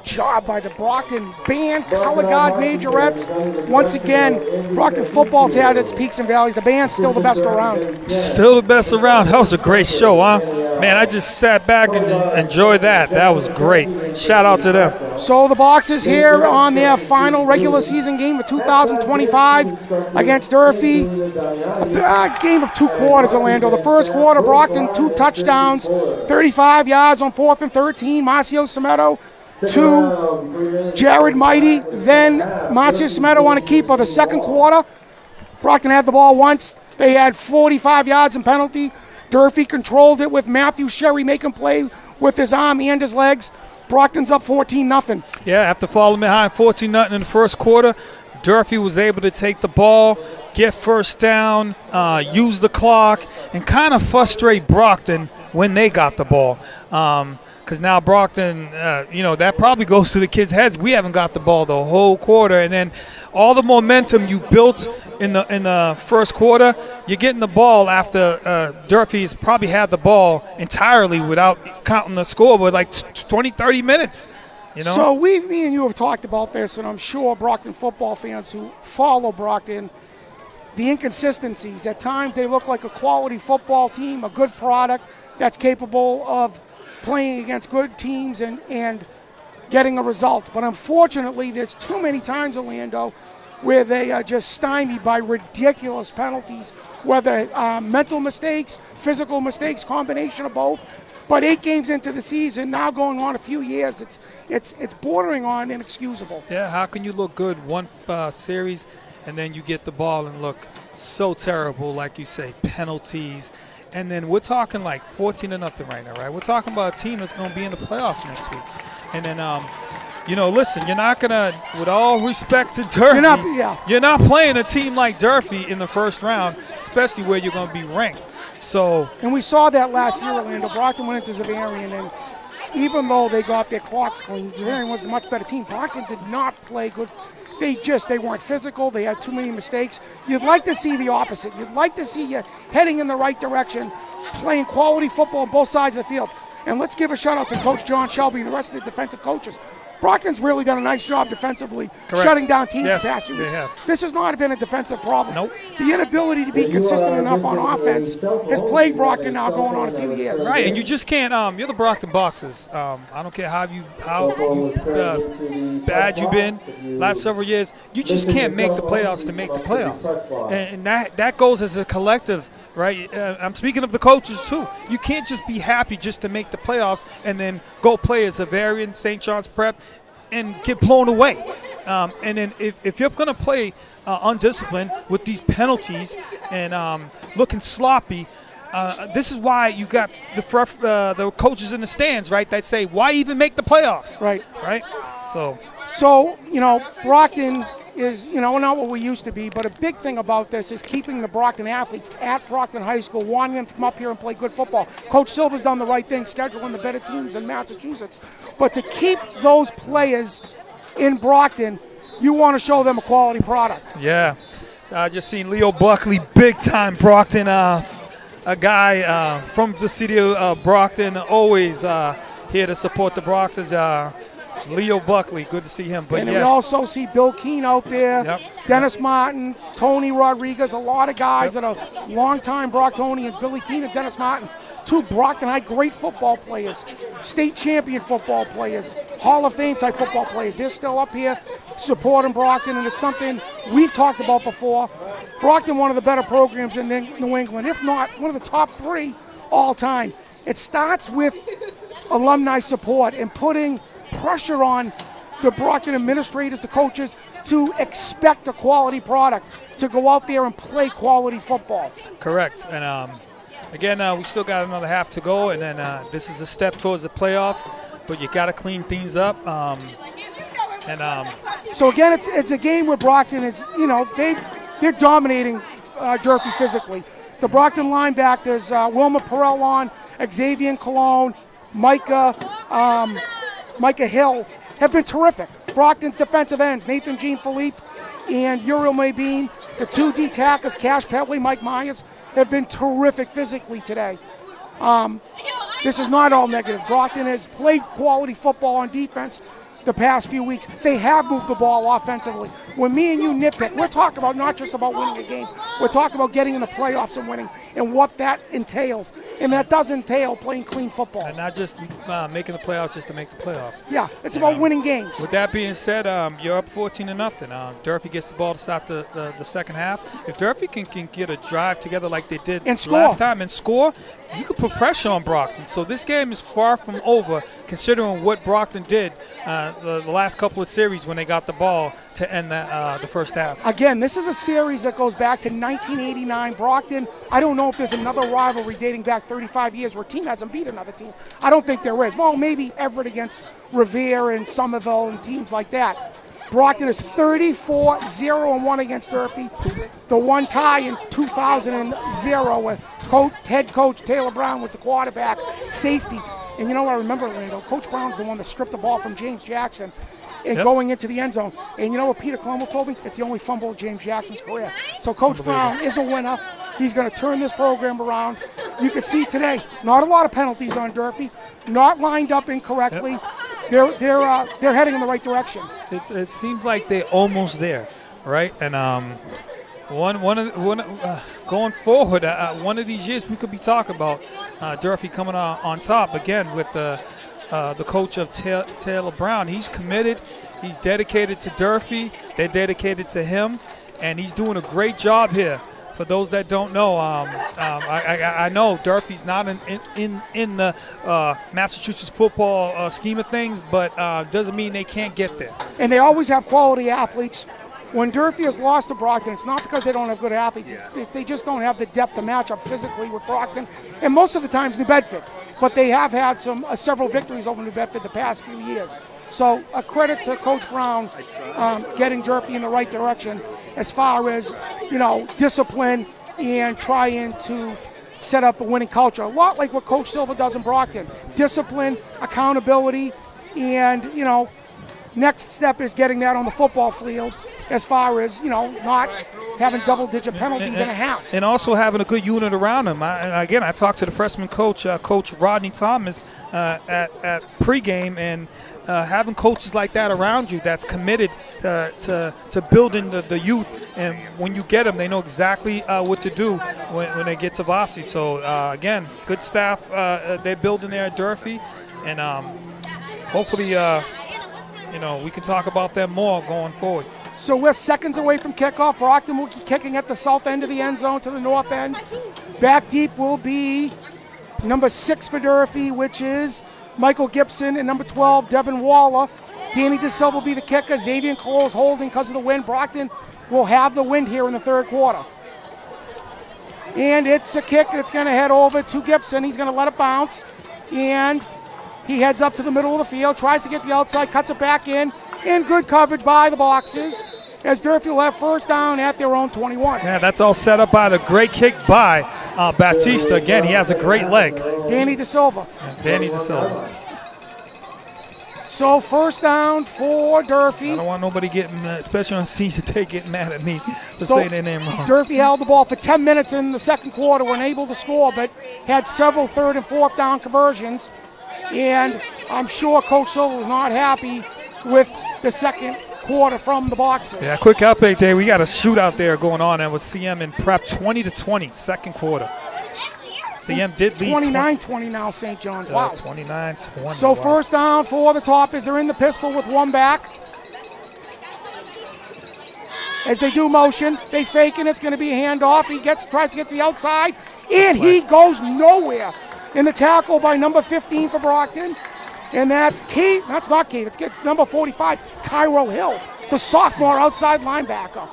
job by the Brockton band, Color Guard Majorettes. Once again, Brockton football's had its peaks and valleys. The band's still the best around. Still the best around. That was a great show, huh? Man, I just sat back and enjoyed that. That was great. Shout out to them. So the Boxers here on their final regular season game of 2025 against Durfee. A game of 2 quarters, Orlando. The first quarter, Brockton 2 touchdowns, 35 yards on 4th and 13. Marcio Semedo to Jared Mighty. Then Marcio Semedo on a keeper. The second quarter, Brockton had the ball once. They had 45 yards in penalty. Durfee controlled it with Matthew Sherry making play with his arm and his legs. Brockton's up 14-0. Yeah, after falling behind 14-0 in the first quarter, Durfee was able to take the ball, get first down, use the clock, and kind of frustrate Brockton when they got the ball. Because now Brockton, that probably goes to the kids' heads. We haven't got the ball the whole quarter, and then all the momentum you built in the first quarter, you're getting the ball after Durfee's probably had the ball entirely without counting the score with like 20, 30 minutes. So me and you have talked about this, and I'm sure Brockton football fans who follow Brockton, the inconsistencies. At times they look like a quality football team, a good product that's capable of playing against good teams and getting a result. But unfortunately, there's too many times, Orlando, where they are just stymied by ridiculous penalties, whether mental mistakes, physical mistakes, combination of both. But 8 games into the season, now going on a few years, it's bordering on inexcusable. Yeah, how can you look good one series and then you get the ball and look so terrible, like you say, penalties. And then we're talking like 14-0 right now, right? We're talking about a team that's going to be in the playoffs next week. And then, listen, you're not going to, with all respect to Durfee, you're not playing a team like Durfee in the first round, especially where you're going to be ranked. And we saw that last year, Orlando. Brockton went into Zavarian, and even though they got their clocks clean, Zavarian was a much better team. Brockton did not play good. They weren't physical. They had too many mistakes. You'd like to see the opposite. You'd like to see you heading in the right direction, playing quality football on both sides of the field. And let's give a shout out to Coach John Shelby and the rest of the defensive coaches. Brockton's really done a nice job defensively, shutting down teams the past few weeks. This has not been a defensive problem. Nope. The inability to be consistent enough on offense has plagued Brockton now going on a few years. Right, and you just can't. You're the Brockton Boxers. I don't care how bad you've been last several years. You just can't make the playoffs to make the playoffs, and that goes as a collective. Right, I'm speaking of the coaches too. You can't just be happy just to make the playoffs and then go play as Zavarian, St. John's Prep, and get blown away. And then if you're going to play undisciplined with these penalties and looking sloppy, this is why you got the coaches in the stands, right? That say, why even make the playoffs? Right. So Brockton is, not what we used to be, but a big thing about this is keeping the Brockton athletes at Brockton High School, wanting them to come up here and play good football. Coach Silva's done the right thing, scheduling the better teams in Massachusetts. But to keep those players in Brockton, you want to show them a quality product. Yeah. I just seen Leo Buckley, big-time Brockton, a guy from the city of Brockton, always here to support the Boxers. Leo Buckley, good to see him. But we also see Bill Keene out there, Dennis Martin, Tony Rodriguez, a lot of guys that are longtime Brocktonians. Billy Keene and Dennis Martin, 2 Brockton High great football players, state champion football players, Hall of Fame type football players. They're still up here supporting Brockton, and it's something we've talked about before. Brockton, one of the better programs in New England, if not one of the top 3 all time. It starts with alumni support and putting pressure on the Brockton administrators, the coaches, to expect a quality product, to go out there and play quality football. Correct. And again, we still got another half to go, and then this is a step towards the playoffs, but you got to clean things up. So again, it's a game where Brockton is, they're dominating Durfee physically. The Brockton linebackers, Wilma Perrell, Xavier Cologne, Micah Hill have been terrific. Brockton's defensive ends, Nathan Jean-Philippe and Uriel Mabine, the 2 D tackles, Cash Petley, Mike Myers, have been terrific physically today. this is not all negative. Brockton has played quality football on defense the past few weeks. They have moved the ball offensively. When me and you nitpick, we're talking about not just about winning a game. We're talking about getting in the playoffs and winning and what that entails. And that does entail playing clean football. And not just making the playoffs just to make the playoffs. Yeah, it's about winning games. With that being said, you're up 14-0. Durfee gets the ball to start the second half. If Durfee can get a drive together like they did and score. Last time and score, you can put pressure on Brockton. So this game is far from over, considering what Brockton did the last couple of series when they got the ball to end the first half. Again, this is a series that goes back to 1989. Brockton, I don't know if there's another rivalry dating back 35 years where a team hasn't beat another team. I don't think there is. Well, maybe Everett against Revere and Somerville and teams like that. Brockton is 34-0-1 against Durfee. The one tie in 2000 where head coach Taylor Brown was the quarterback, safety. And you know what I remember, Orlando? Coach Brown's the one that stripped the ball from James Jackson and going into the end zone. And you know what Peter Colombo told me? It's the only fumble of James Jackson's career. So Coach Brown is a winner. He's going to turn this program around. You can see today, not a lot of penalties on Durfee, not lined up incorrectly. They're heading in the right direction. It seems like they're almost there, right? And going forward, one of these years we could be talking about Durfee coming on top again with the coach of Taylor Brown. He's committed. He's dedicated to Durfee. They're dedicated to him, and he's doing a great job here. For those that don't know, I know Durfee's not in the Massachusetts football scheme of things, but doesn't mean they can't get there. And they always have quality athletes. When Durfee has lost to Brockton, it's not because they don't have good athletes. Yeah. They just don't have the depth to match up physically with Brockton, and most of the times New Bedford. But they have had several victories over New Bedford the past few years. So a credit to Coach Brown getting Durfee in the right direction as far as, discipline and trying to set up a winning culture. A lot like what Coach Silva does in Brockton. Discipline, accountability, and, next step is getting that on the football field as far as, not having double-digit penalties and a half. And also having a good unit around him. I talked to the freshman coach, Coach Rodney Thomas, at pregame, and having coaches like that around you that's committed to building the youth, and when you get them, they know exactly what to do when they get to varsity. So, again, good staff they're building there at Durfee, and hopefully, we can talk about them more going forward. So we're seconds away from kickoff. Brockton will be kicking at the south end of the end zone to the north end. Back deep will be number 6 for Durfee, which is Michael Gibson, and number 12, Devin Waller. Danny DeSilva will be the kicker. Xavier Close holding because of the wind. Brockton will have the wind here in the third quarter. And it's a kick that's going to head over to Gibson. He's going to let it bounce. And he heads up to the middle of the field, tries to get the outside, cuts it back in good coverage by the Boxers, as Durfee will have first down at their own 21. Yeah, that's all set up by the great kick by Baptista. Again, he has a great leg. Danny DeSilva. Danny DeSilva. So first down for Durfee. I don't want nobody getting, especially on senior day, getting mad at me for saying their name wrong. Durfee held the ball for 10 minutes in the second quarter, were unable to score, but had several third and fourth down conversions. And I'm sure Coach Silva was not happy with the second quarter from the Boxers. Yeah, quick update there. We got a shootout there going on, and with CM in prep 20-20, second quarter. CM did lead 29-20 now, St. John's. Wow. 29-20. So first down for the Toppers. They're in the pistol with one back. As they do motion, they fake it. It's going to be a handoff. He tries to get to the outside, and he goes nowhere. In the tackle by number 15 for Brockton. And that's Cave. That's not Cave. It's number 45, Cairo Hill, the sophomore outside linebacker.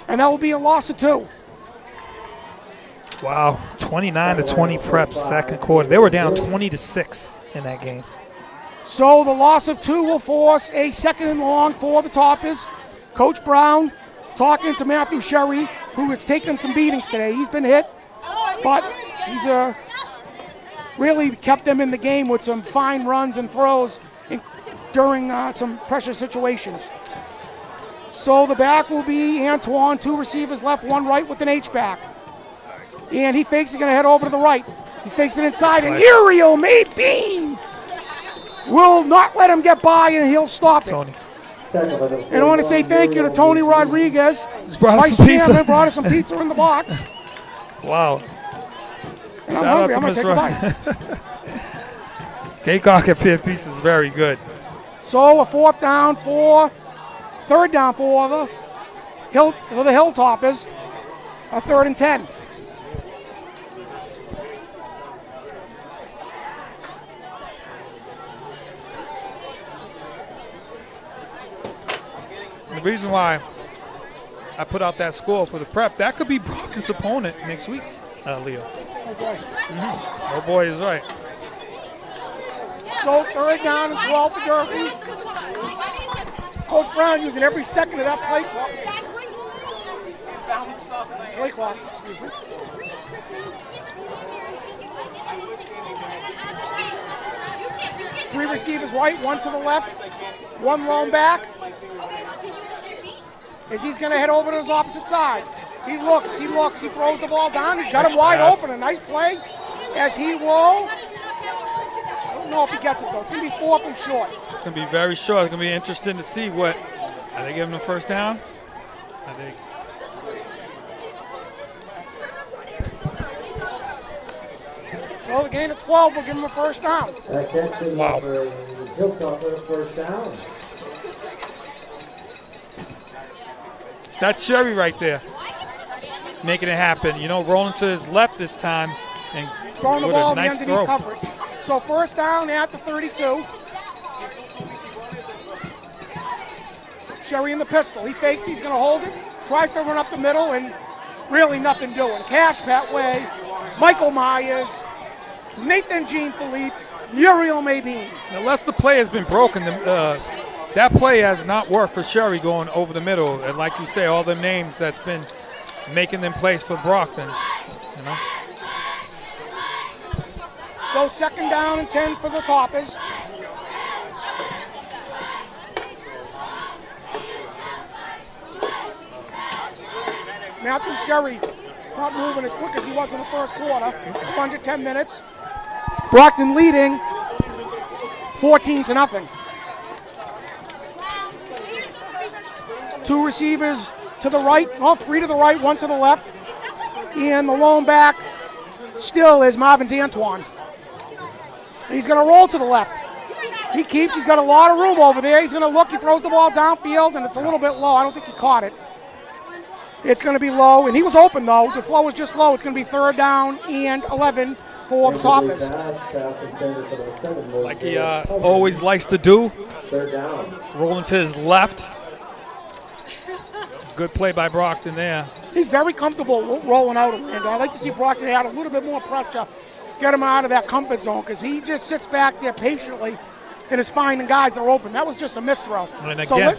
And that will be a loss of 2. Wow, 29-20 prep second quarter. They were down 20-6 in that game. So the loss of 2 will force a second and long for the Toppers. Coach Brown talking to Matthew Sherry, who has taken some beatings today. He's been hit, but he's really kept them in the game with some fine runs and throws during some pressure situations. So the back will be Antoine, 2 receivers left, 1 right with an H-back. And he fakes, he's going to head over to the right. He fakes it inside, and Uriel Maybean will not let him get by, and he'll stop it. Tony. And I want to say thank you to Tony Rodriguez, Just brought us Vice some pizza. Chairman, brought us some pizza in the box. Wow. And I'm Shout out hungry. to I'm going Miss to take a bite. Gamecock at Pier Pizza is very good. So a third down for the Hilltoppers, a 3rd and 10. The reason why I put out that score for the prep, that could be Brockton's opponent next week, Leo. Oh boy. Oh boy is right. So 3rd down and 12 for Durfee. Coach Brown using every second of that play clock. Excuse me. Three receivers right, one to the left, one lone back. As he's going to head over to his opposite side. He looks, he throws the ball down. He's got him wide open. A nice play as he will. I don't know if he gets it though. It's going to be 4th and short. It's going to be very short. It's going to be interesting to see what. Are they giving him the first down? I think. So the gain of 12 will give him a first down. Wow. Hiltopper, first down. That's Sherry right there, making it happen. You know, rolling to his left this time and Throwing the with ball a nice in the underneath throw. coverage. So first down at the 32. Sherry in the pistol. He fakes, he's going to hold it. Tries to run up the middle and really nothing doing. Cash Pat Way, Michael Myers, Nathan Jean Philippe, Uriel Maybean. Unless the play has been broken, that play has not worked for Sherry going over the middle. And like you say, all the names that's been making them plays for Brockton. You know? So 2nd down and 10 for the Toppers. Matthew Sherry not moving as quick as he was in the first quarter. Under 10 minutes. Brockton leading 14-0. 2 receivers to the right, 3 to the right, 1 to the left. And the lone back still is Marvin's Antoine. He's going to roll to the left. He's got a lot of room over there. He's going to look, he throws the ball downfield, and it's a little bit low. I don't think he caught it. It's going to be low, and he was open though. The flow was just low. It's going to be 3rd down and 11 for the Toppers. Like he always likes to do. 3rd down. Rolling to his left. Good play by Brockton there. He's very comfortable rolling out of Orlando. I'd like to see Brockton add a little bit more pressure, get him out of that comfort zone, because he just sits back there patiently and is finding guys that are open. That was just a misthrow. And again,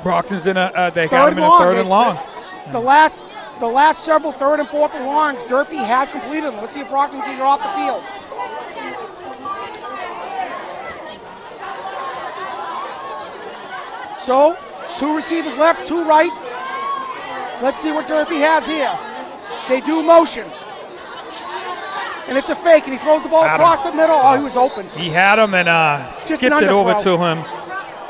Brockton's in they got him in a 3rd and long. The last several 3rd and 4th and longs, Durfee has completed them. Let's see if Brockton can get off the field. So, 2 receivers left, 2 right. Let's see what Durfee has here. They do motion. And it's a fake, and he throws the ball across the middle. Oh, he was open. He had him and skipped it over to him.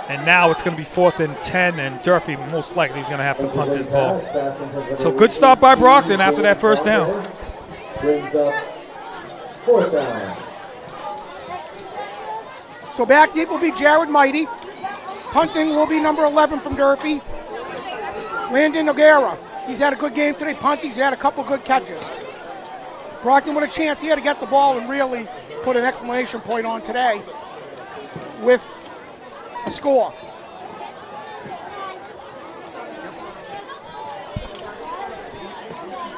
And now it's going to be 4th and 10, and Durfee most likely is going to have to punt this ball. So good stop by Brockton after that first down. Brings up 4th down. So back deep will be Jared Mighty. Punting will be number 11 from Durfee, Landon Noguera. He's had a good game today. Punting, he's had a couple good catches. Brockton with a chance here to get the ball and really put an exclamation point on today with a score.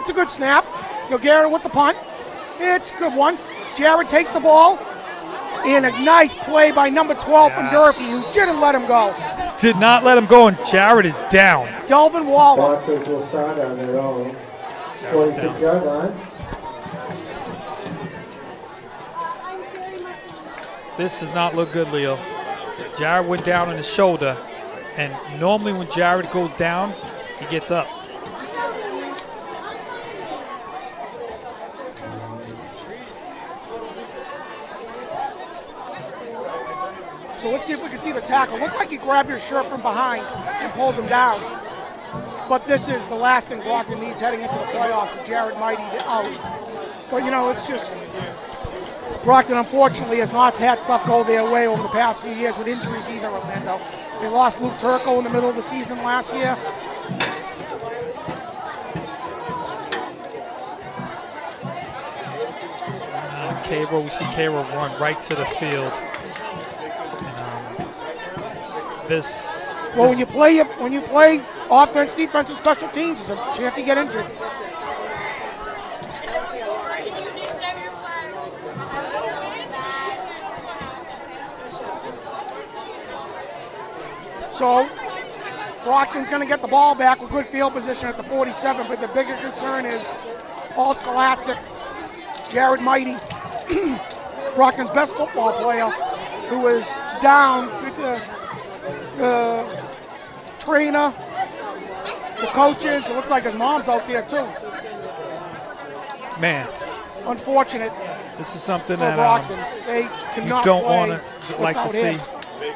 It's a good snap. Noguera with the punt. It's a good one. Jared takes the ball. And a nice play by number 12 from Durfee, who didn't let him go. Did not let him go, and Jared is down. Delvin Waller. Brockton will start on their own 26-yard line. This does not look good, Leo. Jared went down on his shoulder, and normally when Jared goes down, he gets up. So let's see if we can see the tackle. Looked like he grabbed his shirt from behind and pulled him down. But this is the last thing Brockton needs heading into the playoffs, Jared Mighty out. But, you know, it's just, Brockton, unfortunately, has not had stuff go their way over the past few years with injuries either, Orlando. They lost Luke Turco in the middle of the season last year. Cairo, we see Cairo run right to the field. Well, when you play offense, defense, and special teams, there's a chance you get injured. So Brockton's going to get the ball back with good field position at the 47, but the bigger concern is all Scholastic, Jared Mighty, Brockton's best football player, who is down with the trainer, the coaches. It looks like his mom's out there too. Man, unfortunate. This is something for that Brockton. They cannot you don't play want to like to see. him.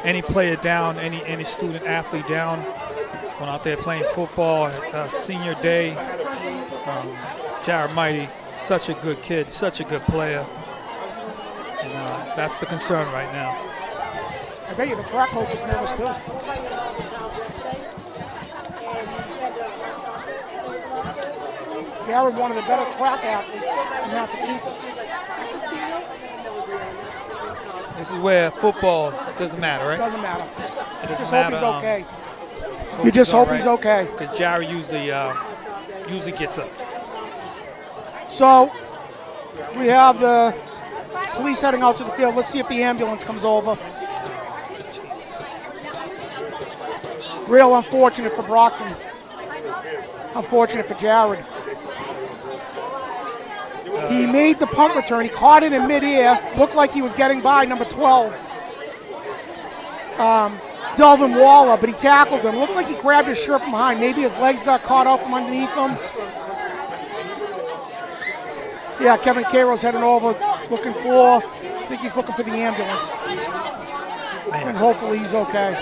Any player down, any student athlete down, going out there playing football, senior day. Jared Mighty, such a good kid, such a good player. And that's the concern right now. I bet you the track coach is nervous too. Jared, one of the better track athletes in Massachusetts. This is where football doesn't matter, right? Doesn't matter. It doesn't Just matter. hope he's okay. You just hope he's okay. Because Jared usually gets up. So we have the police heading out to the field. Let's see if the ambulance comes over. Real unfortunate for Brockton. Unfortunate for Jared. He made the punt return. He caught it in midair. Looked like he was getting by number 12, Delvin Waller, but he tackled him. Looked like he grabbed his shirt from behind. Maybe his legs got caught out from underneath him. Yeah, Kevin Cairo's heading over, looking for, I think he's looking for the ambulance. And hopefully he's okay.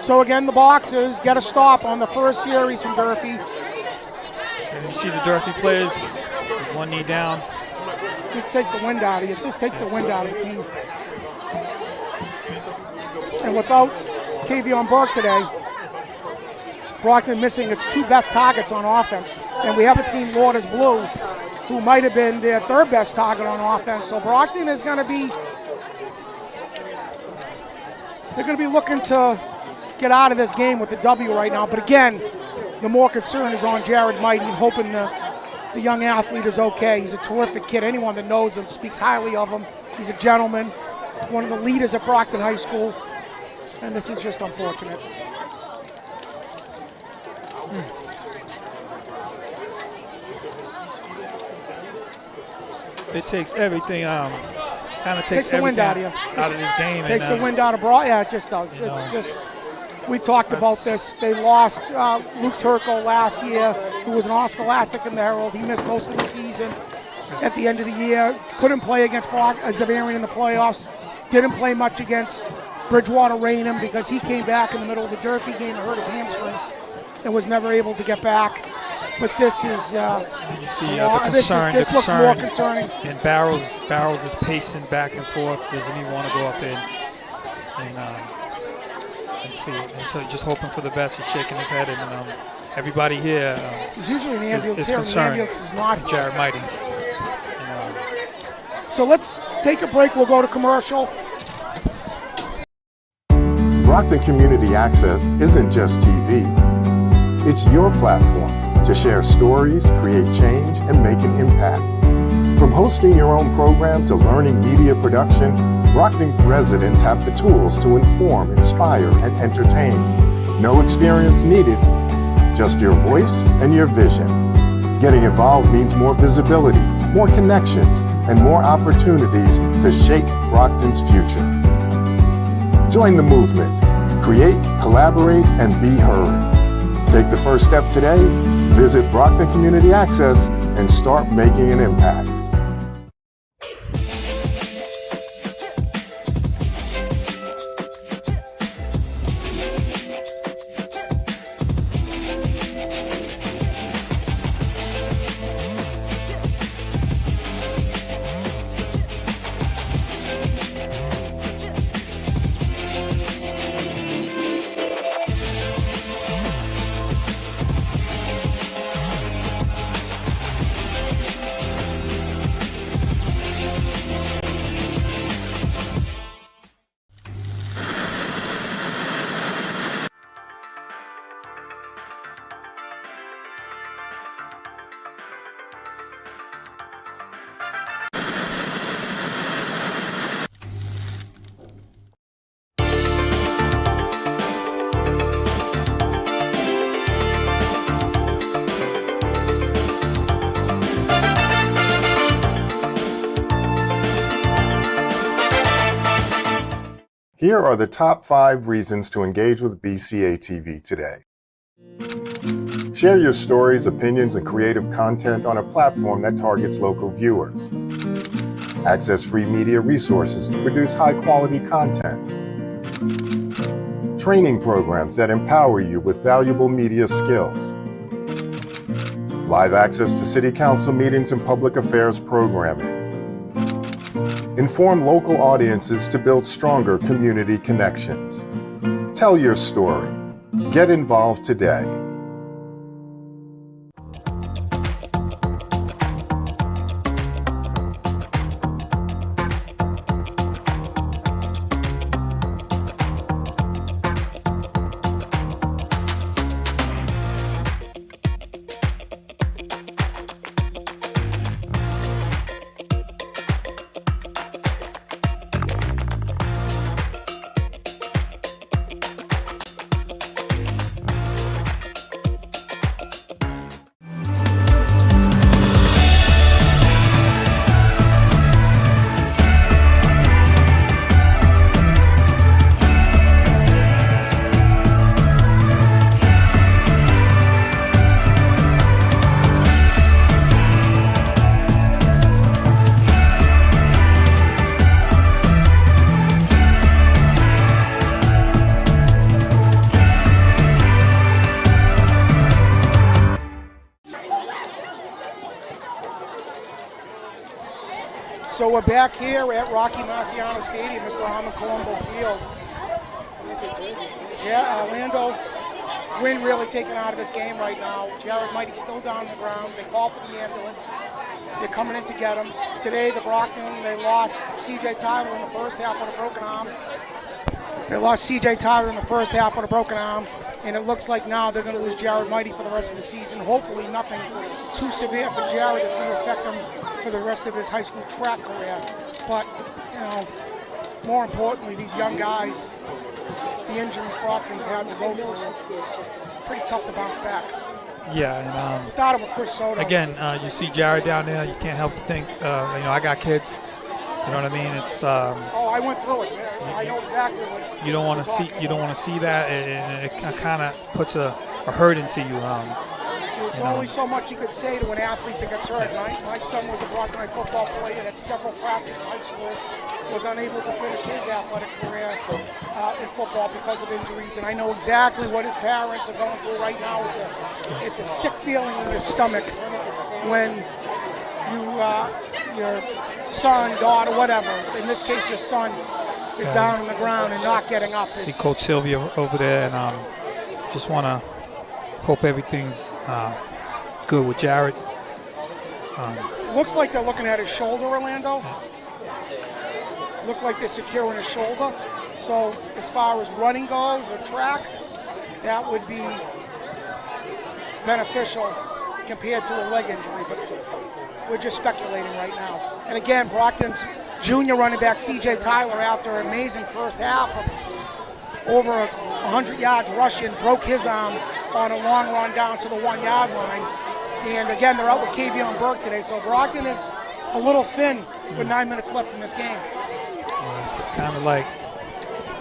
So again, the Boxers get a stop on the first series from Durfee. And you see the Durfee players, one knee down. Just takes the wind out of you. It just takes the wind out of the team. And without Kavion Burke today, Brockton missing its two best targets on offense. And we haven't seen Lourdes Blue, who might have been their third best target on offense. So Brockton is going to be, they're going to be looking to get out of this game with the W right now. But again, the more concern is on Jared Mighty, hoping the young athlete is okay. He's a terrific kid. Anyone that knows him speaks highly of him. He's a gentleman, one of the leaders at Brockton High School. And this is just unfortunate. It takes everything, kind of takes the wind everything out of this game. Takes the wind out of Brockton. Yeah, it just does. It's just, we've talked about this. They lost Luke Turco last year, who was an All-Scholastic in the Herald. He missed most of the season at the end of the year. Couldn't play against Zavarian in the playoffs. Didn't play much against Bridgewater Raynham because he came back in the middle of the Durfee game and hurt his hamstring and was never able to get back. But this is you see the concern. This looks more concerning. And Barrows is pacing back and forth. Doesn't he want to go up in and see it? And so just hoping for the best. He's shaking his head, and everybody here He's usually in the ambulance is here, concerned. and the ambulance is not. Jared Mighty. So let's take a break. We'll go to commercial. Brockton Community Access isn't just TV. It's your platform to share stories, create change, and make an impact. From hosting your own program to learning media production, Brockton residents have the tools to inform, inspire, and entertain. No experience needed, just your voice and your vision. Getting involved means more visibility, more connections, and more opportunities to shape Brockton's future. Join the movement. Create, collaborate, and be heard. Take the first step today. Visit Brockton Community Access and start making an impact. Here are the top 5 reasons to engage with BCA TV today. Share your stories, opinions, and creative content on a platform that targets local viewers. Access free media resources to produce high-quality content. Training programs that empower you with valuable media skills. Live access to city council meetings and public affairs programming. Inform local audiences to build stronger community connections. Tell your story. Get involved today. So we're back here at Rocky Marciano Stadium, Mr. Armand Colombo Field. Orlando wind really taken out of this game right now. Jared Mighty's still down on the ground. They called for the ambulance. They're coming in to get him. Today, the Brockton, they lost C.J. Tyler in the first half with a broken arm. And it looks like now they're going to lose Jared Mighty for the rest of the season. Hopefully nothing too severe for Jared that's going to affect him for the rest of his high school track career. But, you know, more importantly, these young guys, the injuries Brockton's had to go through, pretty tough to bounce back. Yeah, and started with Chris Soto. Again, you see Jared down there. You can't help but think. I got kids. You know what I mean? It's. I went through it. I know exactly what you don't want to see. You don't want to see that, and it kind of puts a hurt into you. There's only so much you could say to an athlete that gets hurt. My son was a Brockton football player, had several fractures in high school, was unable to finish his athletic career in football because of injuries, and I know exactly what his parents are going through right now. It's a sick feeling in your stomach when your son, daughter, whatever, in this case your son, is down on the ground and not getting up. See Coach Sylvia over there, and just want to hope everything's good with Jared. Looks like they're looking at his shoulder, Orlando. Look like they're securing his shoulder. So as far as running goes or track, that would be beneficial compared to a leg injury, but we're just speculating right now. And again, Brockton's junior running back C.J. Tyler, after an amazing first half of over 100 yards rushing, broke his arm on a long run down to the 1 yard line. And again, they're out with Kavion Burke today, so Brockton is a little thin with 9 minutes left in this game. Kind of like,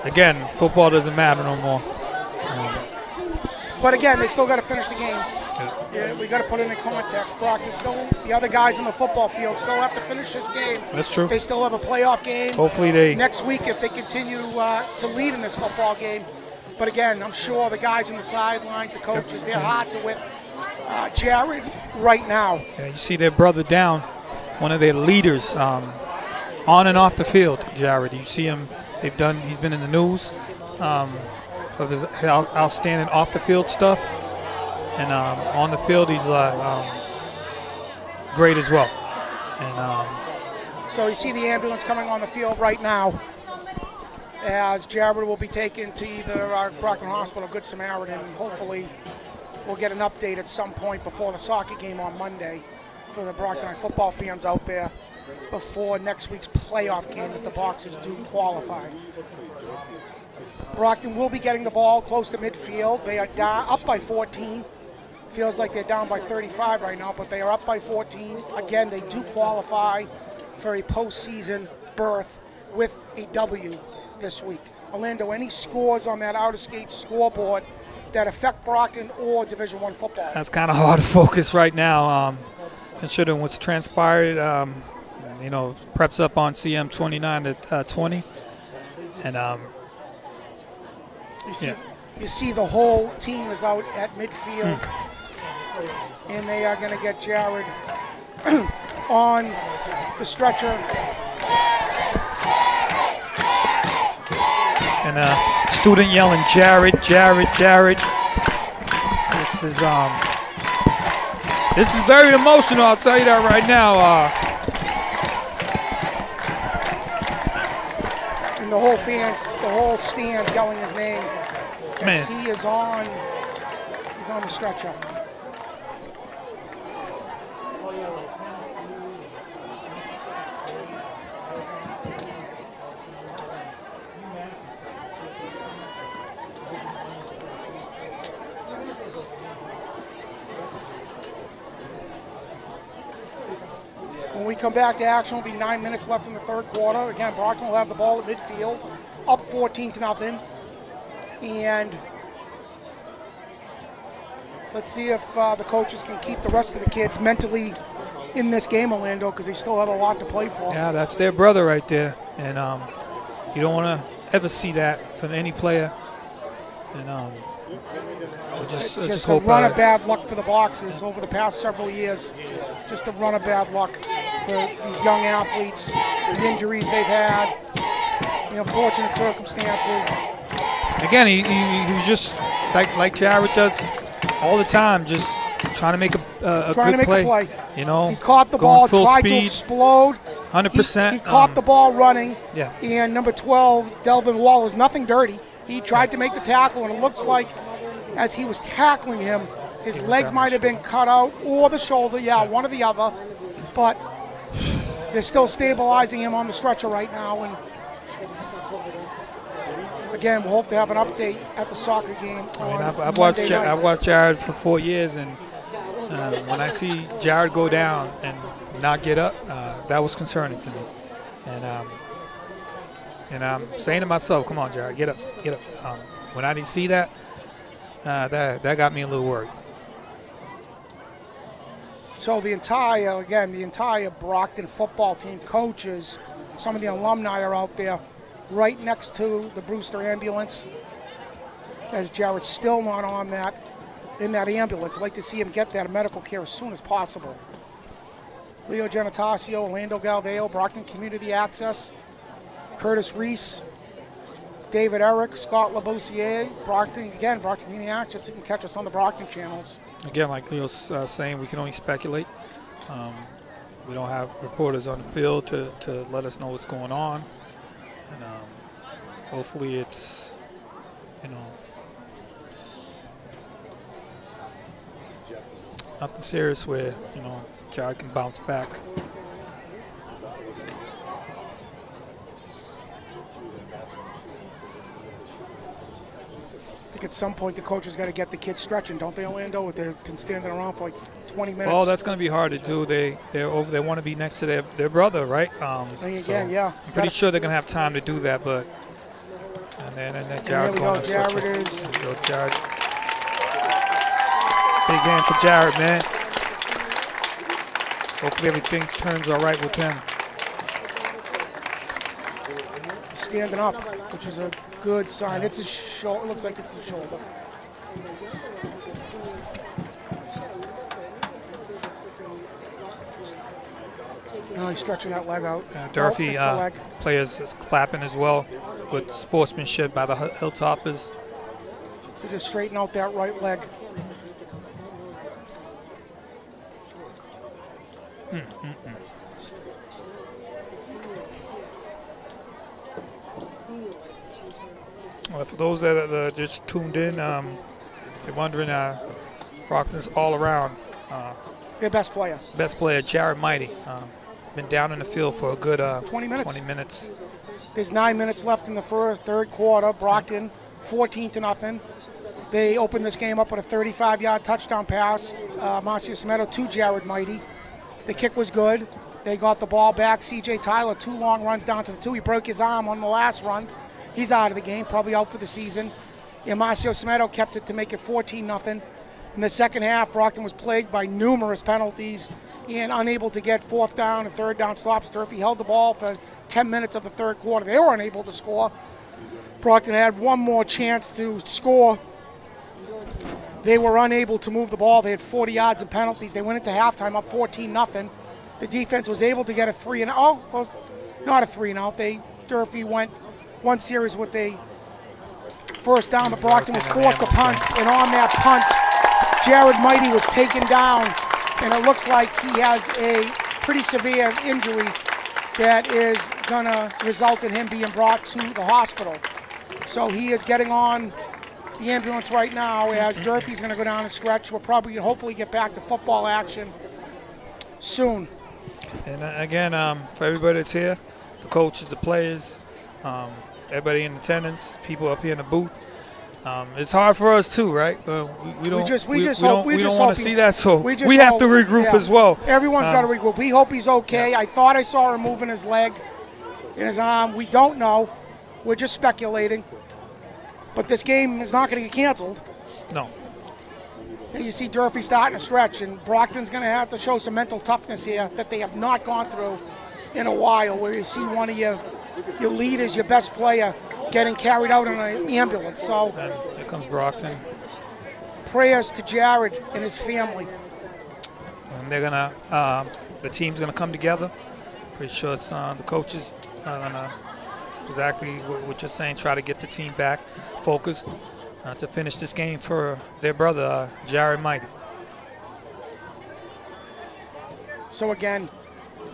again, football doesn't matter no more. But again, they still got to finish the game. Yeah, we got to put it in context. Brockton still, the other guys on the football field still have to finish this game. That's true. They still have a playoff game. Hopefully next week if they continue to lead in this football game. But again, I'm sure the guys on the sidelines, the coaches, their hearts are with Jared right now. Yeah, you see their brother down, one of their leaders, on and off the field. Jared, you see him. He's been in the news of his outstanding off the field stuff. And on the field, he's great as well. And so you see the ambulance coming on the field right now, as Jared will be taken to either our Brockton Hospital, Good Samaritan, and hopefully we'll get an update at some point before the soccer game on Monday for the Brockton football fans out there before next week's playoff game if the Boxers do qualify. Brockton will be getting the ball close to midfield. They are up by 14. Feels like they're down by 35 right now, but they are up by 14. Again, they do qualify for a postseason berth with a W this week. Orlando, any scores on that outer skate scoreboard that affect Brockton or Division I football? That's kind of hard to focus right now, considering what's transpired. Preps up on CM 29 to 20, and you see the whole team is out at midfield, and they are going to get Jared on the stretcher. And student yelling, Jared, Jared, Jared. This is very emotional, I'll tell you that right now. And the whole stand's yelling his name. Man. He's on the stretcher. When we come back to action, it'll be 9 minutes left in the third quarter. Again, Brockton will have the ball at midfield, up 14-0. And let's see if the coaches can keep the rest of the kids mentally in this game, Orlando, because they still have a lot to play for. Yeah, that's their brother right there. And you don't want to ever see that from any player. And just a run of bad luck for the Boxers over the past several years. Just a run of bad luck for these young athletes, the injuries they've had, unfortunate circumstances. Again, he was just like Jared does all the time, just trying to make a good play. He caught the ball, tried to explode. 100%. He caught the ball running. Yeah. And number 12, Delvin Wall, was nothing dirty. He tried to make the tackle, and it looks like as he was tackling him, his legs might have been cut out or the shoulder. Yeah, one or the other. But they're still stabilizing him on the stretcher right now. And again, we'll hope to have an update at the soccer game. I've watched Jared for 4 years, and when I see Jared go down and not get up, that was concerning to me. And I'm saying to myself, come on, Jared, get up, get up. When I didn't see that, that got me a little worried. So the entire Brockton football team, coaches, some of the alumni are out there right next to the Brewster ambulance, as Jared's still not in that ambulance. I'd like to see him get that medical care as soon as possible. Leo Genitaccio, Orlando Galveo, Brockton Community Access, Curtis Reese, David Eric, Scott Labossiere, Brockton Community Access. You can catch us on the Brockton channels. Again, like Leo's saying, we can only speculate. We don't have reporters on the field to let us know what's going on. And hopefully it's, nothing serious where, Jared can bounce back. I think at some point the coaches got to get the kids stretching, don't they, Orlando? They've been standing around for like 20 minutes. Oh, that's going to be hard to do. They want to be next to their brother, right? Yeah. I'm pretty sure they're going to have time to do that, but and then Jared's going to Jared Jared. Big game for Jared, man. Hopefully everything turns all right with him. Standing up, which is a good sign. It's his shoulder. It looks like it's his shoulder. Really stretching that leg out. Durfee players is clapping as well. Good sportsmanship by the Hiltoppers. To just straighten out that right leg. Well, for those that just tuned in, you're wondering, Brockton's all around. Their best player. Best player, Jared Mighty. Been down in the field for a good 20 minutes. 20 minutes. There's 9 minutes left in the third quarter. Brockton, 14-0. They opened this game up with a 35-yard touchdown pass. Marciano to Jared Mighty. The kick was good. They got the ball back. C.J. Tyler, 2 long runs down to the 2. He broke his arm on the last run. He's out of the game, probably out for the season. And Marciano kept it to make it 14-0. In the second half, Brockton was plagued by numerous penalties and unable to get fourth down and third down stops. Durfee held the ball for 10 minutes of the third quarter. They were unable to score. Brockton had one more chance to score. They were unable to move the ball. They had 40 yards of penalties. They went into halftime up 14-0. The defense was able to get a 3-and-out. Oh, well, not a 3-and-out. Durfee went one series with a first down, but Brockton was forced to punt. And on that punt, Jared Mighty was taken down. And it looks like he has a pretty severe injury that is going to result in him being brought to the hospital. So he is getting on the ambulance right now as Durfee's going to go down the stretch. We'll probably hopefully get back to football action soon. And again, for everybody that's here, the coaches, the players, everybody in attendance, people up here in the booth, it's hard for us too, right? We don't want to see that, so we have to regroup as well. Everyone's got to regroup. We hope he's okay. I thought I saw him moving his leg and his arm. We don't know. We're just speculating. But this game is not going to get canceled. No. You see Durfee starting to stretch, and Brockton's going to have to show some mental toughness here that they have not gone through in a while, where you see one of your leaders, your best player, getting carried out in an ambulance. So and here comes Brockton. Prayers to Jared and his family. And they're gonna, the team's gonna come together. Pretty sure it's the coaches are gonna exactly what you're saying. Try to get the team back focused to finish this game for their brother Jared Mighty. So again,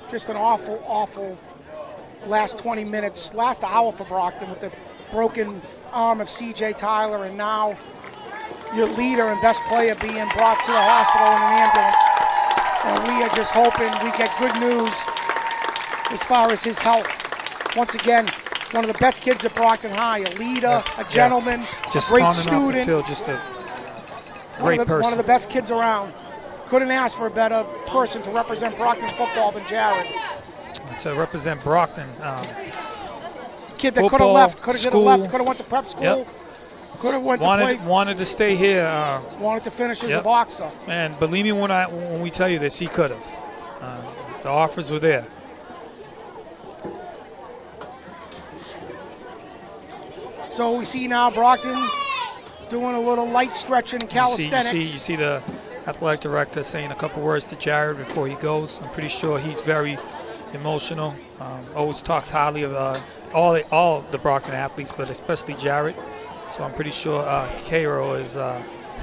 just an awful last 20 minutes, last hour for Brockton with the broken arm of C.J. Tyler, and now your leader and best player being brought to the hospital in an ambulance. And we are just hoping we get good news as far as his health. Once again, one of the best kids at Brockton High, a leader, a gentleman, just a great student. Just a great person. One of the best kids around. Couldn't ask for a better person to represent Brockton football than Jared. To represent Brockton. Kid that could have left, could have went to prep school, yep. could have went to play. Wanted to stay here. Wanted to finish as a boxer. And believe me when we tell you this, he could have. The offers were there. So we see now Brockton doing a little light stretching and calisthenics. You see the athletic director saying a couple words to Jared before he goes. I'm pretty sure he's very emotional. Always talks highly of all the Brockton athletes, but especially Jared. So I'm pretty sure Cairo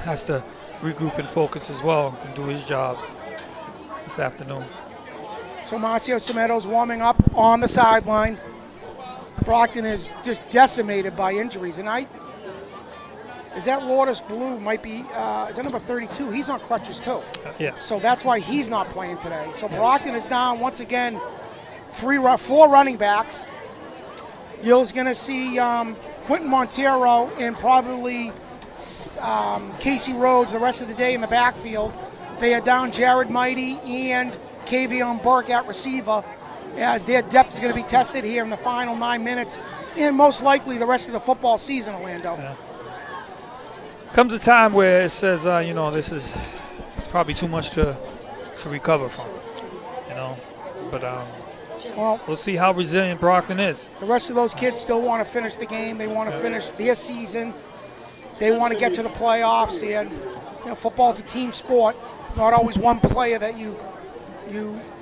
has to regroup and focus as well and do his job this afternoon. So Marciano's warming up on the sideline. Brockton is just decimated by injuries, and is that Lourdes Blue might be, is that number 32? He's on crutches too. Yeah. So that's why he's not playing today. So Brockton is down once again, 4 running backs. You're going to see Quentin Montero and probably Casey Rhodes the rest of the day in the backfield. They are down Jared Mighty and Kavion Burke at receiver, as their depth is going to be tested here in the final 9 minutes and most likely the rest of the football season, Orlando. Yeah. Comes a time where it says, it's probably too much to recover from, But we'll see how resilient Brockton is. The rest of those kids still want to finish the game. They want to finish their season. They want to get to the playoffs. And football's a team sport. It's not always one player that you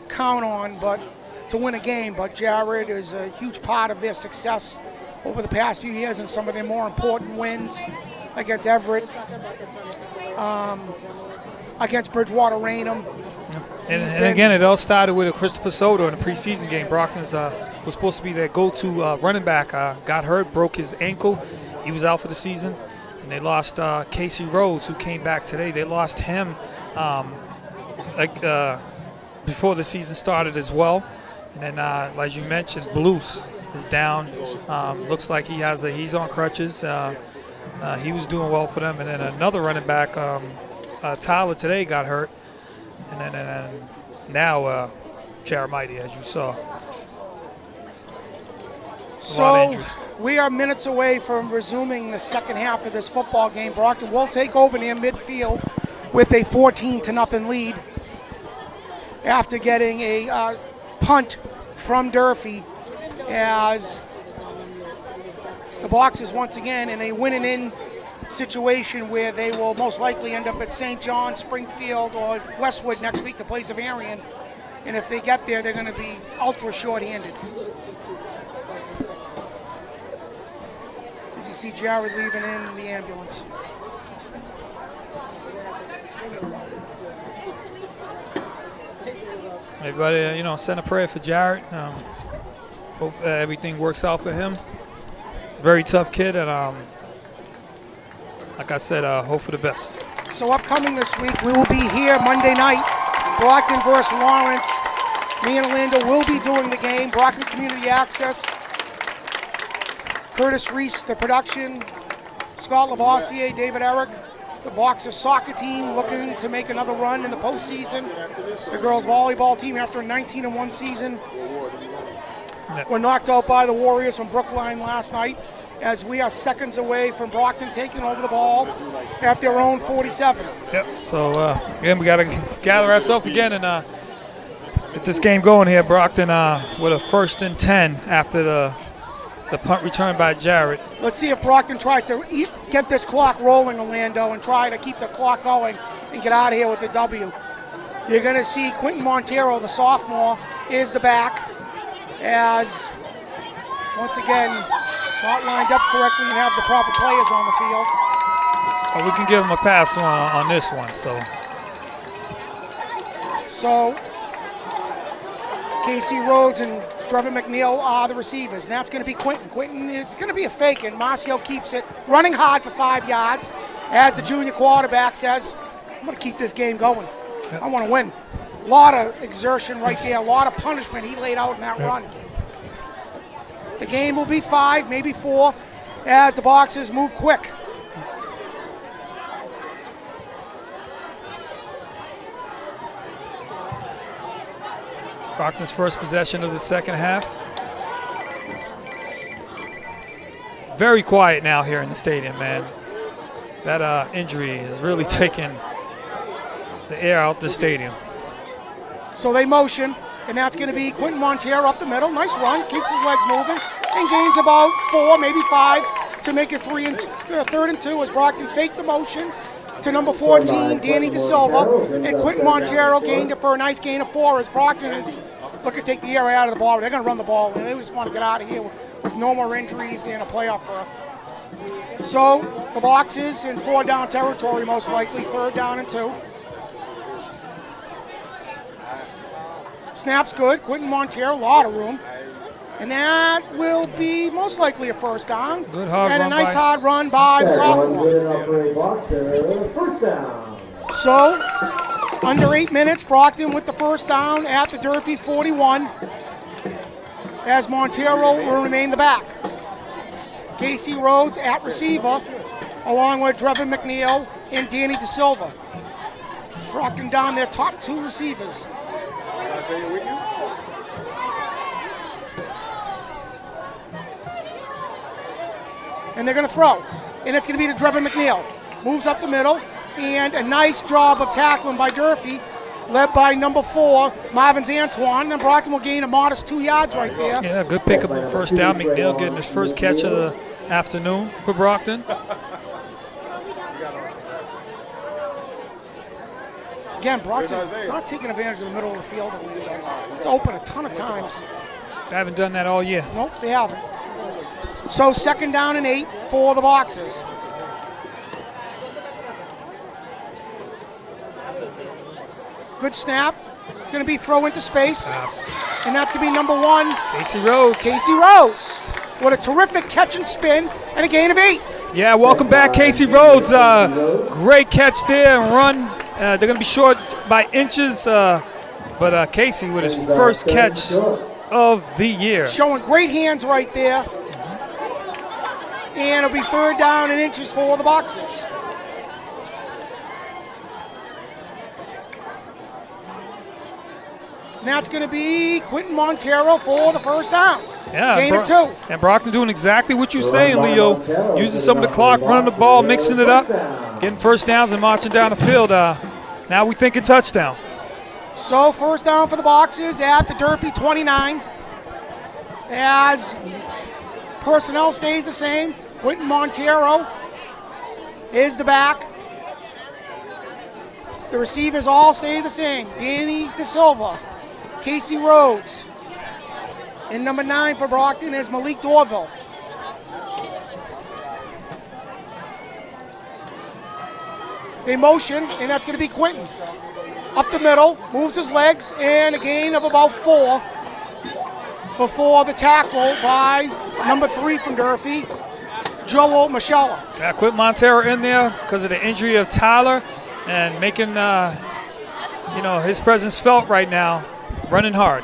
count on, but to win a game. But Jared is a huge part of their success over the past few years and some of their more important wins against Everett, against Bridgewater Raynham. And again, it all started with a Christopher Soto in a preseason game. Brockton's was supposed to be their go-to running back. Got hurt, broke his ankle. He was out for the season. And they lost Casey Rhodes, who came back today. They lost him before the season started as well. And then, as you mentioned, Blues is down. Looks like he's on crutches. He was doing well for them. And then another running back, Tyler, today got hurt. And then now Jared Mighty, as you saw. So we are minutes away from resuming the second half of this football game. Brockton will take over near midfield with a 14-0 lead after getting a punt from Durfee, as the Boxers once again in a win-and-in situation where they will most likely end up at St. John, Springfield, or Westwood next week to play Zavarian. And if they get there, they're going to be ultra short-handed. As you see Jared leaving in the ambulance. Everybody, send a prayer for Jared. Hope everything works out for him. Very tough kid, and like I said, hope for the best. So upcoming this week, we will be here Monday night, Brockton versus Lawrence. Me and Orlando will be doing the game. Brockton Community Access. Curtis Reese, the production. Scott Lavoisier, David Eric. The Boxer soccer team looking to make another run in the postseason. The girls volleyball team after a 19-1 season were knocked out by the Warriors from Brookline last night, as we are seconds away from Brockton taking over the ball at their own 47. Yep. So again, we got to gather ourselves again and get this game going here. Brockton with a 1st and 10 after the punt return by Jared. Let's see if Brockton tries to get this clock rolling, Orlando, and try to keep the clock going and get out of here with the W. You're going to see Quentin Montero, the sophomore, is the back, as once again not lined up correctly and have the proper players on the field. So we can give him a pass on this one. So Casey Rhodes and Trevor McNeil are the receivers, and that's going to be Quentin. Quentin is going to be a fake, and Marcio keeps it running hard for 5 yards, as the junior quarterback says, I'm going to keep this game going. Yep. I want to win. A lot of exertion right there, a lot of punishment he laid out in that run. The game will be 5, maybe 4, as the Boxers move quick. Brockton's first possession of the second half. Very quiet now here in the stadium, man. That injury has really taken the air out the stadium. So they motion, and that's going to be Quentin Montero up the middle. Nice run, keeps his legs moving, and gains about 4, maybe 5 to make it 3rd and 2 as Brockton faked the motion to number 14, Danny DeSilva, and Quentin Montero gained it for a nice gain of 4 as Brockton is looking to take the air out of the ball. They're going to run the ball, and they just want to get out of here with no more injuries and a playoff berth. So the Boxers in 4-down territory, most likely, 3rd down and 2. Snap's good, Quentin Montero, a lot of room. And that will be most likely a 1st down. Good hard and run a nice by hard run by the sophomore. First down. So, under 8 minutes, Brockton with the 1st down at the Durfee 41, as Montero will remain the back. Casey Rhodes at receiver, along with Trevor McNeil and Danny DeSilva. Brockton down their top 2 receivers. And they're going to throw. And it's going to be to Trevor McNeil. Moves up the middle. And a nice job of tackling by Durfee, led by number 4, Marvin's Antoine. And Brockton will gain a modest 2 yards right there. Yeah, good pickup on 1st down. McNeil getting his first catch of the afternoon for Brockton. Again, Brockton not taking advantage of the middle of the field. It's open a ton of times. They haven't done that all year. Nope, they haven't. So 2nd down and 8 for the Boxers. Good snap. It's going to be throw into space. Pass. And that's going to be number 1. Casey Rhodes. Casey Rhodes. What a terrific catch and spin and a gain of 8. Yeah, welcome back, Casey Rhodes. Great catch there and run. They're going to be short by inches, but Casey with his first catch of the year. Showing great hands right there. And it'll be 3rd down and inches for the Boxers. And that's going to be Quentin Montero for the first down. Yeah, Gain of 2. And Brockton doing exactly what you're saying, Leo. Using some of the clock, running the ball, mixing it up, getting first downs and marching down the field. Now we thinking touchdown. So first down for the Boxers at the Durfee 29. As personnel stays the same, Quentin Montero is the back. The receivers all stay the same. Danny De Silva, Casey Rhodes. And number 9 for Brockton is Malik Dorville. They motion, and that's going to be Quentin. Up the middle, moves his legs, and a gain of about 4 before the tackle by number 3 from Durfee, Joel Michella. Yeah, Quentin Montero in there because of the injury of Tyler and making his presence felt right now, running hard.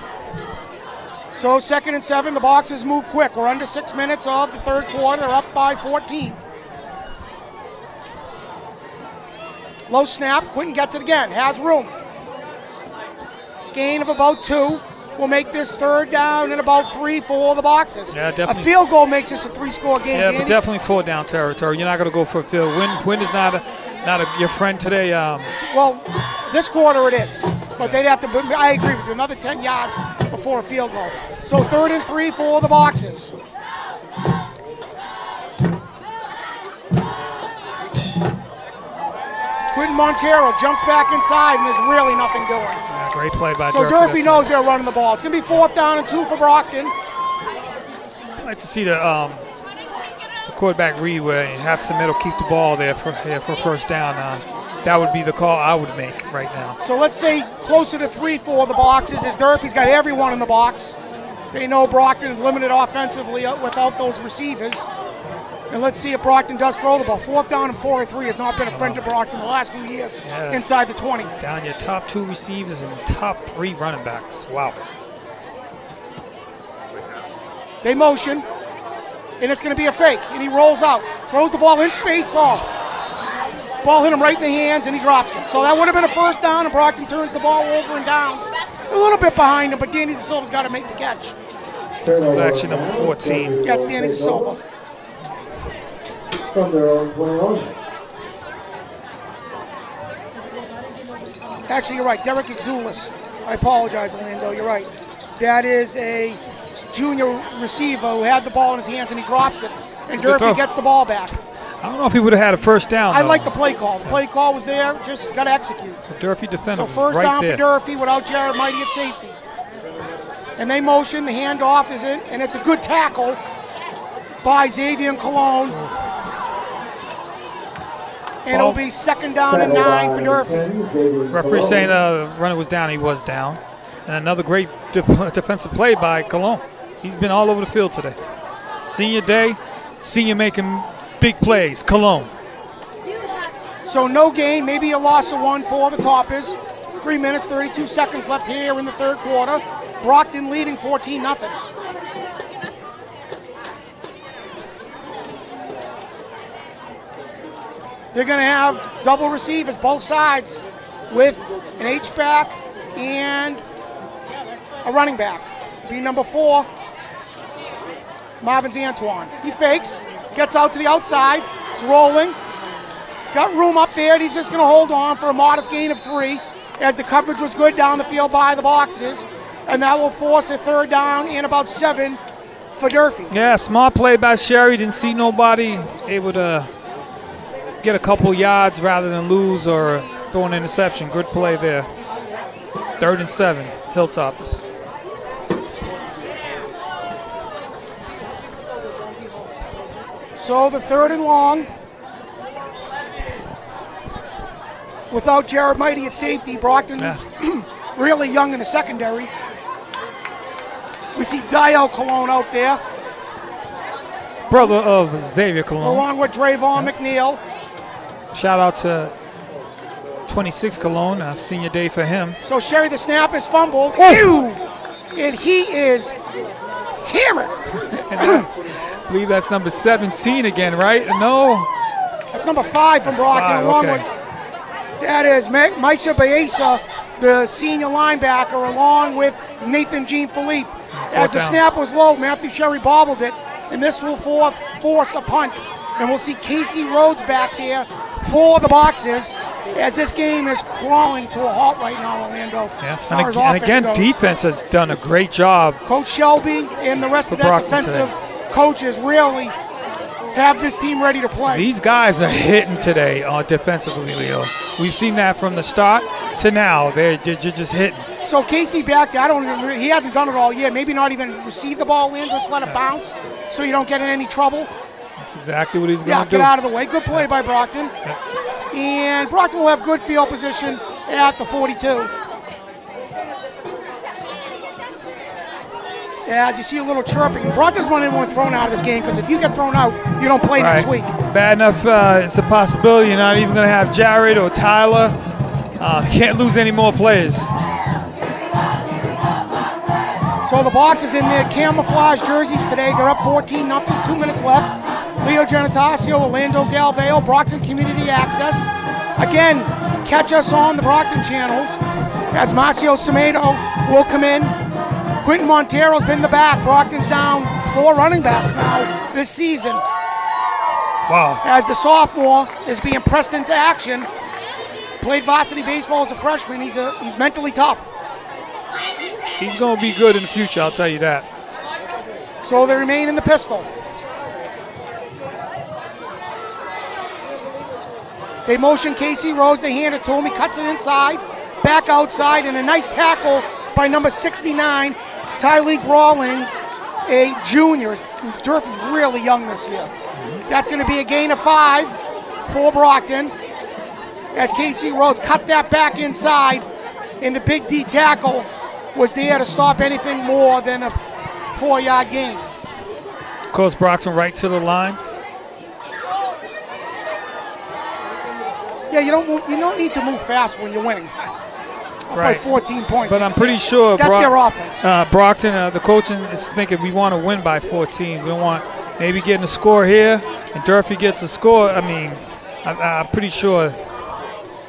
So 2nd and 7, the Boxers move quick. We're under 6 minutes of the third quarter. They're up by 14. Low snap, Quentin gets it again, has room. Gain of about 2. Will make this third down and about 3 for the Boxers. Yeah, definitely. A field goal makes this a 3-score game. Yeah, Danny. but definitely 4 down territory. You're not going to go for a field. Wind is not your friend today. Well, this quarter it is. But they'd have to, I agree with you, another 10 yards before a field goal. So 3rd and 3 for the Boxers. Quentin Montero jumps back inside, and there's really nothing doing. Yeah, great play by So Durfee. Durfee knows they're running the ball. It's going to be 4th down and 2 for Brockton. I'd like to see the quarterback read where have Submittal keep the ball there for first down. That would be the call I would make right now. So let's say closer to 3 for the Boxes as Durfee's got everyone in the box. They know Brockton is limited offensively without those receivers. And let's see if Brockton does throw the ball. 4th down and 4 and 3 has not been a friend to Brockton the last few years inside the 20. Down your top 2 receivers and top 3 running backs. Wow. They motion, and it's going to be a fake. And he rolls out, throws the ball in space. Ball hit him right in the hands, and he drops it. So that would have been a first down, and Brockton turns the ball over and downs. A little bit behind him, but Danny De Silva's got to make the catch. It's actually number 14. That's Danny De Silva. From their own 21. Actually, you're right. Derek Exulis. I apologize, Orlando. You're right. That is a junior receiver who had the ball in his hands, and he drops it. And Durfee gets the ball back. I don't know if he would have had a first down, I though. like the play call. The play call was there. Just got to execute. The Durfee defender So first right down there. for Durfee without Jared Mighty at safety. And they motion. The handoff is in, and it's a good tackle by Xavier and Cologne. And it'll be 2nd down and 9 for Durfee. Referee saying the runner was down. He was down. And another great defensive play by Colombo. He's been all over the field today. Senior day, senior making big plays. Colombo. So no gain, maybe a loss of 1 for the Toppers. 3 minutes, 32 seconds left here in the third quarter. Brockton leading 14-0. They're going to have double receivers, both sides, with an H-back and a running back. Be number 4, Marvin's Antoine. He fakes, gets out to the outside, he's rolling. Got room up there, and he's just going to hold on for a modest gain of 3 as the coverage was good down the field by the Boxers. And that will force a 3rd down and about 7 for Durfee. Yeah, smart play by Sherry. Didn't see nobody able to get a couple yards rather than lose or throw an interception. Good play there. 3rd and 7, Hiltoppers. So the 3rd and long. Without Jared Mighty at safety, Brockton really young in the secondary. We see Dio Cologne out there. Brother of Xavier Cologne. Along with Drayvon McNeil. Shout out to 26 Cologne, senior day for him. So Sherry, the snap is fumbled. Ew! And he is hammered. I believe that's number 17 again, right? No. That's number 5 from Brockton, along with that is Maisha Baeza, the senior linebacker, along with Nathan Jean-Philippe. As the down. snap was low, Matthew Sherry bobbled it, and this will force a punt. And we'll see Casey Rhodes back there for the Boxers, as this game is crawling to a halt right now, Orlando. Yeah. as far as And offense again, goes. defense has done a great job. Coach Shelby and the rest For of that Brockton defensive coaches really have this team ready to play. These guys are hitting today defensively, Leo. We've seen that from the start to now. They're just hitting. So Casey back there, he hasn't done it all year. Maybe not even receive the ball in, just let it bounce so you don't get in any trouble. That's exactly what he's going to do. Get out of the way. Good play by Brockton. And Brockton will have good field position at the 42. Yeah, as you see a little chirping. Brockton's not anyone thrown out of this game, because if you get thrown out, you don't play next week. It's bad enough. It's a possibility you're not even going to have Jared or Tyler. Can't lose any more players. So the Boxers in their camouflage jerseys today. They're up 14-0, 2 minutes left. Leo Genitacio, Orlando Galveo, Brockton Community Access. Again, catch us on the Brockton channels as Marcio Semedo will come in. Quentin Montero's been the back. Brockton's down 4 running backs now this season. Wow. As the sophomore is being pressed into action. Played varsity baseball as a freshman. He's mentally tough. He's going to be good in the future, I'll tell you that. So they remain in the pistol. They motion Casey Rhodes. They hand it to him. He cuts it inside, back outside, and a nice tackle by number 69, Tyleek Rawlings, a junior. Durfee's really young this year. That's going to be a gain of 5 for Brockton, as Casey Rhodes cut that back inside, and the big D tackle was there to stop anything more than a 4-yard gain. Of course, Brockton right to the line. Yeah, you don't need to move fast when you're winning. By 14 points. But I'm pretty sure that's their offense. Brockton, the coaching is thinking we want to win by 14. We don't want maybe getting a score here, and Durfee gets a score. I mean, I'm pretty sure.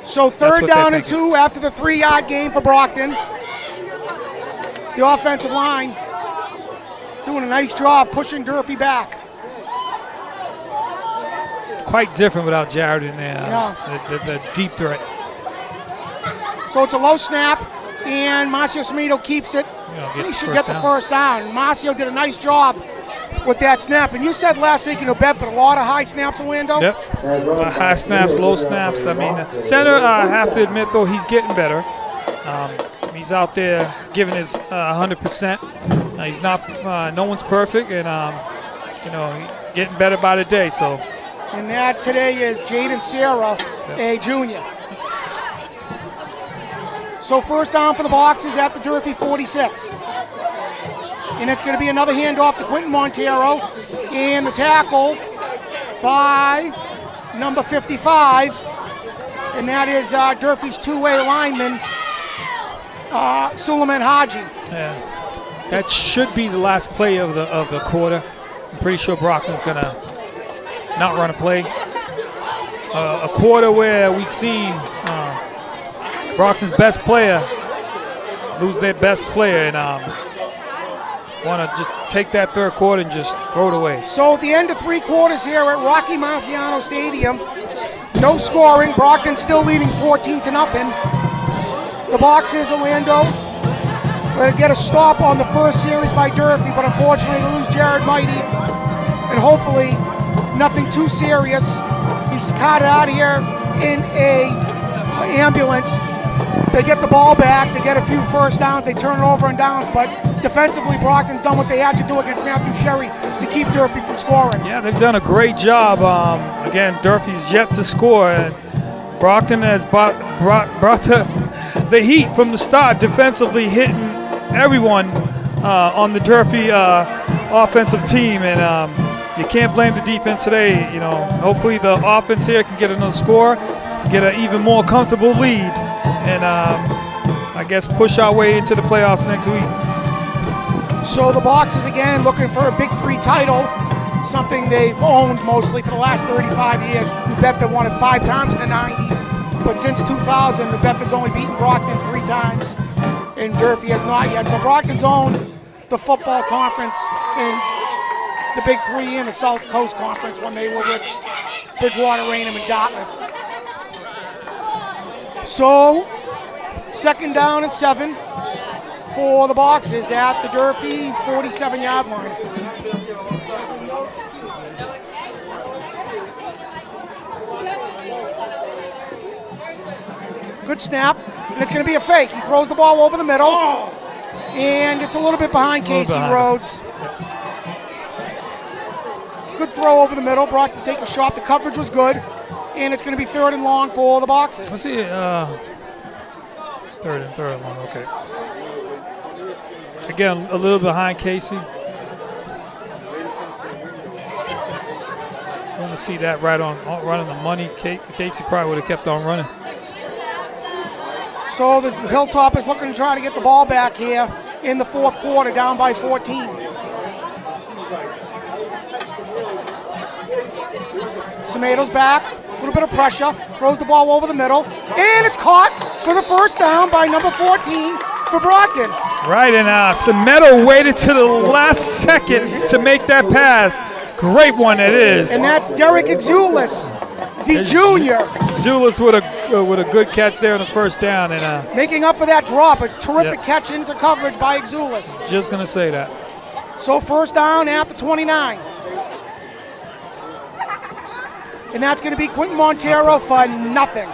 So third down and 2 after the 3-yard gain for Brockton. The offensive line doing a nice job pushing Durfee back. Quite different without Jared in there. Yeah. The deep threat. So it's a low snap, and Marcio Semedo keeps it. He should get the first down. Marcio did a nice job with that snap. And you said last week in New Bedford, a lot of high snaps, Orlando? Yep. High snaps, low snaps. I mean, center, I have to admit, though, he's getting better. He's out there giving his 100%. He's not, no one's perfect, and, he's getting better by the day. So. And that today is Jaden Serra, a junior. So first down for the Boxers at the Durfee 46. And it's going to be another handoff to Quentin Montero. And the tackle by number 55. And that is Durfee's two-way lineman, Suleiman Haji. Yeah. That should be the last play of the quarter. I'm pretty sure Brockton's going to not run a play. A quarter where we've seen Brockton's best player lose their best player, and want to just take that third quarter and just throw it away. So at the end of 3 quarters here at Rocky Marciano Stadium, no scoring. Brockton still leading 14-0. The Boxers, Orlando, going to get a stop on the first series by Durfee, but unfortunately they lose Jared Mighty, and hopefully nothing too serious. He's carted out of here in an ambulance. They get the ball back, they get a few first downs, they turn it over in downs, but defensively Brockton's done what they had to do against Matthew Sherry to keep Durfee from scoring. Yeah, they've done a great job. Again, Durfee's yet to score, and Brockton has brought the heat from the start, defensively hitting everyone on the Durfee offensive team, and you can't blame the defense today. Hopefully the offense here can get another score, get an even more comfortable lead, and I guess push our way into the playoffs next week. So the Boxers again looking for a Big 3 title, something they've owned mostly for the last 35 years. New Bedford won it 5 times in the 90s, But since 2000, New Bedford's only beaten Brockton 3 times, and Durfee has not yet. So Brockton's owned the football conference and the Big Three in the South Coast Conference when they were with Bridgewater, Raynham, and Dartmouth. So, 2nd down and 7 for the Boxers at the Durfee 47-yard line. Good snap, and it's going to be a fake. He throws the ball over the middle, and it's a little bit behind Casey Rhodes. Good throw over the middle, brought to take a shot. The coverage was good, and it's going to be 3rd and long for the Boxers. Let's see, 3rd and long, okay. Again, a little behind Casey. Want to see that right on the money. Casey probably would have kept on running. So the Hiltoppers looking to try to get the ball back here in the 4th quarter, down by 14. Tomatoes back, a little bit of pressure, throws the ball over the middle, and it's caught for the 1st down by number 14 for Brockton. Right, and Semedo waited to the last second to make that pass. Great one it is. And that's Derek Exulis, the junior. Exulis with a good catch there on the 1st down. And making up for that drop, a terrific catch into coverage by Exulis. Just going to say that. So 1st down at the 29. And that's going to be Quentin Montero for nothing.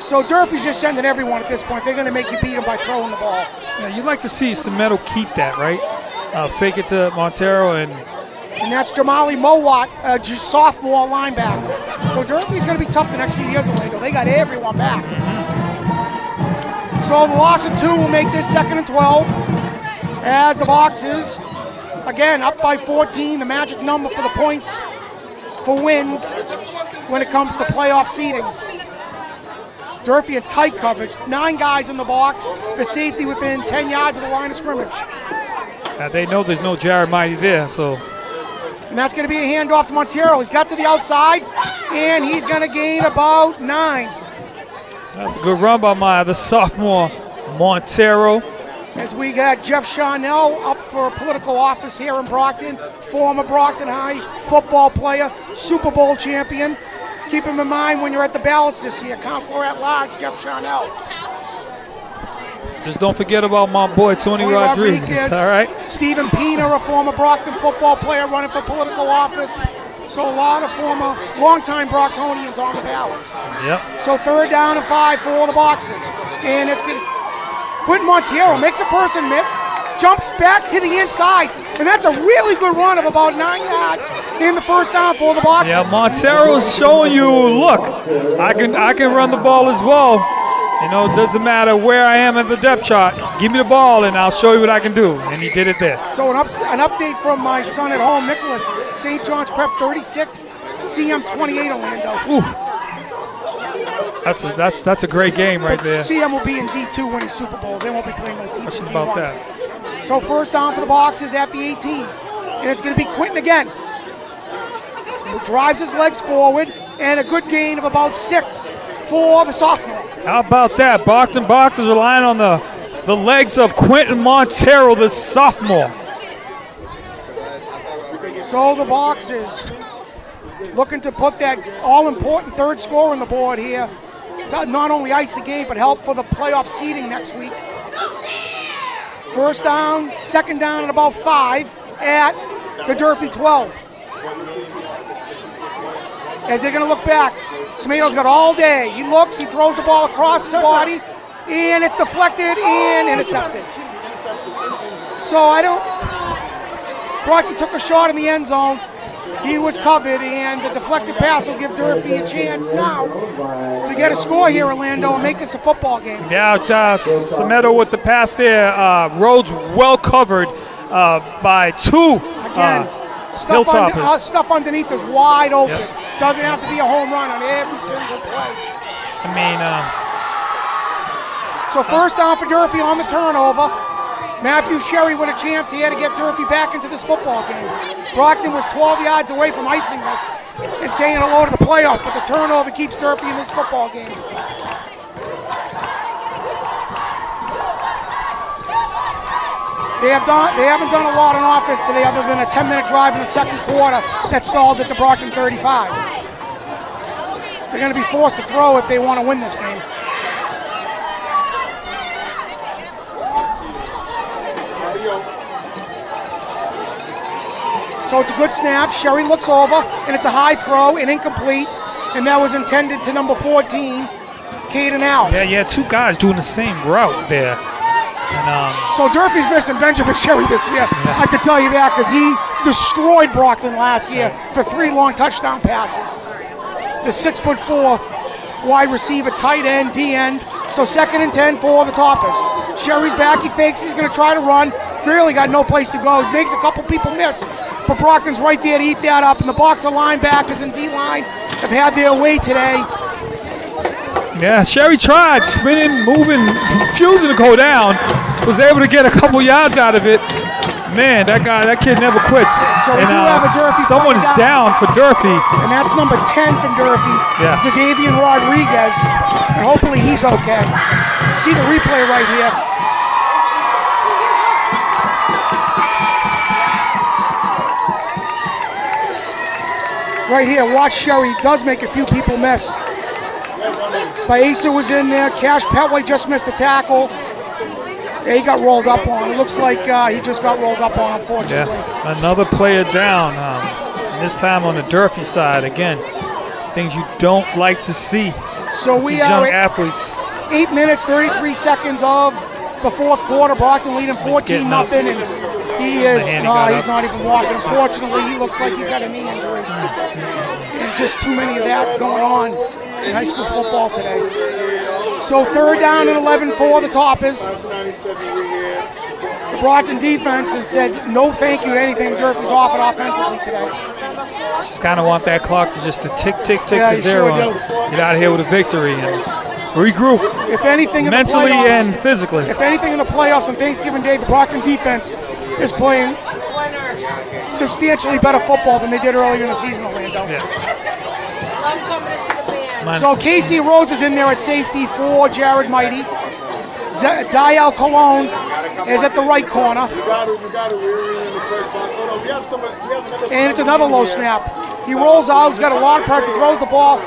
So Durfee's just sending everyone at this point. They're going to make you beat them by throwing the ball. Yeah, you'd like to see Semedo keep that, right? Fake it to Montero and that's Jamali Mowat, a sophomore linebacker. So Durfee's going to be tough the next few years, Orlando. They got everyone back. So the loss of 2 will make this 2nd and 12 as the Boxers, again, up by 14, the magic number for the points for wins when it comes to playoff seedings. Durfee in tight coverage, 9 guys in the box, the safety within 10 yards of the line of scrimmage. They know there's no Jared Mighty there, so. And that's going to be a handoff to Montero. He's got to the outside, and he's going to gain about 9. That's a good run by the sophomore Montero. As we got Jeff Charnell up for political office here in Brockton, former Brockton High football player, Super Bowl champion. Keep him in mind when you're at the ballots this year. Counselor at large, Jeff Charnell. Just don't forget about my boy, Tony Rodriguez. All right. Stephen Pena, a former Brockton football player running for political office. So a lot of former, longtime Brocktonians on the ballot. Yep. So 3rd down and 5 for the Boxers. And it's Quentin Montero makes a person miss, jumps back to the inside, and that's a really good run of about 9 yards in the 1st down for the Boxers. Yeah, Montero's showing you, look, I can run the ball as well. You know, it doesn't matter where I am in the depth chart. Give me the ball, and I'll show you what I can do. And he did it there. So an update from my son at home, Nicholas. St. John's Prep 36, CM 28, Orlando. Ooh. That's a great game right there. CM will be in D2 winning Super Bowls. They won't be playing those teams. Question about that. So 1st down for the Boxers at the 18. And it's going to be Quentin again. Who drives his legs forward, and a good gain of about 6 for the sophomore. How about that? Brockton Boxers relying on the legs of Quentin Montero, the sophomore. So the Boxers looking to put that all-important 3rd score on the board here to not only ice the game, but help for the playoff seeding next week. 1st down, 2nd down, and about 5 at the Durfee 12. As they're going to look back, Smato's got all day. He looks, he throws the ball across his body, and it's deflected and intercepted. So Brockton took a shot in the end zone. He was covered, and the deflected pass will give Durfee a chance now to get a score here, Orlando, and make this a football game. Yeah, Semedo with the pass there. Rhodes well covered by 2 Hiltoppers. Stuff underneath is wide open. Yep. Doesn't have to be a home run on every single play. I mean, so 1st down for Durfee on the turnover. Matthew Sherry with a chance here to get Durfee back into this football game. Brockton was 12 yards away from icing this and saying hello to the playoffs, but the turnover keeps Durfee in this football game. They haven't done a lot on offense today other than a 10-minute drive in the second quarter that stalled at the Brockton 35. They're going to be forced to throw if they want to win this game. So it's a good snap. Sherry looks over, and it's a high throw and incomplete, and that was intended to number 14, Caden Alves. Yeah, two guys doing the same route there. And, so Durfee's missing Benjamin Sherry this year. I can tell you that because he destroyed Brockton last year for 3 long touchdown passes. The 6'4" wide receiver, tight end, D end. So 2nd and 10 for the Toppers. Sherry's back. He fakes. He's going to try to run. Really got no place to go. He makes a couple people miss. But Brockton's right there to eat that up. And the box of linebackers and D-line have had their way today. Yeah, Sherry tried spinning, moving, refusing to go down. Was able to get a couple yards out of it. Man, that kid never quits. So we do have a Durfee. Someone's down for Durfee. And that's number 10 from Durfee. Yeah. Zadavian Rodriguez. And hopefully he's okay. See the replay right here. Right here, watch Sherry does make a few people miss. Baeza was in there. Cash Petway just missed a tackle. Yeah, he got rolled up on. It looks like he just got rolled up on, unfortunately. Yeah, another player down. This time on the Durfee side. Again, things you don't like to see. So we these young athletes. 8 minutes, 33 seconds of the fourth quarter. Brockton leading 14-0, and he is he's not even walking. Unfortunately, he looks like he's got a knee injury. And just too many of that going on in high school football today. So 3rd down and 11 for the Toppers. The Brockton defense has said no thank you to anything Durfee's offered offensively today. Just kind of want that clock to just tick Yeah, to zero. Sure get out of here with a victory and regroup. If anything in mentally the playoffs, and physically. If anything in the playoffs on Thanksgiving Day, the Brockton defense is playing substantially better football than they did earlier in the season, Orlando. Yeah. So Casey Rose is in there at safety for Jared Mighty. Dial Cologne is at the right corner. And it's another low snap. He rolls out, he's got a lot of pressure, throws the ball.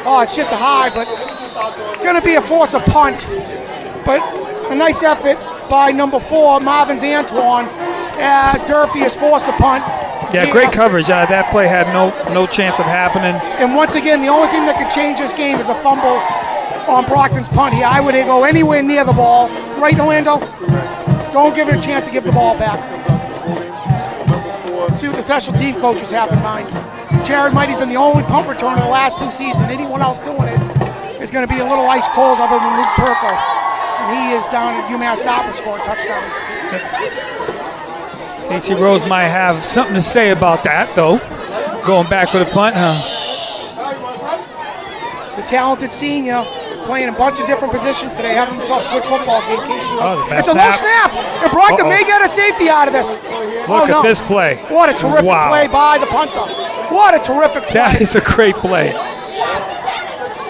Oh, it's just a high, but it's going to be a force of punt. But a nice effort by number 4, Marvin's Antoine, as Durfee is forced to punt. Yeah, great coverage. That play had no chance of happening. And once again, the only thing that could change this game is a fumble on Brockton's punt here. I would go anywhere near the ball. Right, Orlando? Don't give it a chance to give the ball back. See what the special team coaches have in mind. Jared Mighty's been the only punt returner the last 2 seasons. Anyone else doing it is going to be a little ice cold other than Luke Turco. And he is down at UMass Dartmouth scoring touchdowns. Casey Rose might have something to say about that, though. Going back for the punt, huh? The talented senior playing a bunch of different positions today, having himself a good football game. Casey Rose. It's a low snap. And Brockton may get a safety out of this. Look at this play. What a terrific play by the punter. What a terrific play. That is a great play.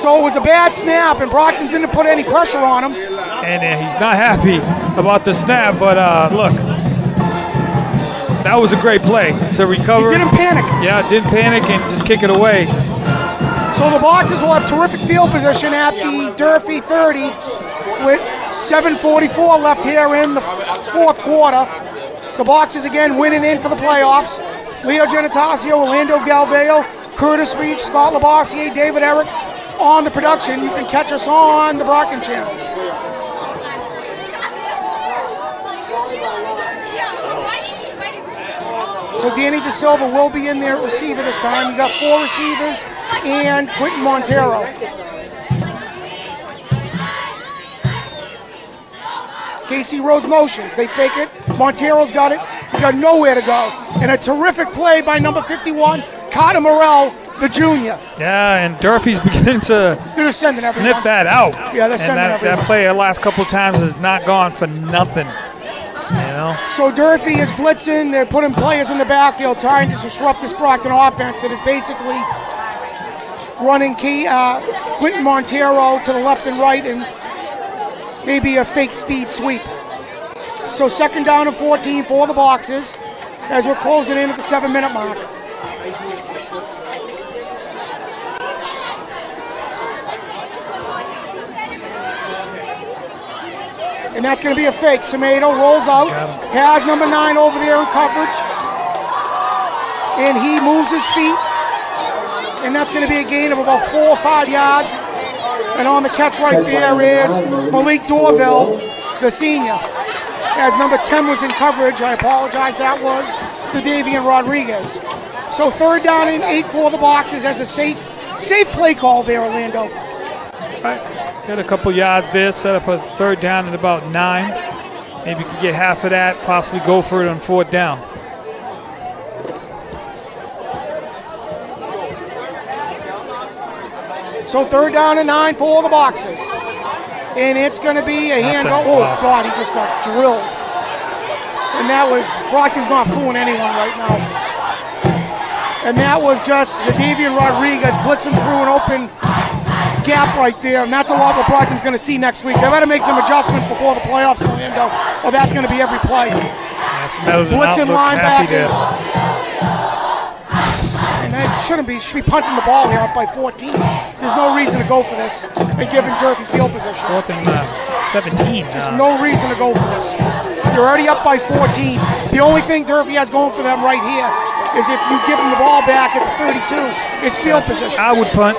So it was a bad snap, and Brockton didn't put any pressure on him. And he's not happy about the snap, but look. That was a great play to recover. He didn't panic. Yeah, didn't panic and just kick it away. So the Boxers will have terrific field position at the Durfee 30 with 7:44 left here in the fourth quarter. The Boxers again winning in for the playoffs. Leo Genitasio, Orlando Galveo, Curtis Reach, Scott Labossiere, David Eric on the production. You can catch us on the Brockton channels. So Danny De Silva will be in there at receiver this time. You got 4 receivers and Quentin Montero. Casey Rose motions. They fake it. Montero's got it. He's got nowhere to go. And a terrific play by number 51, Carter Morrell, the junior. Yeah, and Durfee's beginning to snip that out. Yeah, they're sending everyone. That play the last couple of times has not gone for nothing. You know? So Durfee is blitzing. They're putting players in the backfield, trying to disrupt this Brockton offense that is basically running Quentin Montero to the left and right, and maybe a fake speed sweep. So 2nd down and 14 for the Boxers as we're closing in at the 7-minute mark. And that's going to be a fake. Semedo rolls out, has number 9 over there in coverage, and he moves his feet, and that's going to be a gain of about 4 or 5 yards. And on the catch right there is Malik Dorville, the senior. As number 10 was in coverage, I apologize, that was Zadavian Rodriguez. So 3rd down and 8 for the Boxers as a safe play call there, Orlando. Got a couple yards there, set up a 3rd down at about 9. Maybe you could get half of that, possibly go for it on 4th down. So 3rd down and 9 for the Boxers. And it's going to be a hand. Oh, God, he just got drilled. And that was, Brockton's not fooling anyone right now. And that was just Zadavian Rodriguez blitzing through an open gap right there. And that's a lot what Brockton's going to see next week. They better make some adjustments before the playoffs, Orlando, or that's going to be every play. Blitzing linebackers. And they should be punting the ball here up by 14. There's no reason to go for this and giving Durfee field position. 4th and 17. There's no reason to go for this. You're already up by 14. The only thing Durfee has going for them right here is if you give them the ball back at the 32, it's field position. I would punt,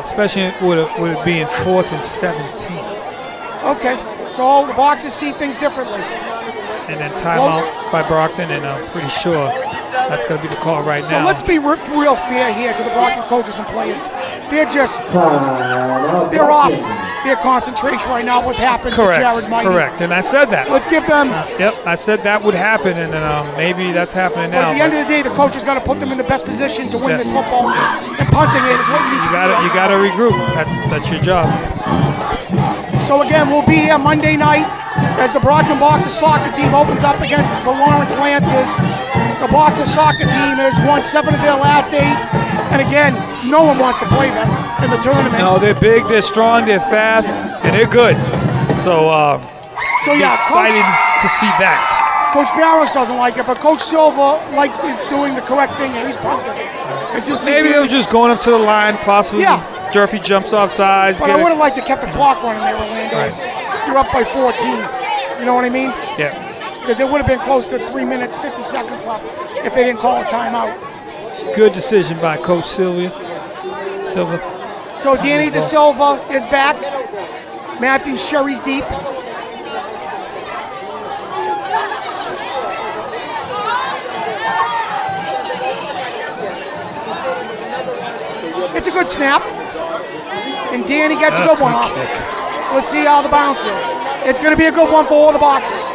especially with it being 4th and 17. Okay, so the Boxers see things differently. And then timeout by Brockton, and I'm pretty sure that's going to be the call right now. So let's be real fair here to the Brockton coaches and players. They're off their concentration right now. What happened to Jared Mighty. Correct, and I said that. Let's give them. Yep, I said that would happen, and maybe that's happening now. But at the end of the day, the coach has got to put them in the best position to win this football game. And punting it is what you need to do. You got to regroup. That's your job. So again, we'll be here Monday night as the Brockton Boxers soccer team opens up against the Lawrence Lancers. The Boxers soccer team has won 7 of their last 8. And again, no one wants to play them in the tournament. No, they're big, they're strong, they're fast, and they're good. So yeah, excited to see that. Coach Barros doesn't like it, but Coach Silva is doing the correct thing, and he's punting. Maybe they were just going up to the line, possibly. Yeah. Durfee jumps off sides. But I would have liked to kept the clock running there, Orlando. Right. You're up by 14. You know what I mean? Yeah. Because it would have been close to 3 minutes, 50 seconds left if they didn't call a timeout. Good decision by Coach Silva. So Danny De Silva is back. Matthew Sherry's deep. It's a good snap. And Danny gets a good one off. Let's see how the bounce is. It's going to be a good one for all the Boxers.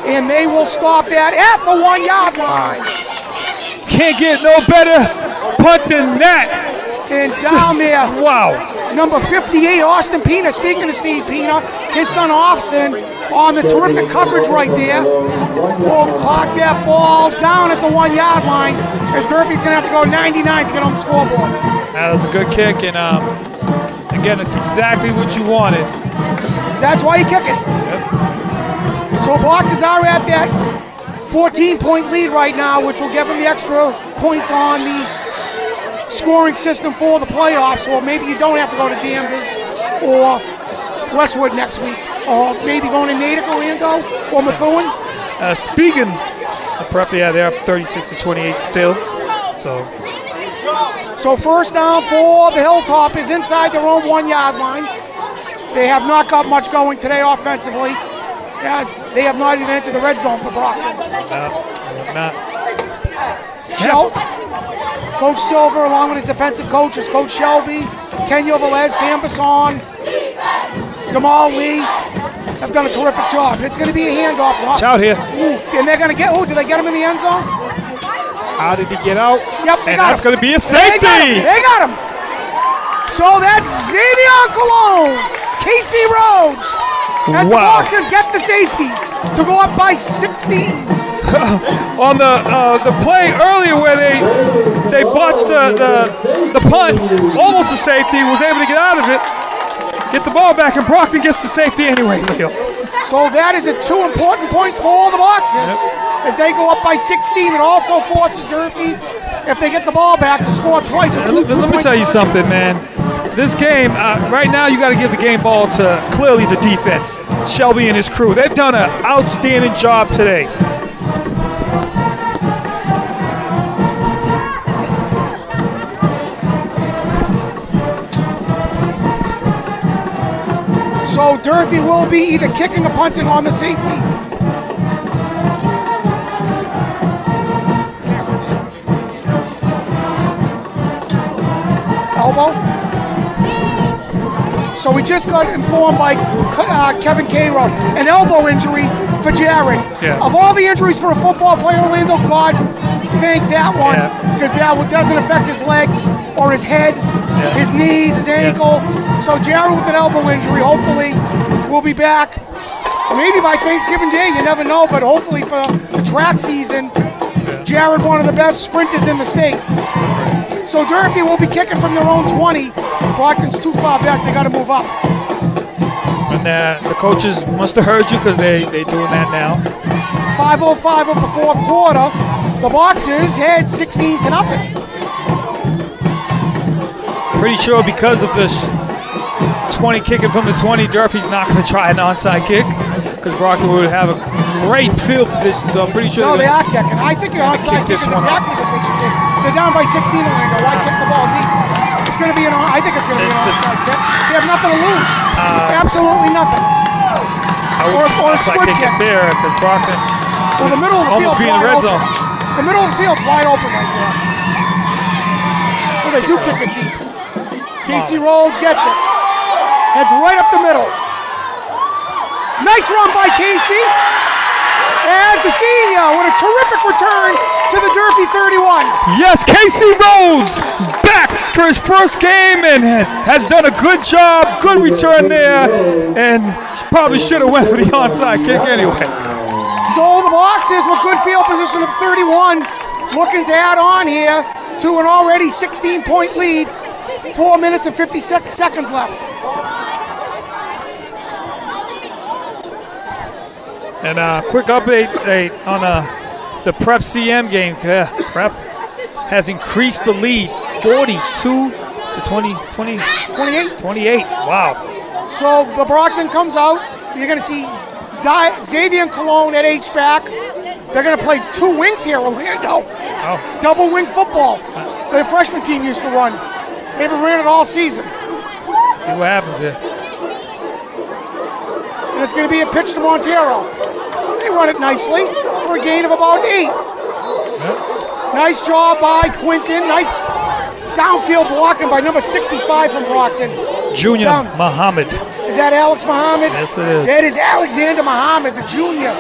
And they will stop that at the 1-yard line. Can't get no better punt than that. And down there, wow. Number 58, Austin Pina. Speaking of Steve Pina, his son Austin on the terrific coverage right there. Will clock that ball down at the 1-yard line as Durfee's going to have to go 99 to get on the scoreboard. That was a good kick, and again, it's exactly what you wanted. That's why you kick it. Yep. So Boxers are at that 14-point lead right now, which will give them the extra points on the scoring system for the playoffs. Or maybe you don't have to go to Danvers or Westwood next week. Or maybe going to Natick, Orlando, or Methuen. Speaking of prep, they're up 36-28 still. So first down for the Hilltoppers inside their own 1-yard line. They have not got much going today offensively, as they have not even entered the red zone for Brockton. Not. Coach Silver, along with his defensive coaches, Coach Shelby, Kenya Velez, Sam Basson, Jamal Lee, have done a terrific job. It's going to be a handoff. Watch out here. And they're going to get, do they get him in the end zone? How did he get out? Yep, and that's going to be a safety. They got him. So that's Xavier Colombo, Casey Rhodes, as the Boxers get the safety to go up by 16. On the play earlier where they botched the punt, almost a safety, was able to get out of it, get the ball back, and Brockton gets the safety anyway, Leo. So that is 2 important points for all the boxes as they go up by 16. It also forces Durfee, if they get the ball back, to score twice. Let me tell you something, man. This game, right now, you got to give the game ball to clearly the defense. Shelby and his crew. They've done an outstanding job today. So Durfee will be either kicking or punting on the safety. Elbow. So we just got informed by Kevin Cairo, an elbow injury for Jared. Yeah. Of all the injuries for a football player, Orlando, God thank that one, because that doesn't affect his legs or his head, his knees, his ankle. So Jared with an elbow injury, hopefully will be back maybe by Thanksgiving Day. You never know, but hopefully for the track season, Jared, one of the best sprinters in the state. So Durfee will be kicking from their own 20. Brockton's too far back. They got to move up. And the coaches must have heard you because they're doing that now. 5:05 of the fourth quarter. The Boxers had 16-0. Pretty sure because of this 20 kicking from the 20, Durfee's not going to try an onside kick because Brockton would have a great field position. So I'm pretty sure. No, they are kicking. I think the onside kick is exactly what they should do. They're down by 16, Orlando. Why kick the ball deep? It's going to be I think it's going to be an onside kick. They have nothing to lose. Absolutely nothing. Or a squib kick there because Brockton. Well, the middle of the almost field's be in the red zone. The middle of the field's wide open right there. Well, they do kick it deep. Casey Rhodes gets it. Heads right up the middle. Nice run by Casey. As the senior with a terrific return to the Durfee 31. Yes, Casey Rhodes back for his first game and has done a good job. Good return there. And probably should have went for the onside kick anyway. So the Boxers with good field position of 31, looking to add on here to an already 16-point lead. 4 minutes and 56 seconds left. And quick update on the Prep CM game. Prep has increased the lead 42 to 28. Wow. So the Brockton comes out. You're going to see Xavier and Cologne at H-back. They're going to play 2 wings here, Orlando. Oh. Double wing football. The freshman team used to run. They haven't ran it all season. See what happens here. And it's going to be a pitch to Montero. They run it nicely for a gain of about 8. Yep. Nice job by Quinton. Nice downfield blocking by number 65 from Brockton. Junior Muhammad. Is that Alex Muhammad? Yes, it is. That is Alexander Muhammad, the junior.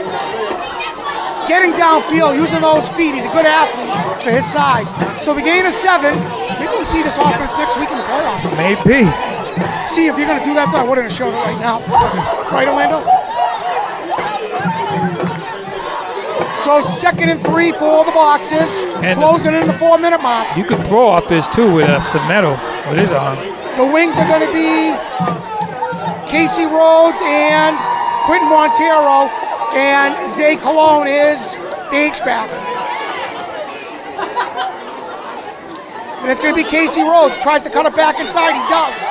Getting downfield, using those feet. He's a good athlete for his size. So the gain is 7. Maybe we'll see this offense next week in the playoffs. Maybe. See if you're going to do that. I wouldn't have shown it right now. Right, Orlando? So 2nd and 3 for the Boxers. And closing in the 4-minute mark. You could throw off this too with Cemento with his arm. The wings are going to be Casey Rhodes and Quentin Montero, and Zay Cologne is the H-back. And it's going to be Casey Rhodes. Tries to cut it back inside. He does.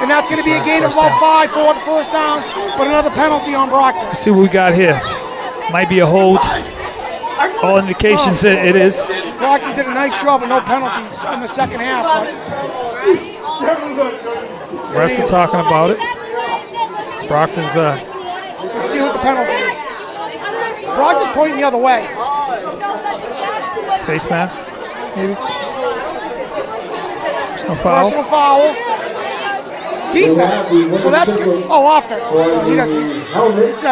And that's going to be a gain of about 5 for the first down, but another penalty on Brockton. Let's see what we got here. Might be a hold. All indications it is. Brockton did a nice job with no penalties in the second half. Refs are talking about it. Brockton's let's see what the penalty is. Brockton's pointing the other way. Face mask, maybe. Personal foul. Personal foul. Defense. So that's good. Oh, offense. He doesn't.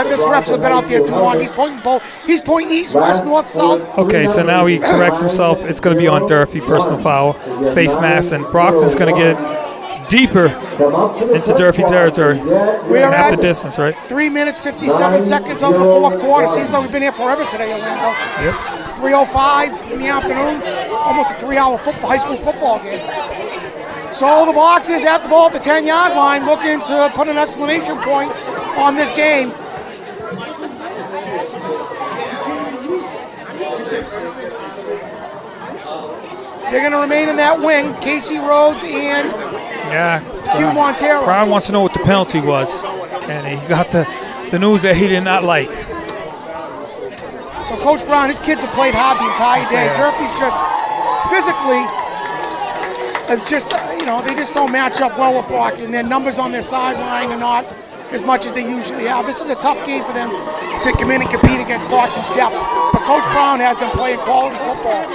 This ref's have been out there too long. He's pointing both. He's pointing east, west, north, south. Okay, so now he corrects himself. It's going to be on Durfee. Personal foul, face mask, and Brockton's going to get deeper into Durfee territory. We're half the distance, right? 3 minutes, 57 seconds of the fourth quarter. Seems like we've been here forever today, Orlando. Yep. 3:05 in the afternoon. Almost a 3-hour high school football game. So the Boxers at the ball at the 10-yard line, looking to put an exclamation point on this game. They're going to remain in that wing. Casey Rhodes and Hugh Montero. Brian wants to know what the penalty was, and he got the news that he did not like. So Coach Brown, his kids have played hard the entire day. Durfee's just physically, they just don't match up well with Brockton. Their numbers on their sideline are not as much as they usually have. This is a tough game for them to come in and compete against Brockton's depth. But Coach Brown has them playing quality football.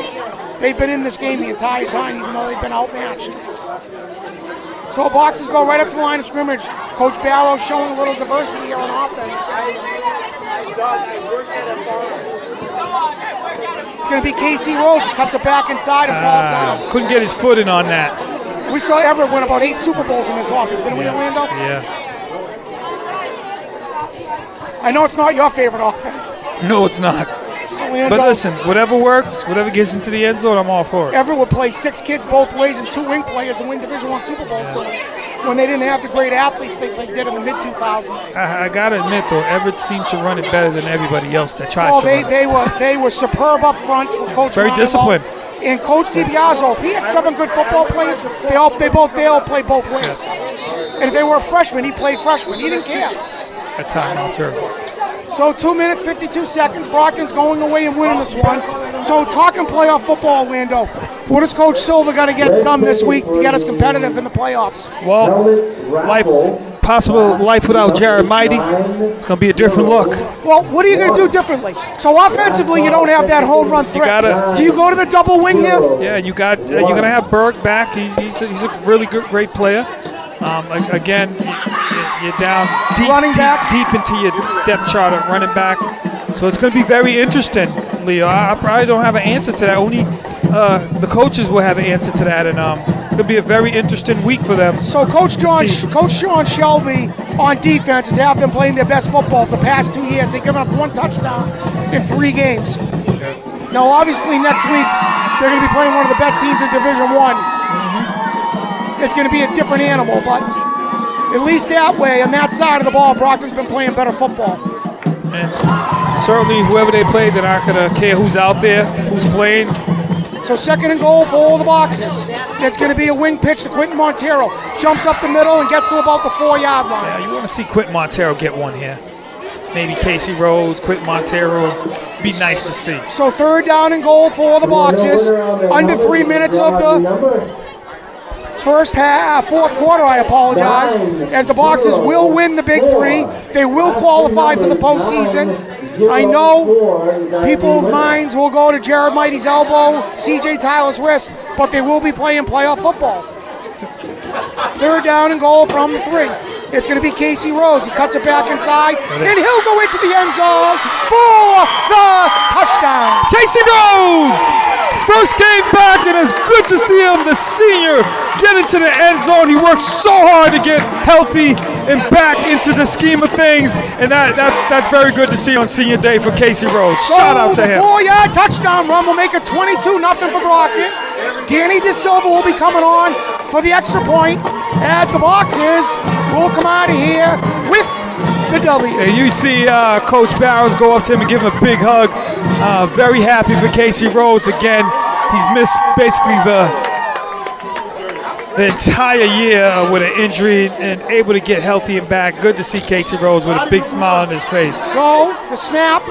They've been in this game the entire time, even though they've been outmatched. So boxes go right up to the line of scrimmage. Coach Barrow showing a little diversity here on offense. It's going to be Casey Rhodes. He cuts it back inside and falls down. Couldn't get his foot in on that. We saw Everett win about 8 Super Bowls in this office, didn't we, Orlando? Yeah. I know it's not your favorite offense. No, it's not. Orlando, But listen, whatever works, whatever gets into the end zone, I'm all for it. Everett would play 6 kids both ways and 2 wing players and win Division I Super Bowls doing it. When they didn't have the great athletes they did in the mid-2000s. I got to admit, though, Everett seemed to run it better than everybody else that tries to run it. They were superb up front with Coach Very Monaco. disciplined. And Coach DiBiaso, if he had 7 good football players, they all play both ways. And if they were a freshman, he played freshman. He didn't care. That's how I'm turn. So 2 minutes, 52 seconds. Brockton's going away and winning this one. So talking playoff football, Orlando, what does Coach Silva got to get done this week to get us competitive in the playoffs? Well, possible life without Jared Mighty. It's going to be a different look. Well, what are you going to do differently? So offensively, you don't have that home run threat. Do you go to the double wing here? Yeah, you're going to have Berg back. He's a really great player. Again, you're down deep into your depth chart at running back. So it's going to be very interesting, Leo. I probably don't have an answer to that. Only the coaches will have an answer to that, and it's going to be a very interesting week for them. So Coach Sean Shelby on defense has had them playing their best football for the past 2 years. They've given up 1 touchdown in 3 games. Okay. Now, obviously, next week they're going to be playing one of the best teams in Division I. It's going to be a different animal, but at least that way, on that side of the ball, Brockton's been playing better football. And certainly, whoever they play, they're not going to care who's out there, who's playing. So 2nd and goal for all the boxes. It's going to be a wing pitch to Quentin Montero. Jumps up the middle and gets to about the 4-yard line. Yeah, you want to see Quentin Montero get one here. Maybe Casey Rhodes, Quentin Montero. Be nice to see. So 3rd down and goal for all the boxes. Under 3 minutes of the fourth quarter, I apologize, as the boxes will win the Big 3. They will qualify for the postseason. I know people's minds will go to Jared Mighty's elbow, CJ Tyler's wrist, but they will be playing playoff football. 3rd down and goal from the 3. It's going to be Casey Rhodes. He cuts it back inside, and he'll go into the end zone for the touchdown. Casey Rhodes! First game back, and it's good to see him, the senior, get into the end zone. He worked so hard to get healthy and back into the scheme of things, and that's very good to see on senior day for Casey Rhodes. Shout out to him. The 4-yard touchdown run will make it 22-0 for Brockton. Danny DeSilva will be coming on for the extra point as the boxes will come out of here with the W. And you see Coach Barrows go up to him and give him a big hug. Very happy for Casey Rhodes again. He's missed basically the entire year with an injury and able to get healthy and back. Good to see Casey Rhodes with a big smile on his face. So the snap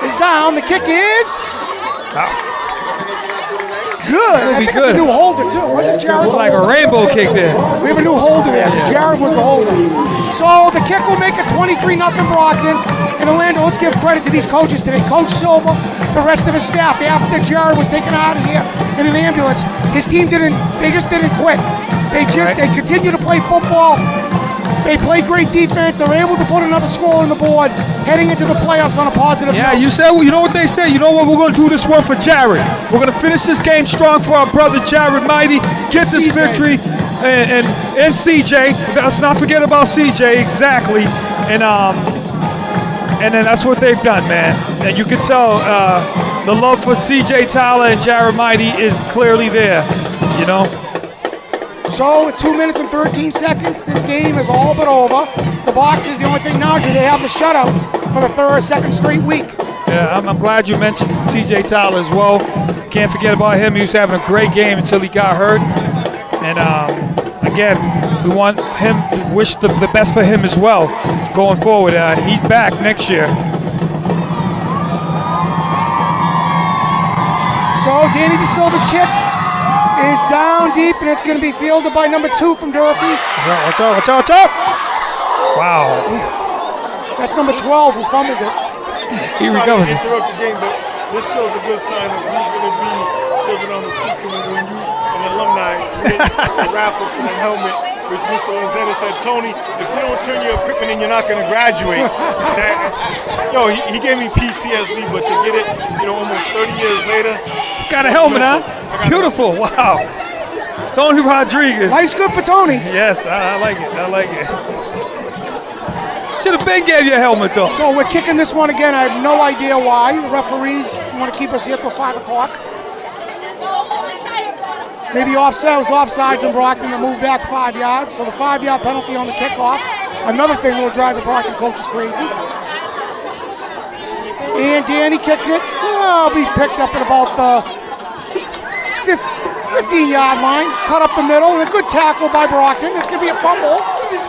is down. The kick is good. I think it's a new holder too. Wasn't Jared? Like a rainbow kick there. We have a new holder there. Jared was the holder. So the kick will make it 23-0 Brockton. And Orlando, let's give credit to these coaches today. Coach Silva, the rest of his staff. After Jared was taken out of here in an ambulance, his team just didn't quit. They continue to play football. They play great defense. They're able to put another score on the board, heading into the playoffs on a positive note. You said, you know what they say. You know what? We're going to do this one for Jared. We're going to finish this game strong for our brother Jared Mighty. Get this victory. And CJ. Let's not forget about CJ. Exactly. And then that's what they've done, man. And you can tell the love for CJ Tyler and Jared Mighty is clearly there, you know. So, 2 minutes and 13 seconds, this game is all but over. The boxes, the only thing now, do they have the shutout for the second straight week? Yeah, I'm glad you mentioned CJ Tyler as well. Can't forget about him. He was having a great game until he got hurt. And again, we want him, wish the best for him as well going forward. He's back next year. So Danny De Silva's kick is down deep, and it's going to be fielded by number 2 from Durfee. Watch out, watch out, watch out! Wow. That's number 12 who fumbled it. He recovers. Sorry to interrupt the game, but this shows a good sign of who's going to be serving on the school committee when you, an alumni, win a raffle for the helmet, which Mr. Lanzetta said, Tony, if you don't turn your equipment in, you're not going to graduate. He gave me PTSD, but to get it, almost 30 years later. Got a helmet, huh? Beautiful, wow. Tony Rodriguez. Life's good for Tony. Yes, I like it, I like it. Should have been gave you a helmet, though. So we're kicking this one again. I have no idea why. The referees want to keep us here till 5 o'clock. Maybe offside was offsides in Brockton to move back 5 yards. So the 5-yard penalty on the kickoff. Another thing that will drive the Brockton coaches crazy. And Danny kicks it. Will be picked up at about the 15-yard line. Cut up the middle. And a good tackle by Brockton. It's going to be a fumble.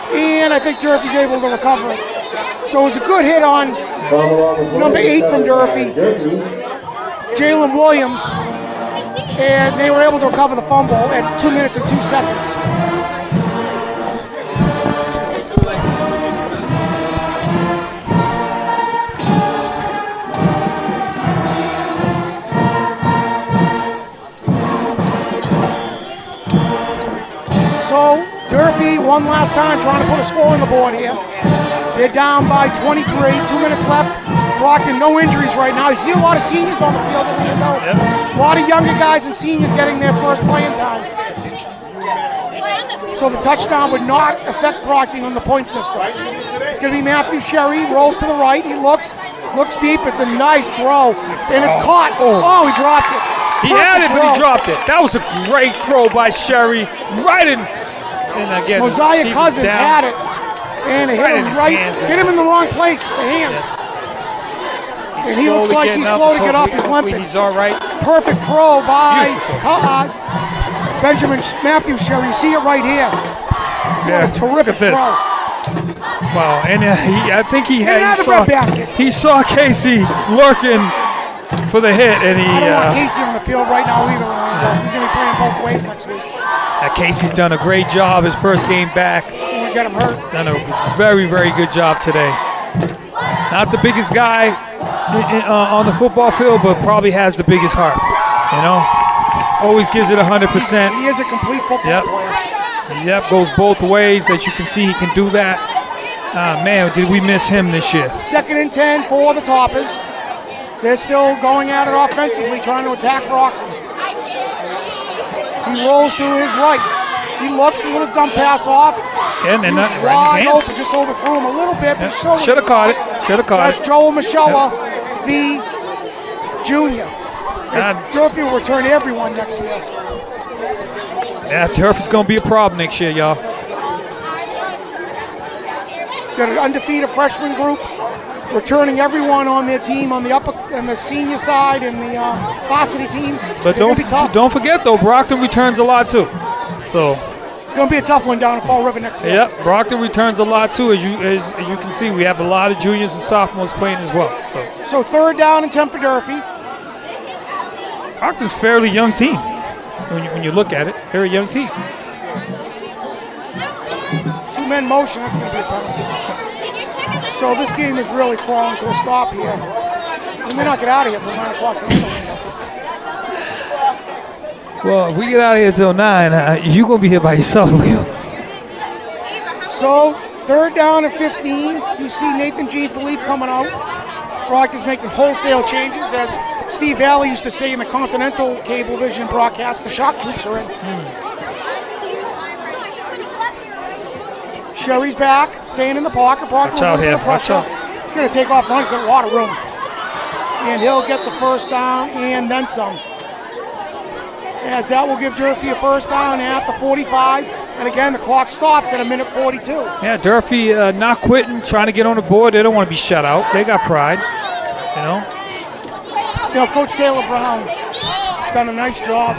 And I think Durfee's able to recover it. So it was a good hit on number 8 from Durfee, Jalen Williams. And they were able to recover the fumble at 2 minutes and 2 seconds. So Durfee one last time trying to put a score on the board here. They're down by 23, 2 minutes left. Brockton, no injuries right now. You see a lot of seniors on the field. A lot of younger guys and seniors getting their first playing time. So the touchdown would not affect Brockton on the point system. It's going to be Matthew Sherry, rolls to the right. He looks deep. It's a nice throw, and it's caught. Oh, he dropped it. He had it, but he dropped it. That was a great throw by Sherry. Right in. And again, Mosiah Cousins had it. And it hit him hit him in the wrong place, the hands. And he looks like he's slow to get up. He's limping. He's all right. Perfect throw by Benjamin Matthew Sherry. You see it right here. Yeah, terrific look at this. throw. Wow, and I think he saw Casey lurking for the hit, and he. I don't want Casey on the field right now either. He's going to be playing both ways next week. Casey's done a great job his first game back. We got him hurt. Done a very, very good job today. Not the biggest guy on the football field, but probably has the biggest heart. Always gives it 100%. He is a complete football player. Yep, goes both ways. As you can see, he can do that. Man, did we miss him this year. 2nd and 10 for the Toppers. They're still going at it offensively, trying to attack Brockton. He rolls through his right. He looks, a little dump pass off. And then right wide in his hands. open, just overthrew him a little bit. Yep. Should have caught it. Should have caught That's it. Joel Michella, the junior. Durfee will return everyone next year. Yeah, Durfee's going to be a problem next year, y'all. Got an undefeated freshman group, returning everyone on their team on the upper and the senior side and the varsity team. But don't forget though, Brockton returns a lot too. So it's going to be a tough one down in Fall River next year. Yep, Brockton returns a lot too. As you can see, we have a lot of juniors and sophomores playing as well. So 3rd down and 10 for Durfee. Brockton's a fairly young team. When you look at it, they're a young team. 2-man motion, that's going to be a penalty. So this game is really crawling to a stop here. We may not get out of here until 9 o'clock tonight. Well, if we get out of here until 9, you're going to be here by yourself, Leo. So 3rd down and 15. You see Nathan Jean Philippe coming out. Brockton's making wholesale changes, as Steve Alley used to say in the Continental Cable Vision broadcast, the shock troops are in. Sherry's back, staying in the pocket. Watch out here, watch out. He's going to take off run, he's got a lot of room. And he'll get the 1st down and then some. As that will give Durfee a 1st down at the 45. And again, the clock stops at 1:42. Yeah, Durfee not quitting, trying to get on the board. They don't want to be shut out. They got pride, Coach Taylor Brown done a nice job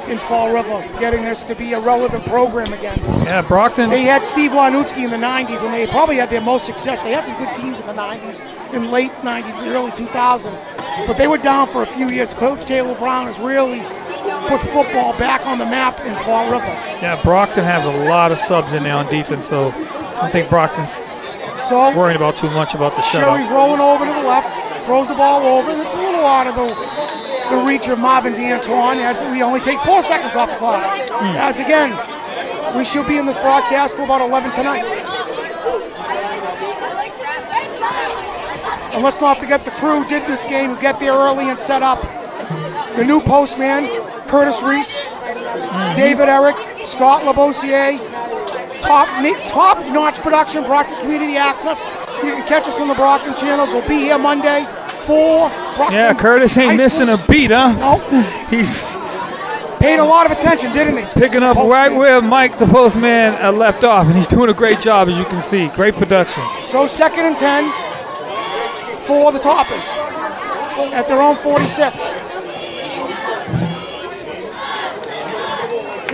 in Fall River, getting this to be a relevant program again. Yeah, Brockton. They had Steve Lanutsky in the 90s when they probably had their most success. They had some good teams in the 90s, in late 90s, early 2000s. But they were down for a few years. Coach Caleb Brown has really put football back on the map in Fall River. Yeah, Brockton has a lot of subs in there on defense, so I don't think Brockton's worrying about too much about the Sherry's shutout. rolling over to the left, throws the ball over, and it's a little out of the reach of Marvin's Antoine, as we only take 4 seconds off the clock. As again, we should be in this broadcast till about 11 tonight. And let's not forget the crew did this game, who get there early and set up. The new postman, Curtis Reese, David Eric, Scott LaBossiere, top-notch production, Brockton Community Access. You can catch us on the Brockton channels. We'll be here Monday for Brockton. Yeah, Curtis ain't missing a beat, huh? Nope. He's paid a lot of attention, didn't he? Picking up right where Mike, the postman, left off, and he's doing a great job, as you can see. Great production. So 2nd and 10 for the Toppers at their own 46.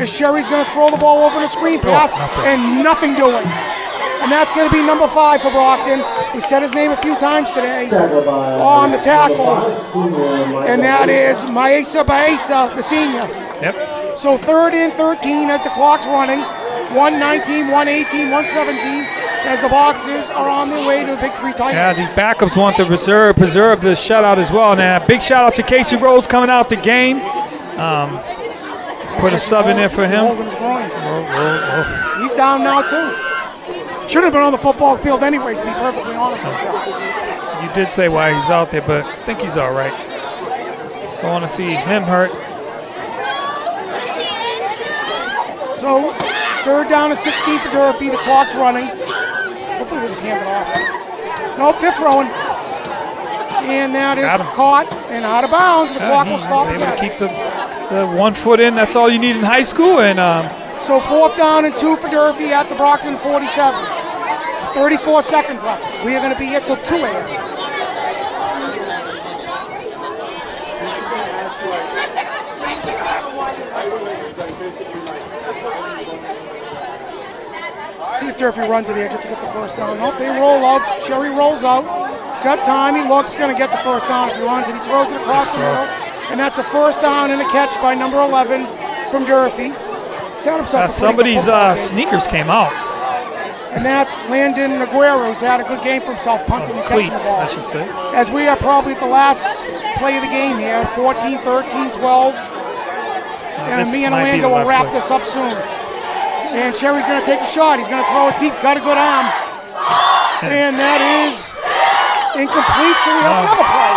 Sherry's going to throw the ball over the screen pass, and nothing doing. And that's going to be number 5 for Brockton. We said his name a few times today on the tackle. And that is Maesa Baesa, the senior. Yep. So 3rd and 13 as the clock's running. 1:19, 1:18, 1:17 as the Boxers are on their way to the Big 3 title. Yeah, these backups want to preserve the shutout as well. Now, big shout out to Casey Rhodes coming out the game. Put a sub in there for him. He's down now too. Should have been on the football field anyways, to be perfectly honest with you. You did say why he's out there, but I think he's all right. Don't want to see him hurt. So 3rd down and 16 for Durfee. The clock's running. Hopefully they just hand it off. Nope, they're throwing. And that is caught and out of bounds. The clock will stop again. again. Keep the 1 foot in. That's all you need in high school. And so 4th down and 2 for Durfee at the Brockton 47. 34 seconds left. We are going to be here till 2 a.m. See if Durfee runs it here just to get the first down. Nope, they roll out. Sherry rolls out. He's got time. He looks, going to get the first down. If he runs it, he throws it across the middle. And that's a 1st down and a catch by number 11 from Durfee. Somebody's sneakers came out. And that's Landon Aguero, who's had a good game for himself, punting and catching the ball. I should say. As we are probably at the last play of the game here, 14, 13, 12. And me and Amanda will wrap this up soon. And Sherry's going to take a shot. He's going to throw it deep. He's got a good arm. And that is incomplete, so we have another play.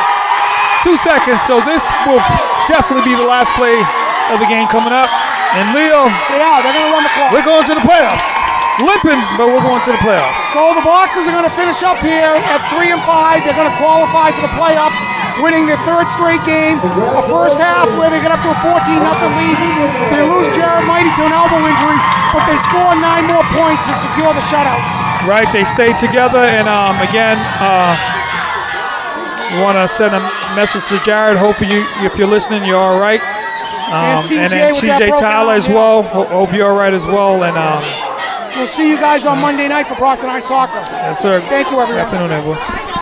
2 seconds, so this will definitely be the last play of the game coming up. And Leo, they're going to run the clock. We're going to the playoffs. Limping, but we're going to the playoffs. So the Boxers are going to finish up here at 3 and 5. They're going to qualify for the playoffs, winning their 3rd straight game. A first half where they get up to a 14-0 lead. They lose Jared Mighty to an elbow injury, but they score 9 more points to secure the shutout. Right, they stayed together, and again, we want to send a message to Jared. Hopefully, if you're listening, you're all right. And CJ Tyler as well. Hope you're all right as well. And we'll see you guys on Monday night for Brockton Ice Soccer. Yes, sir. Thank you, everyone. Good afternoon, everyone.